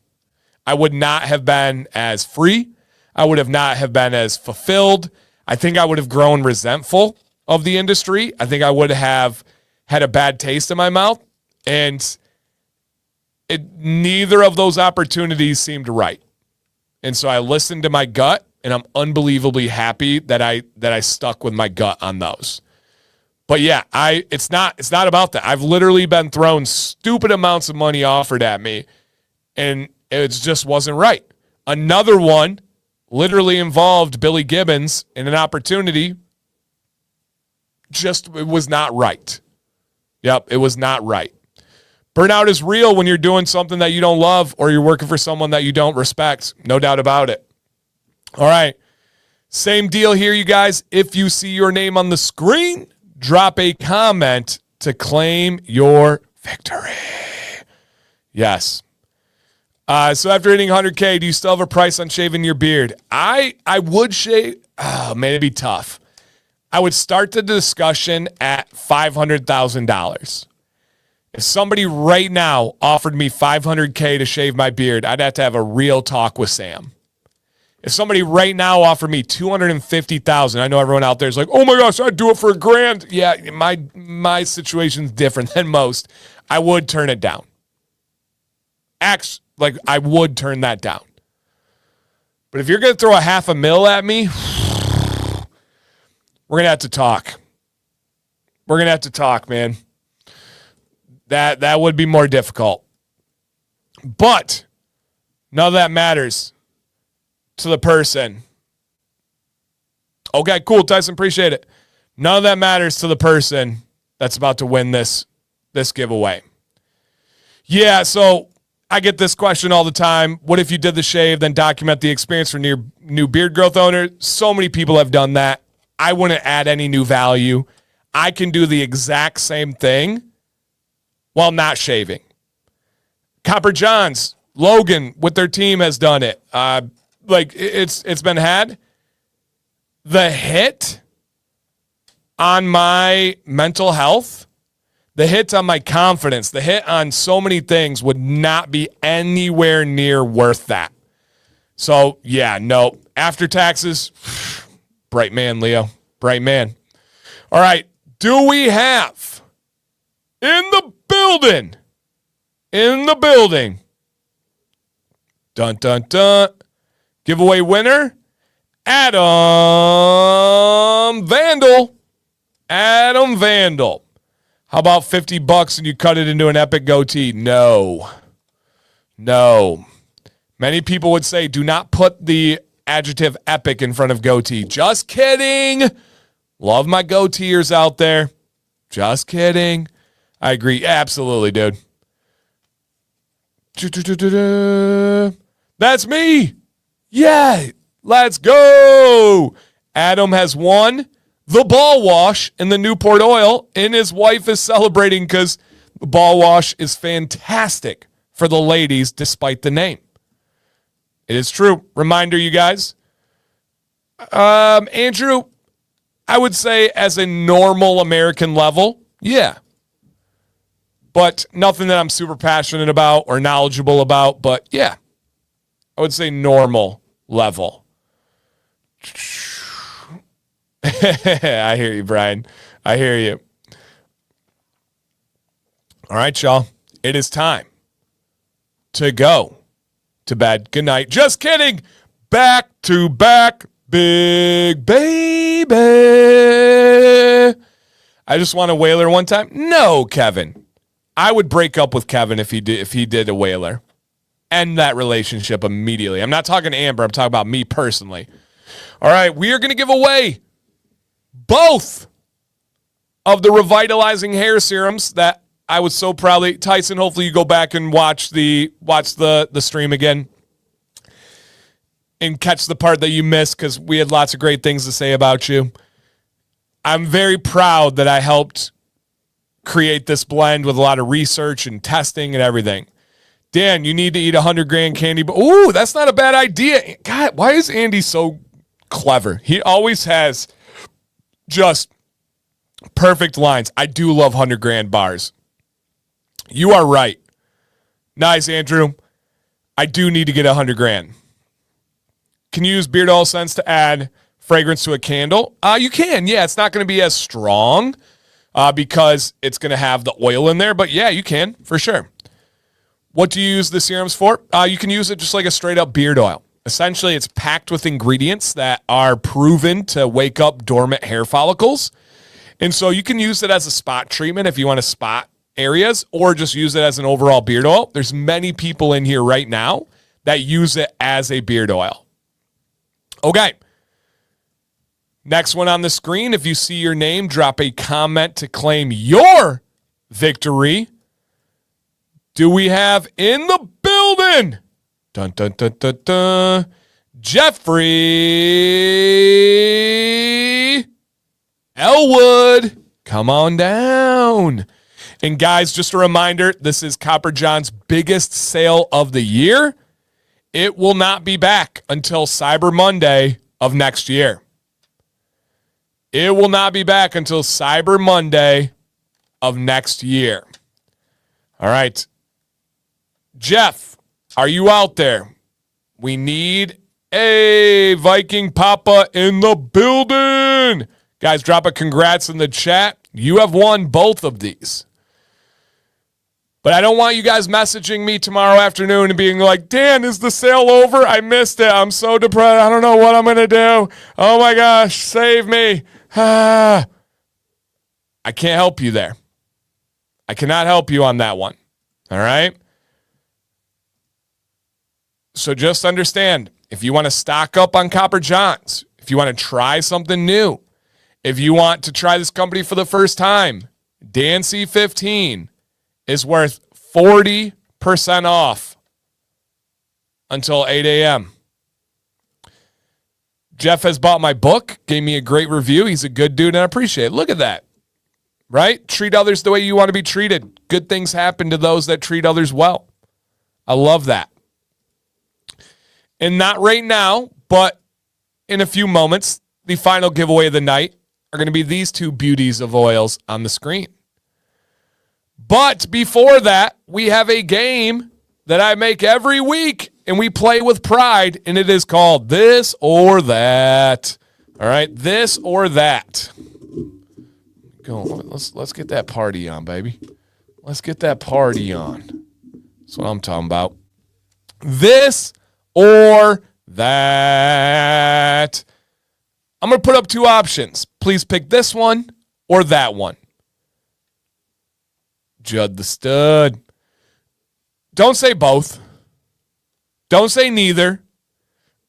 I would not have been as free. I would not have been as fulfilled. I think I would have grown resentful of the industry. I think I would have had a bad taste in my mouth. And neither of those opportunities seemed right. And so I listened to my gut, and I'm unbelievably happy that I stuck with my gut on those. But yeah, it's not about that. I've literally been thrown stupid amounts of money offered at me, and it just wasn't right. Another one literally involved Billy Gibbons in an opportunity. It was not right. Yep, it was not right. Burnout is real when you're doing something that you don't love or you're working for someone that you don't respect. No doubt about it. All right. Same deal here, you guys. If you see your name on the screen, drop a comment to claim your victory. Yes. So after hitting 100K, do you still have a price on shaving your beard? I would shave. Oh, man, it'd be tough. I would start the discussion at $500,000. If somebody right now offered me $500K to shave my beard, I'd have to have a real talk with Sam. If somebody right now offered me $250,000, I know everyone out there is like, oh my gosh, I'd do it for $1,000. Yeah, my situation's different than most. I would turn it down. I would turn that down. But if you're going to throw $500,000 at me, we're going to have to talk. We're going to have to talk, man. That would be more difficult. But none of that matters to the person. Okay, cool, Tyson, appreciate it. None of that matters to the person that's about to win this giveaway. Yeah, so I get this question all the time. What if you did the shave, then document the experience for new beard growth owner? So many people have done that. I wouldn't add any new value. I can do the exact same thing while not shaving. Copper Johns, Logan with their team has done it. It's been had. The hit on my mental health, the hit on my confidence, the hit on so many things would not be anywhere near worth that. So, yeah, no. After taxes, bright man, Leo. Bright man. All right. Do we have in the building, dun, dun, dun, giveaway winner, Adam Vandal. Adam Vandal. How about $50 and you cut it into an epic goatee? No. Many people would say do not put the adjective epic in front of goatee. Just kidding. Love my goateers out there. Just kidding. I agree. Absolutely, dude. That's me. Yeah. Let's go. Adam has won the ball wash in the Newport oil, and his wife is celebrating because the ball wash is fantastic for the ladies despite the name. It is true. Reminder, you guys. Andrew, I would say as a normal American level, yeah. But nothing that I'm super passionate about or knowledgeable about, but yeah. I would say normal level. I hear you, Brian. I hear you. All right, y'all. It is time to go to bed. Good night. Just kidding. Back to back, big baby. I just want a whaler one time. No, Kevin. I would break up with Kevin if he did a whaler. End that relationship immediately. I'm not talking to Amber. I'm talking about me personally. All right, we are going to give away both of the revitalizing hair serums that I would so proudly, Tyson, hopefully you go back and watch the stream again and catch the part that you missed because we had lots of great things to say about you. I'm very proud that I helped create this blend with a lot of research and testing and everything. Dan, you need to eat 100 grand candy. Ooh, that's not a bad idea. God, why is Andy so clever? He always has just perfect lines. I do love 100 grand bars. You are right. Nice, Andrew. I do need to get 100 grand. Can you use beard oil scents to add fragrance to a candle? You can. Yeah, it's not going to be as strong because it's going to have the oil in there. But yeah, you can for sure. What do you use the serums for? You can use it just like a straight up beard oil. Essentially, it's packed with ingredients that are proven to wake up dormant hair follicles. And so you can use it as a spot treatment if you want to spot areas or just use it as an overall beard oil. There's many people in here right now that use it as a beard oil. Okay. Next one on the screen. If you see your name, drop a comment to claim your victory. Do we have in the building? Dun, dun, dun, dun, dun. Jeffrey Elwood. Come on down. And guys, just a reminder, this is Copper John's biggest sale of the year. It will not be back until Cyber Monday of next year. It will not be back until Cyber Monday of next year. All right. Jeff, are you out there? We need a Viking Papa in the building. Guys, drop a congrats in the chat. You have won both of these. But I don't want you guys messaging me tomorrow afternoon and being like, Dan, is the sale over? I missed it. I'm so depressed. I don't know what I'm going to do. Oh, my gosh, save me. I can't help you there. I cannot help you on that one. All right? So just understand, if you want to stock up on Copper Johns, if you want to try something new, if you want to try this company for the first time, Dan C15 is worth 40% off until 8 a.m. Jeff has bought my book, gave me a great review. He's a good dude, and I appreciate it. Look at that, right? Treat others the way you want to be treated. Good things happen to those that treat others well. I love that. And not right now, but in a few moments, the final giveaway of the night are going to be these two beauties of oils on the screen. But before that, we have a game that I make every week, and we play with pride, and it is called This or That. All right, This or That. Go. Let's get that party on, baby. Let's get that party on. That's what I'm talking about. This or that. I'm going to put up two options. Please pick this one or that one. Judd the Stud. Don't say both. Don't say neither.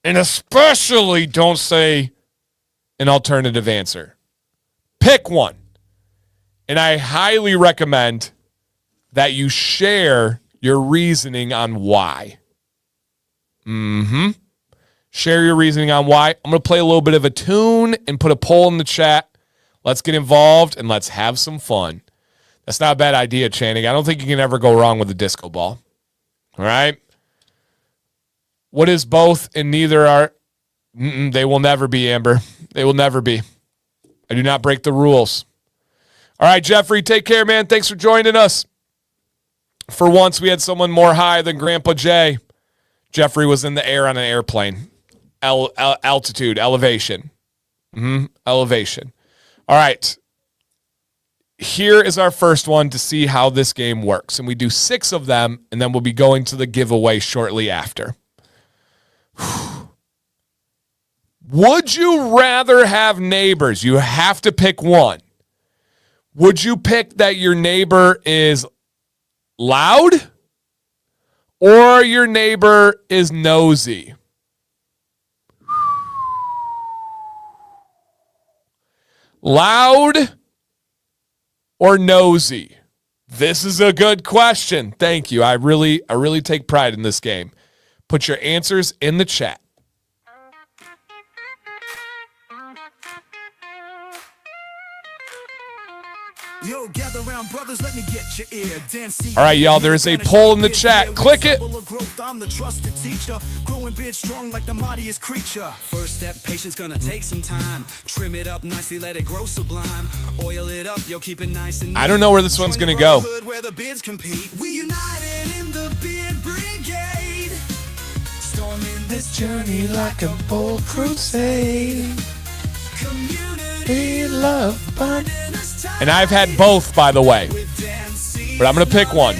And especially don't say an alternative answer. Pick one. And I highly recommend that you share your reasoning on why. Share your reasoning on why. I'm going to play a little bit of a tune and put a poll in the chat. Let's get involved and let's have some fun. That's not a bad idea, Channing. I don't think you can ever go wrong with a disco ball. All right? What is both and neither are? They will never be, Amber. They will never be. I do not break the rules. All right, Jeffrey, take care, man. Thanks for joining us. For once, we had someone more high than Grandpa Jay. Jeffrey was in the air on an airplane. Altitude, elevation. Elevation. All right. Here is our first one to see how this game works. And we do 6 of them, and then we'll be going to the giveaway shortly after. Would you rather have neighbors? You have to pick one. Would you pick that your neighbor is loud or your neighbor is nosy? Loud or nosy? This is a good question. Thank you. I really take pride in this game. Put your answers in the chat. Yo, gather round, brothers, let me get your ear. All right, y'all, there's a poll in the chat. Click it. I'm the trusted teacher, growing big, strong like the mightiest creature. First step, patience gonna take some time. Trim it up nicely, let it grow sublime. Oil it up, yo, keep it nice and neat. I don't know where this one's gonna go. Where the beards compete. We united in the beard brigade, storming this journey like a bold crusade. Community love binding us tight. And I've had both, by the way. But I'm going to pick one.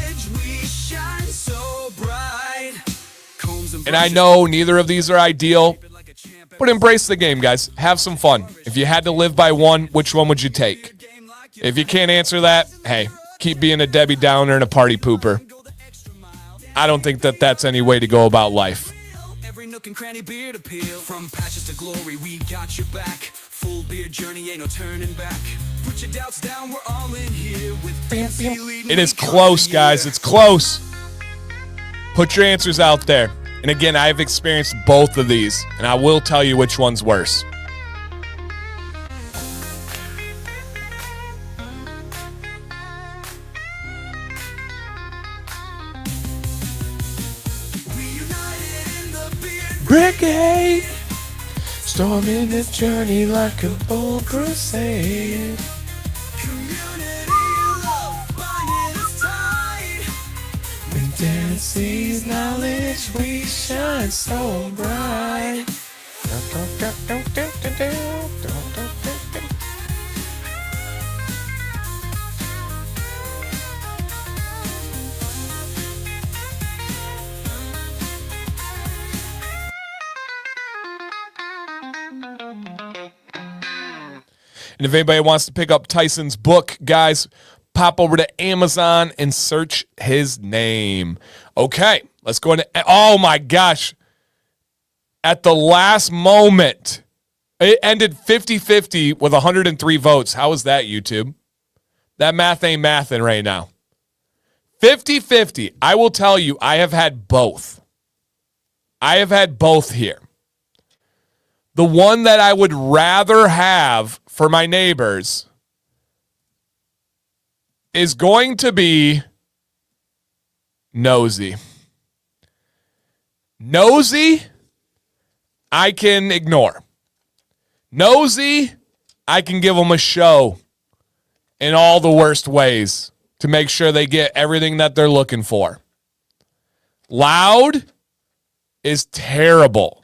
And I know neither of these are ideal, but embrace the game, guys. Have some fun. If you had to live by one, which one would you take? If you can't answer that, hey, keep being a Debbie Downer and a party pooper. I don't think that that's any way to go about life. Every nook and cranny beard appeal. From patches to glory, we got your back. Full beard journey, ain't no turning back. Put your doubts down, we're all in here with fancy leading. It is close, guys. It's close. Put your answers out there. And again, I've experienced both of these, and I will tell you which one's worse. Brigade, storming the journey like a bold crusade. Community love binding us tight. When Dan sees knowledge, we shine so bright. And if anybody wants to pick up Tyson's book, guys, pop over to Amazon and search his name. Okay, let's go into, oh my gosh. At the last moment, it ended 50-50 with 103 votes. How is that, YouTube? That math ain't mathin' right now. 50-50. I will tell you, I have had both. I have had both here. The one that I would rather have for my neighbors is going to be nosy. Nosy, I can ignore. Nosy, I can give them a show in all the worst ways to make sure they get everything that they're looking for. Loud is terrible,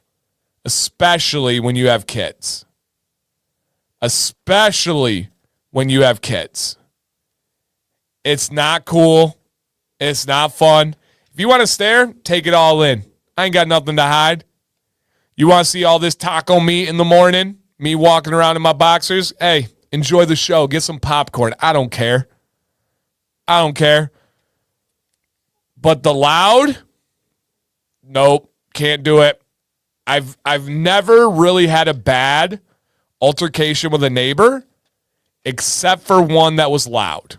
especially when you have kids. Especially when you have kids. It's not cool. It's not fun. If you want to stare, take it all in. I ain't got nothing to hide. You want to see all this taco meat in the morning? Me walking around in my boxers? Hey, enjoy the show. Get some popcorn. I don't care. I don't care. But the loud? Nope. Can't do it. I've never really had a bad altercation with a neighbor, except for one that was loud.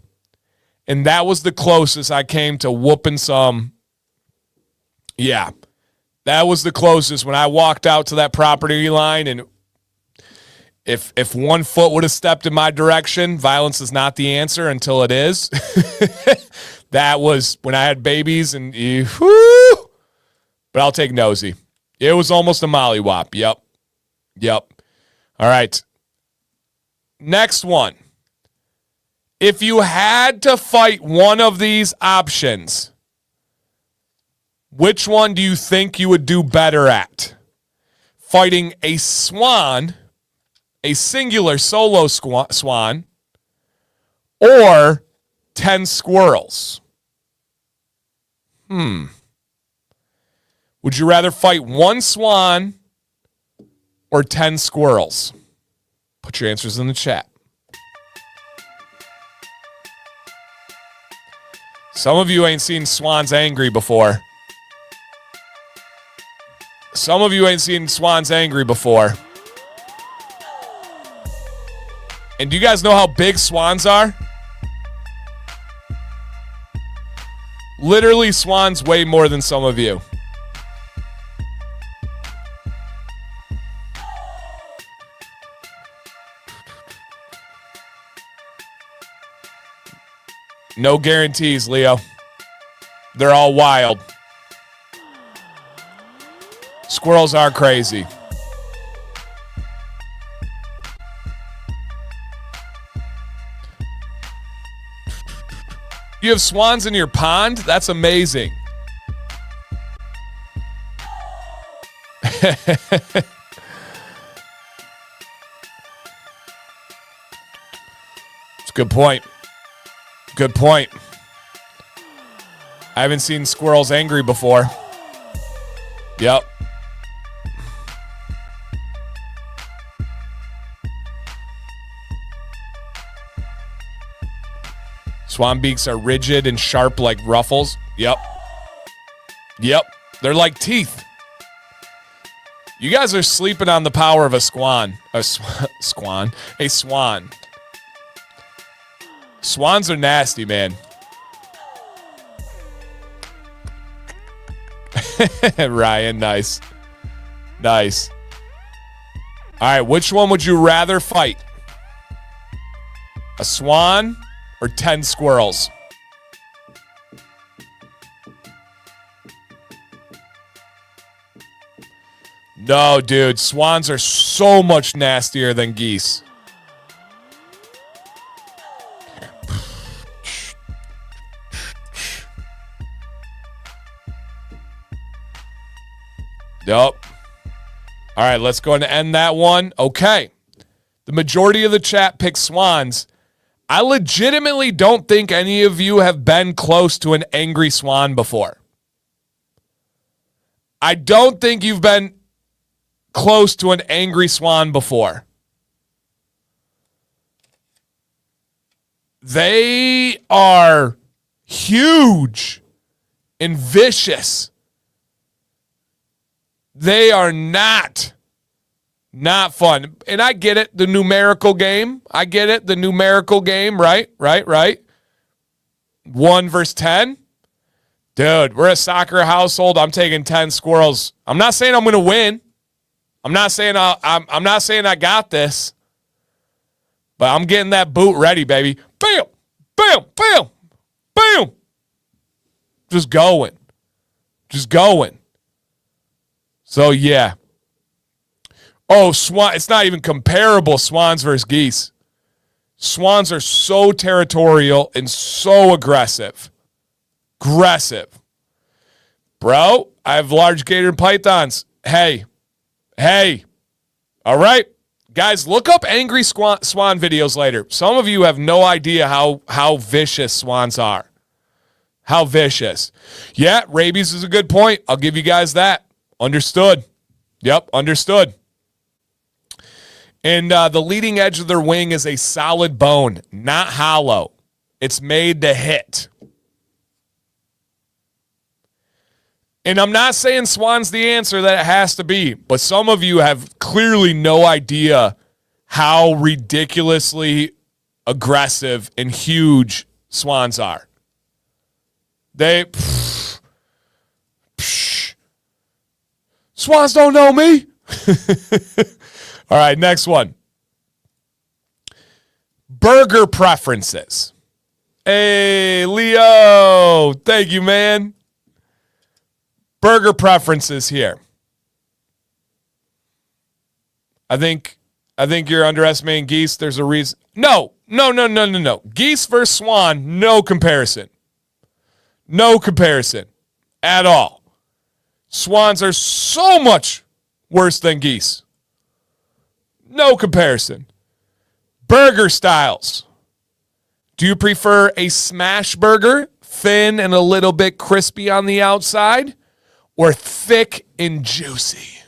And that was the closest I came to whooping some. Yeah, that was the closest when I walked out to that property line. And if one foot would have stepped in my direction, violence is not the answer until it is. That was when I had babies and whoo. But I'll take nosy. It was almost a mollywop. Yep. All right. Next one. If you had to fight one of these options, which one do you think you would do better at? Fighting a swan, a singular solo swan, or 10 squirrels? Would you rather fight one swan or 10 squirrels? Put your answers in the chat. Some of you ain't seen swans angry before. Some of you ain't seen swans angry before. And do you guys know how big swans are? Literally, swans weigh more than some of you. No guarantees, Leo. They're all wild. Squirrels are crazy. You have swans in your pond? That's amazing. That's a good point. Good point. I haven't seen squirrels angry before. Yep. Swan beaks are rigid and sharp like ruffles. Yep. Yep. They're like teeth. You guys are sleeping on the power of a swan. A swan. A swan. Swans are nasty, man. Ryan, nice. Nice. All right, which one would you rather fight? A swan or 10 squirrels? No, dude. Swans are so much nastier than geese. Yep. All right, let's go and end that one. Okay. The majority of the chat picks swans. I legitimately don't think any of you have been close to an angry swan before. I don't think you've been close to an angry swan before. They are huge and vicious. They are not fun. And I get it, the numerical game. I get it, the numerical game, right? 1 versus 10. Dude, we're a soccer household. I'm taking 10 squirrels. I'm not saying I'm going to win. I'm not saying I got this. But I'm getting that boot ready, baby. Bam! Bam! Bam! Bam! Just going. So, yeah. Oh, swan. It's not even comparable, swans versus geese. Swans are so territorial and so aggressive. Bro, I have large gator and pythons. Hey. All right. Guys, look up angry swan videos later. Some of you have no idea how vicious swans are. How vicious. Yeah, rabies is a good point. I'll give you guys that. Understood. Yep, understood. And the leading edge of their wing is a solid bone, not hollow. It's made to hit. And I'm not saying swan's the answer that it has to be, but some of you have clearly no idea how ridiculously aggressive and huge swans are. Swans don't know me. All right, next one. Burger preferences. Hey, Leo. Thank you, man. Burger preferences here. I think you're underestimating geese. There's a reason. No. Geese versus swan, no comparison. No comparison at all. Swans are so much worse than geese. No comparison. Burger styles. Do you prefer a smash burger, thin and a little bit crispy on the outside, or thick and juicy?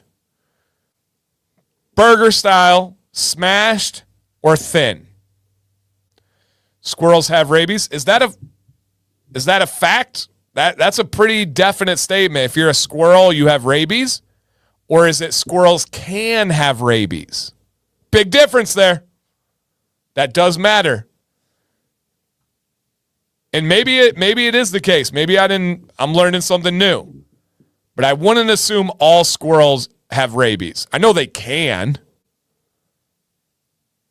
Burger style, smashed or thin? Squirrels have rabies. Is that a fact? That's a pretty definite statement. If you're a squirrel, you have rabies? Or is it squirrels can have rabies? Big difference there. That does matter. And maybe it is the case. Maybe I'm learning something new. But I wouldn't assume all squirrels have rabies. I know they can.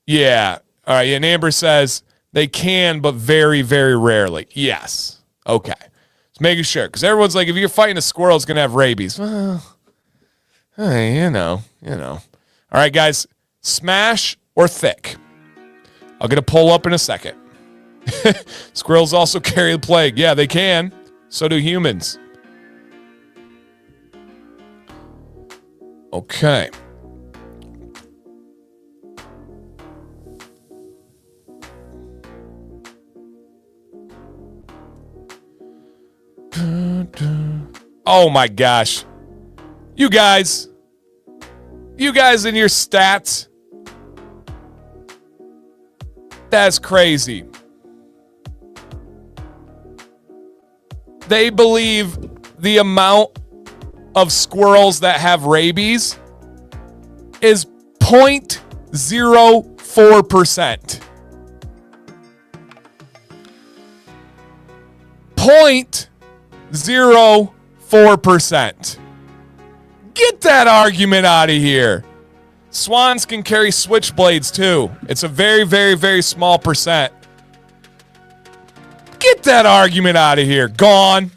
Yeah. All right. And Amber says they can, but very, very rarely. Yes. Okay. Just making sure. Because everyone's like, if you're fighting a squirrel, it's going to have rabies. Well, hey, you know. All right, guys. Smash or thick? I'm going to pull up in a second. Squirrels also carry the plague. Yeah, they can. So do humans. Okay. Oh my gosh. You guys and your stats. That's crazy. They believe the amount of squirrels that have rabies is 0.04%. 0.04%. Get that argument out of here. Swans can carry switchblades too. It's a very, very, very small percent. Get that argument out of here. Gone.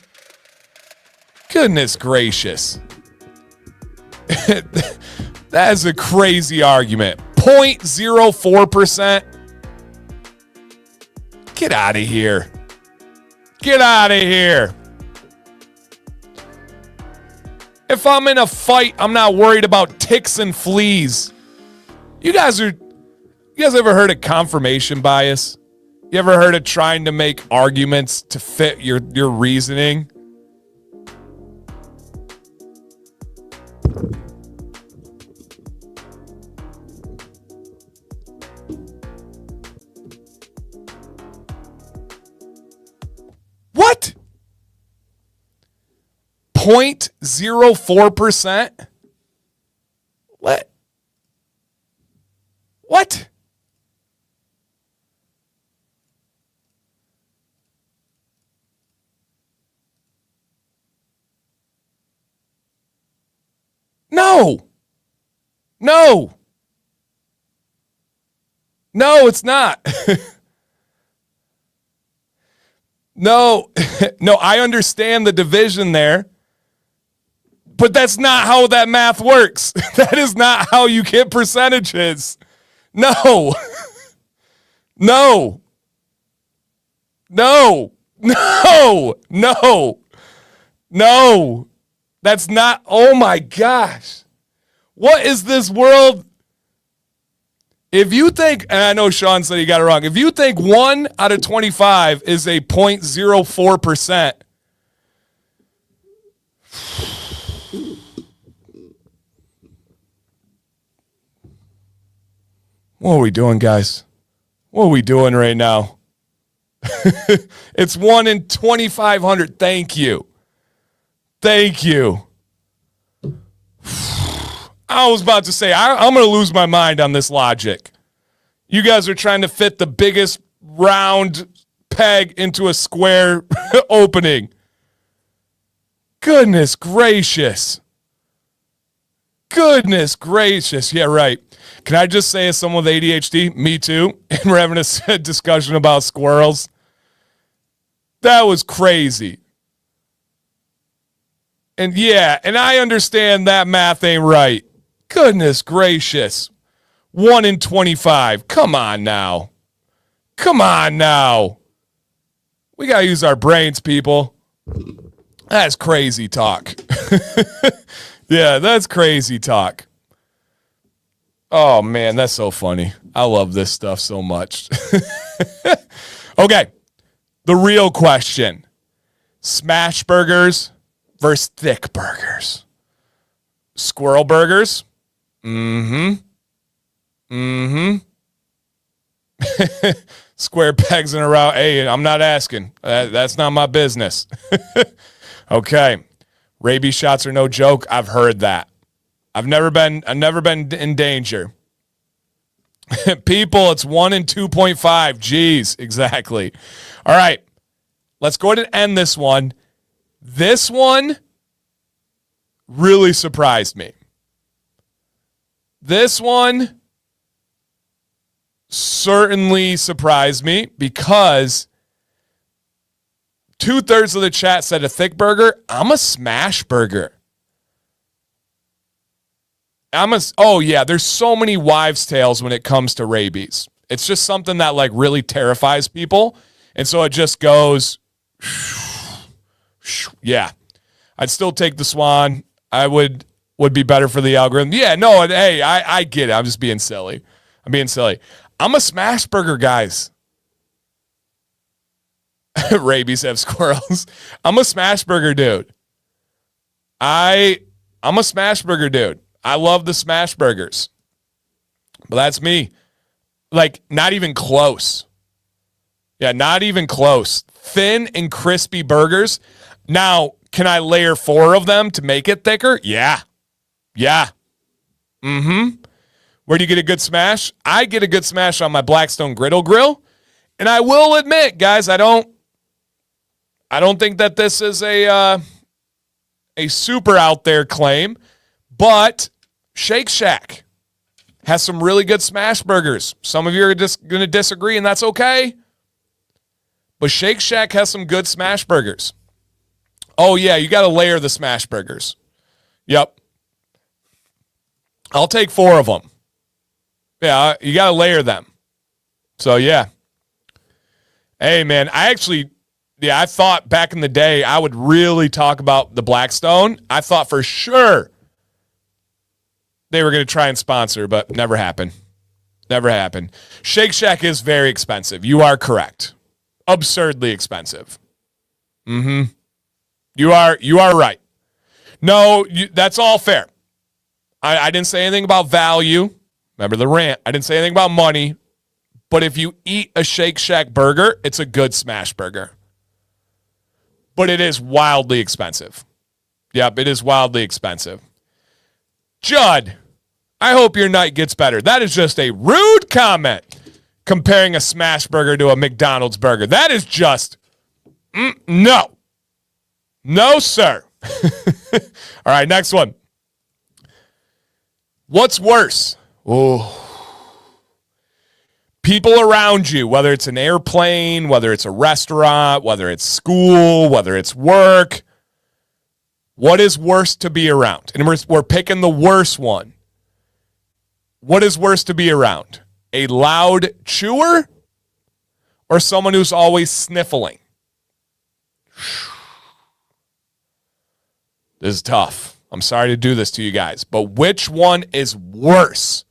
Goodness gracious. That is a crazy argument. 0.04%. Get out of here. Get out of here. If I'm in a fight, I'm not worried about ticks and fleas. You guys ever heard of confirmation bias? You ever heard of trying to make arguments to fit your reasoning? What? 0.04%? What? What? No. No. No, it's not. No. No, I understand the division there. But that's not how that math works. That is not how you get percentages. No. No. No. No. No. No. That's not, oh my gosh. What is this world? If you think, and I know Sean said he got it wrong, if you think 1 out of 25 is a 0.04%, what are we doing, guys? What are we doing right now? It's 1 in 2,500. Thank you. Thank you. I was about to say, I'm going to lose my mind on this logic. You guys are trying to fit the biggest round peg into a square opening. Goodness gracious. Goodness gracious. Yeah, right. Can I just say, as someone with ADHD, me too, and we're having a discussion about squirrels? That was crazy. And yeah, and I understand that math ain't right. Goodness gracious. 1 in 25. Come on now. Come on now. We got to use our brains, people. That's crazy talk. Yeah, that's crazy talk. Oh, man, that's so funny. I love this stuff so much. Okay, the real question. Smash burgers versus thick burgers. Squirrel burgers? Mm-hmm. Square pegs in a row. Hey, I'm not asking. That's not my business. Okay. Rabies shots are no joke. I've heard that. I've never been in danger. People, it's 1 in 2.5. Jeez, exactly. All right. let's go ahead and end this one. This one really surprised me. This one certainly surprised me because 2/3 of the chat said a thick burger. I'm a smash burger. Oh yeah, there's so many wives' tales when it comes to rabies. It's just something that like really terrifies people. And so it just goes, yeah. I'd still take the Swan. I would be better for the algorithm. Yeah, no, hey, I get it. I'm just being silly. I'm a smash burger, guys. Rabies have squirrels. I'm a smash burger dude. I'm a smash burger dude. I love the smash burgers. But that's me. Like, not even close. Yeah, not even close. Thin and crispy burgers. Now, can I layer 4 of them to make it thicker? Yeah. Where do you get a good smash? I get a good smash on my Blackstone Griddle Grill. And I will admit, guys, I don't think that this is a super out there claim, but Shake Shack has some really good smash burgers. Some of you are just going to disagree, and that's okay. But Shake Shack has some good smash burgers. Oh, yeah, you got to layer the smash burgers. Yep. I'll take 4 of them. Yeah, you got to layer them. So, yeah. Hey, man, I thought back in the day I would really talk about the Blackstone. I thought for sure they were going to try and sponsor, but never happened. Never happened. Shake Shack is very expensive. You are correct. Absurdly expensive. You are right. No, that's all fair. I didn't say anything about value. Remember the rant. I didn't say anything about money. But if you eat a Shake Shack burger, it's a good smash burger. But it is wildly expensive. Yep, it is wildly expensive. Judd, I hope your night gets better. That is just a rude comment comparing a smash burger to a McDonald's burger. That is just, no. No, sir. All right, next one. What's worse? Oh. People around you, whether it's an airplane, whether it's a restaurant, whether it's school, whether it's work. What is worse to be around? And we're picking the worst one. What is worse to be around? A loud chewer or someone who's always sniffling? This is tough. I'm sorry to do this to you guys, but which one is worse?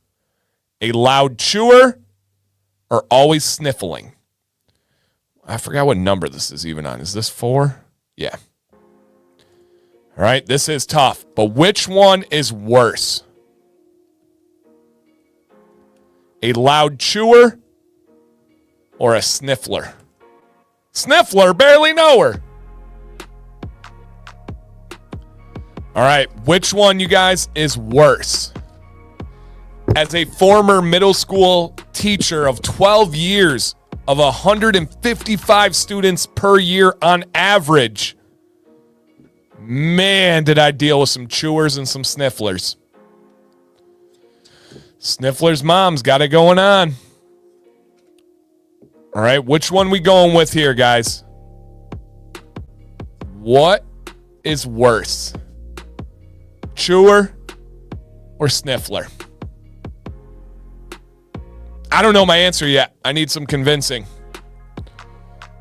A loud chewer or always sniffling? I forgot what number this is even on. Is this 4? Yeah. All right, this is tough, but which one is worse? A loud chewer or a sniffler? Sniffler, barely know her. All right, which one, you guys, is worse? As a former middle school teacher of 12 years of 155 students per year on average, man, did I deal with some chewers and some snifflers. Sniffler's mom's got it going on. All right, which one we going with here, guys? What is worse? Chewer or sniffler? I don't know my answer yet. I need some convincing.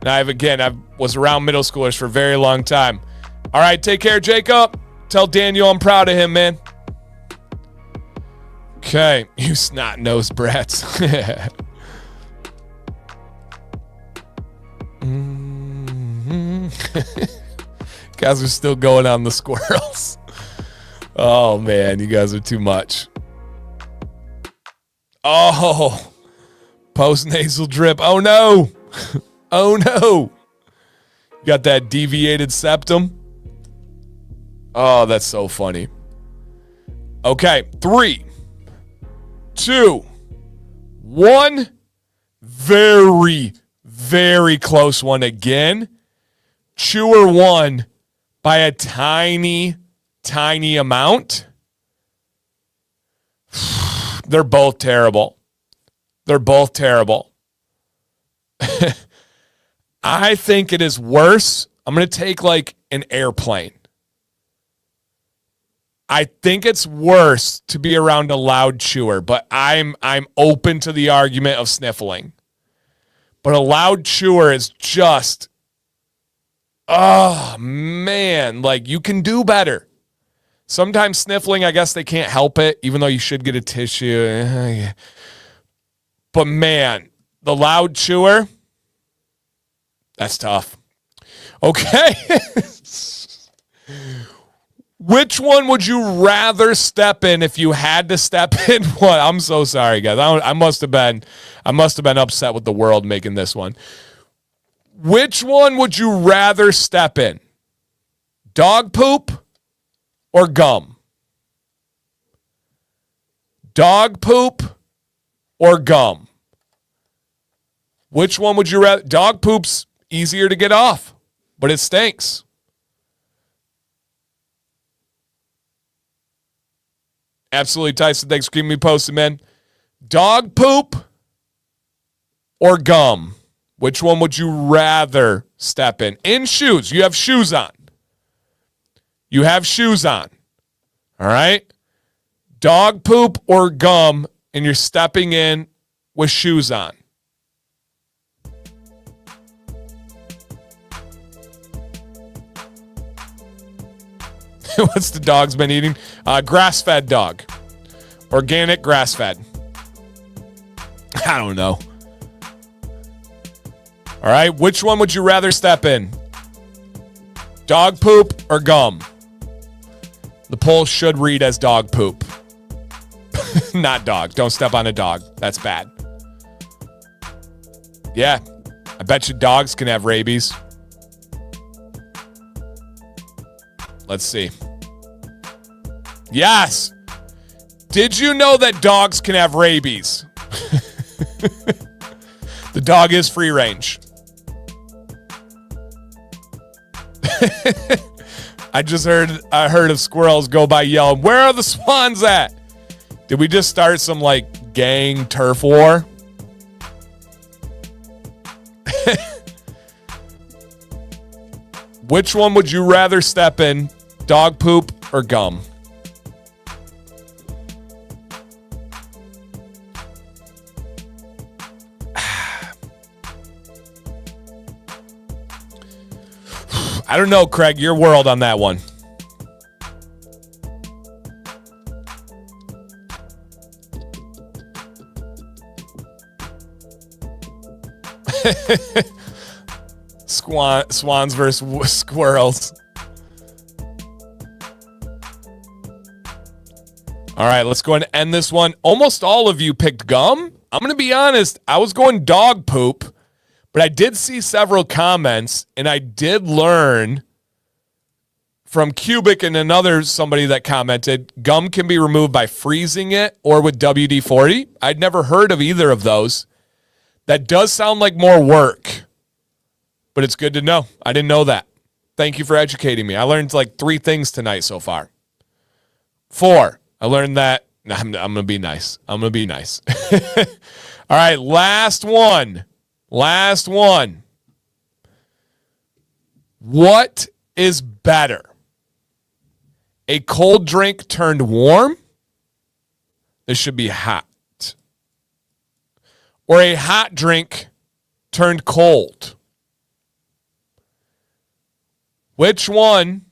Now, I was around middle schoolers for a very long time. All right, take care, Jacob. Tell Daniel I'm proud of him, man. Okay, you snot-nosed brats. Guys are still going on the squirrels. Oh, man, you guys are too much. Oh, post-nasal drip. Oh, no. Oh, no. Got that deviated septum. Oh, that's so funny. Okay, 3, 2, 1. Very, very close one again. chewer won by a tiny, tiny amount. They're both terrible. They're both terrible. I think it is worse. I'm going to take like an airplane. I think it's worse to be around a loud chewer, but I'm open to the argument of sniffling. But a loud chewer is just, oh man, like you can do better. Sometimes sniffling, I guess they can't help it, even though you should get a tissue. But man, the loud chewer, that's tough. Okay. Which one would you rather step in if you had to step in? What? I'm so sorry, guys. I must have been upset with the world making this one. Which one would you rather step in? Dog poop or gum? Dog poop or gum? Which one would you rather? Dog poop's easier to get off, but it stinks. Absolutely, Tyson. Thanks for keeping me posted, man. Dog poop or gum? Which one would you rather step in? In shoes. You have shoes on. You have shoes on. All right? Dog poop or gum, and you're stepping in with shoes on. What's the dog's been eating? Grass-fed dog. Organic grass-fed. I don't know. All right, which one would you rather step in? Dog poop or gum? The poll should read as dog poop. Not dog. Don't step on a dog. That's bad. Yeah, I bet you dogs can have rabies. Let's see. Yes. Did you know that dogs can have rabies? The dog is free range. I heard of squirrels go by yelling, "Where are the swans at?" Did we just start some like gang turf war? Which one would you rather step in? Dog poop or gum? I don't know, Craig. Your world on that one. Swans versus squirrels. All right, let's go ahead and end this one. Almost all of you picked gum. I'm going to be honest. I was going dog poop, but I did see several comments, and I did learn from Cubic and somebody that commented, gum can be removed by freezing it or with WD-40. I'd never heard of either of those. That does sound like more work, but it's good to know. I didn't know that. Thank you for educating me. I learned like 3 things tonight so far. 4. I learned that. I'm going to be nice. I'm going to be nice. All right, last one. Last one. What is better? A cold drink turned warm? This should be hot. Or a hot drink turned cold? Which one?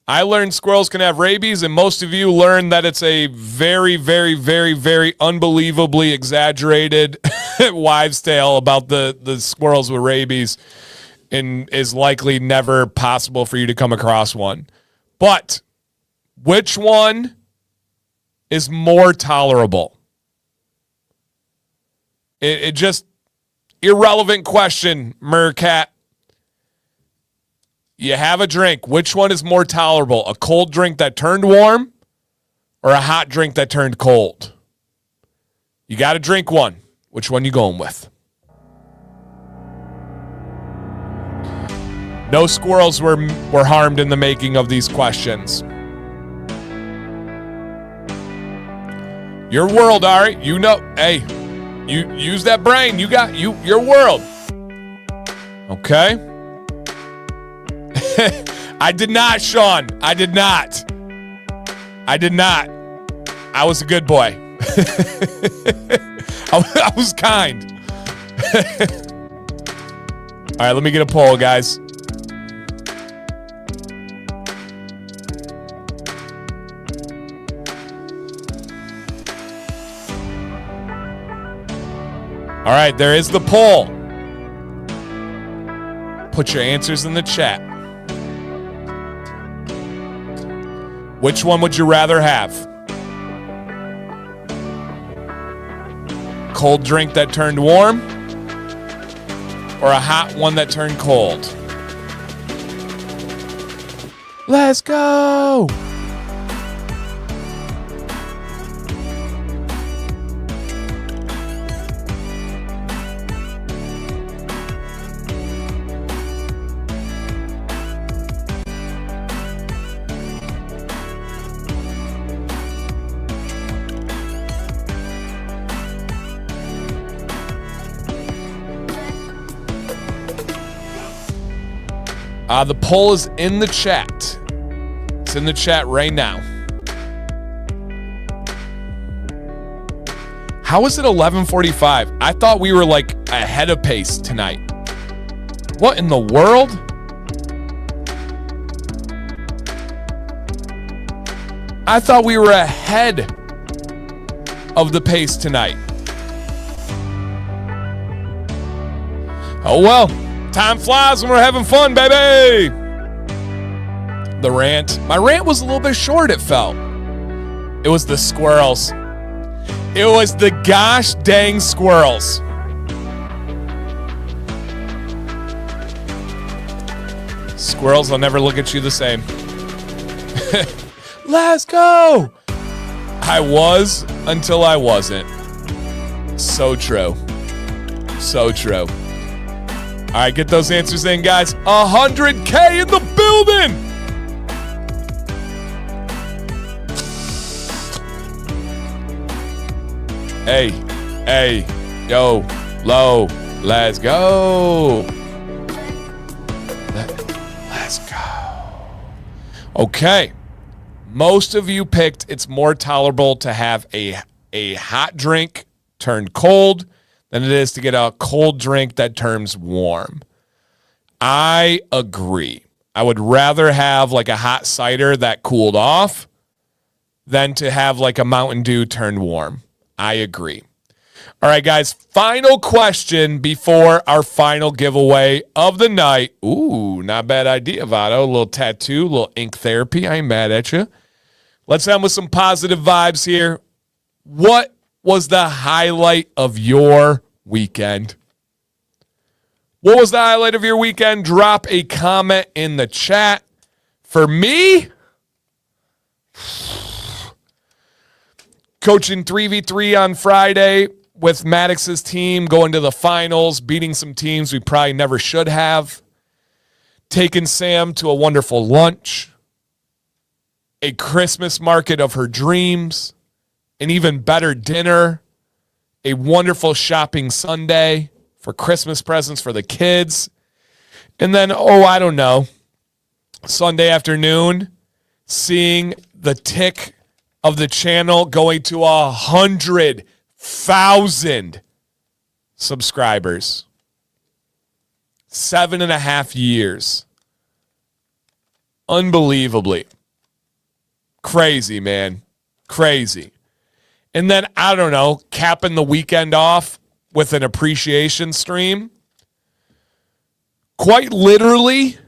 I learned squirrels can have rabies, and most of you learned that it's a very, very, very, very unbelievably exaggerated wives' tale about the squirrels with rabies, and is likely never possible for you to come across one. But which one is more tolerable? It just, irrelevant question, Mercat. You have a drink. Which one is more tolerable? A cold drink that turned warm or a hot drink that turned cold? You got to drink one. Which one you going with? No squirrels were harmed in the making of these questions. Your world, Ari. You know. Hey, you use that brain. You got your world. Okay. I did not, Sean. I did not. I was a good boy. I was kind. All right, let me get a poll, guys. All right, there is the poll. Put your answers in the chat. Which one would you rather have? Cold drink that turned warm, or a hot one that turned cold? Let's go! The poll is in the chat. It's in the chat right now. How is it 11:45? I thought we were like ahead of pace tonight. What in the world? I thought we were ahead of the pace tonight. Oh well. Time flies when we're having fun, baby. The rant. My rant was a little bit short, it felt. It was the squirrels. It was the gosh dang squirrels. Squirrels, I'll never look at you the same. Let's go. I was until I wasn't. So true. So true. All right, get those answers in, guys. 100K in the building. Hey, yo, low, let's go. Let's go. Okay. Most of you picked it's more tolerable to have a hot drink turned cold than it is to get a cold drink that turns warm. I agree. I would rather have like a hot cider that cooled off than to have like a Mountain Dew turned warm. I agree. All right, guys, final question before our final giveaway of the night. Ooh, not bad idea, Vado. A little tattoo, a little ink therapy. I ain't mad at you. Let's end with some positive vibes here. What was the highlight of your weekend? What was the highlight of your weekend? Drop a comment in the chat. For me, coaching 3v3 on Friday with Maddox's team, going to the finals, beating some teams we probably never should have, taking Sam to a wonderful lunch, a Christmas market of her dreams, an even better dinner, a wonderful shopping Sunday for Christmas presents for the kids. And then, I don't know, Sunday afternoon, seeing the tick of the channel going to 100,000 subscribers. 7.5 years. Unbelievably. Crazy, man. Crazy. And then, I don't know, capping the weekend off with an appreciation stream. Quite literally,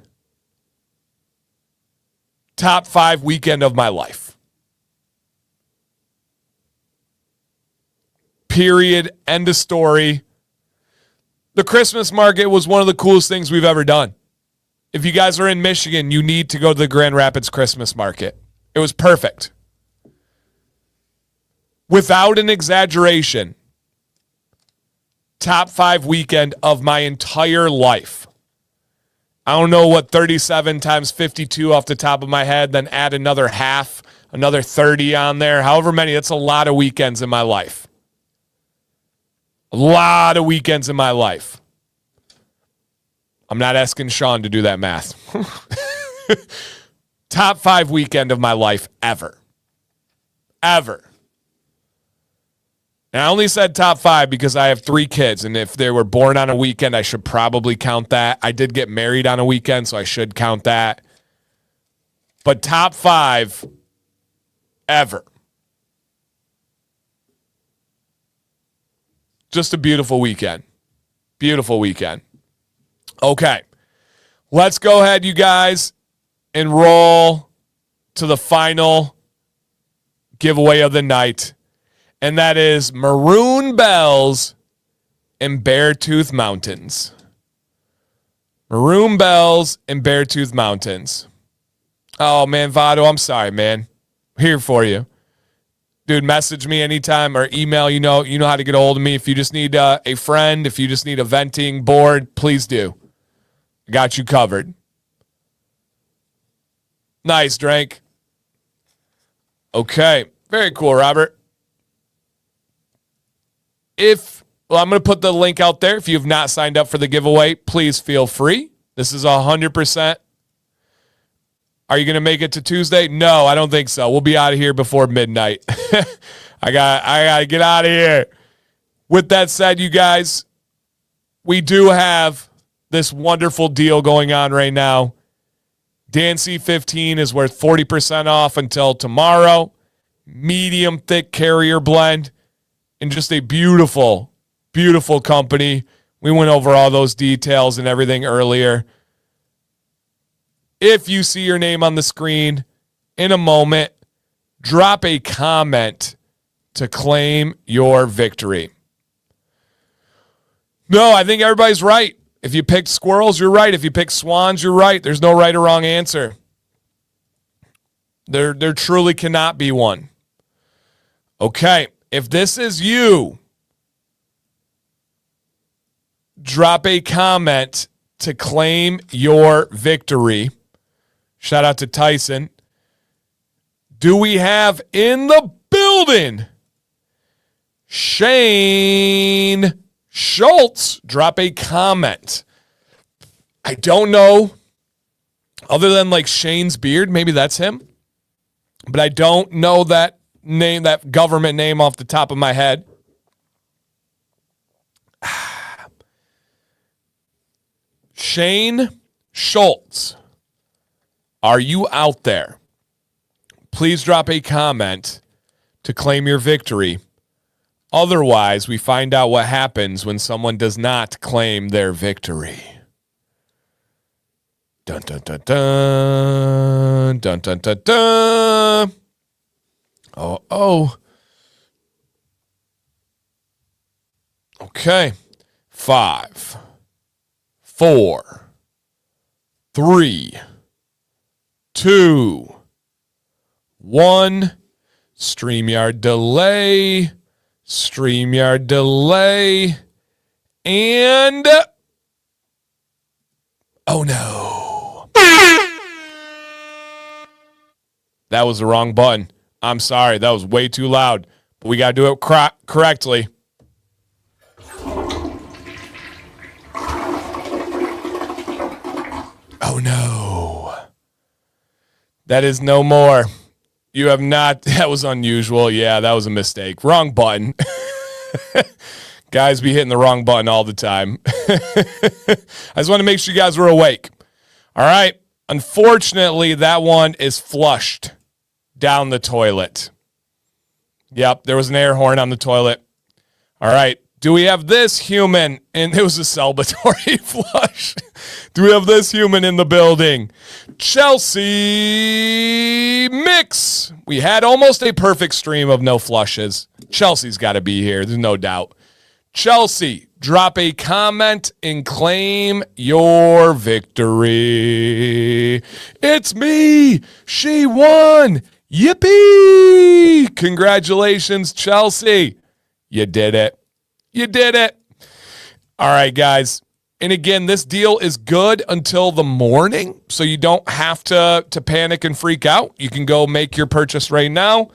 top 5 weekend of my life. Period. End of story. The Christmas market was one of the coolest things we've ever done. If you guys are in Michigan, you need to go to the Grand Rapids Christmas market. It was perfect. Without an exaggeration, top 5 weekend of my entire life. I don't know what 37 times 52 off the top of my head, then add another half, another 30 on there, however many. That's a lot of weekends in my life. A lot of weekends in my life. I'm not asking Sean to do that math. Top 5 weekend of my life ever. Ever. And I only said top 5 because I have 3 kids, and if they were born on a weekend, I should probably count that. I did get married on a weekend, so I should count that. But top 5 ever. Just a beautiful weekend. Beautiful weekend. Okay. Let's go ahead, you guys, and roll to the final giveaway of the night. And that is Maroon Bells and Beartooth Mountains. Maroon Bells and Beartooth Mountains. Oh, man, Vado, I'm sorry, man. Here for you. Dude, message me anytime or email. You know how to get a hold of me. If you just need a friend, if you just need a venting board, please do. I got you covered. Nice, Drank. Okay. Very cool, Robert. I'm going to put the link out there. If you have not signed up for the giveaway, please feel free. This is 100%. Are you going to make it to Tuesday? No, I don't think so. We'll be out of here before midnight. I got to get out of here. With that said, you guys, we do have this wonderful deal going on right now. Dancy 15 is worth 40% off until tomorrow. Medium thick carrier blend. And just a beautiful, beautiful company. We went over all those details and everything earlier. If you see your name on the screen in a moment, drop a comment to claim your victory. No, I think everybody's right. If you picked squirrels, you're right. If you picked swans, you're right. There's no right or wrong answer. There truly cannot be one. Okay. If this is you, drop a comment to claim your victory. Shout out to Tyson. Do we have in the building Shane Schultz? Drop a comment. I don't know. Other than like Shane's beard, maybe that's him. But I don't know that name, that government name off the top of my head. Shane Schultz, are you out there? Please drop a comment to claim your victory. Otherwise, we find out what happens when someone does not claim their victory. Dun, dun, dun, dun. Dun, dun, dun, dun. Oh. Okay. 5, 4, 3, 2, 1. StreamYard delay. And oh no. That was the wrong button. I'm sorry. That was way too loud. But we got to do it correctly. Oh no. That is no more. You have not. That was unusual. Yeah, that was a mistake. Wrong button. Guys be hitting the wrong button all the time. I just want to make sure you guys were awake. All right. Unfortunately, that one is flushed down the toilet. Yep, there was an air horn on the toilet. All right. Do we have this human? And it was a celebratory flush. Do we have this human in the building? Chelsea Mix. We had almost a perfect stream of no flushes. Chelsea's got to be here. There's no doubt. Chelsea, drop a comment and claim your victory. It's me. She won. Yippee. Congratulations, Chelsea. You did it. You did it. All right, guys. And again, this deal is good until the morning, so you don't have to panic and freak out. You can go make your purchase right now.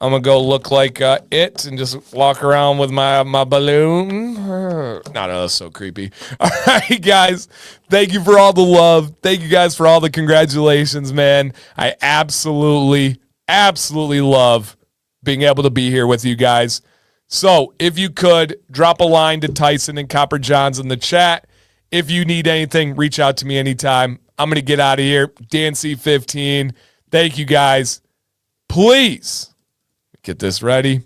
I'm going to go look like it and just walk around with my balloon. No, that's so creepy. All right, guys. Thank you for all the love. Thank you guys for all the congratulations, man. I absolutely love being able to be here with you guys. So if you could, drop a line to Tyson and Copper Johns in the chat. If you need anything, reach out to me anytime. I'm going to get out of here. DanC15. Thank you, guys. Please get this ready.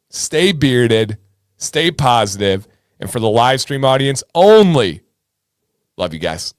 Stay bearded. Stay positive. And for the live stream audience only, love you guys.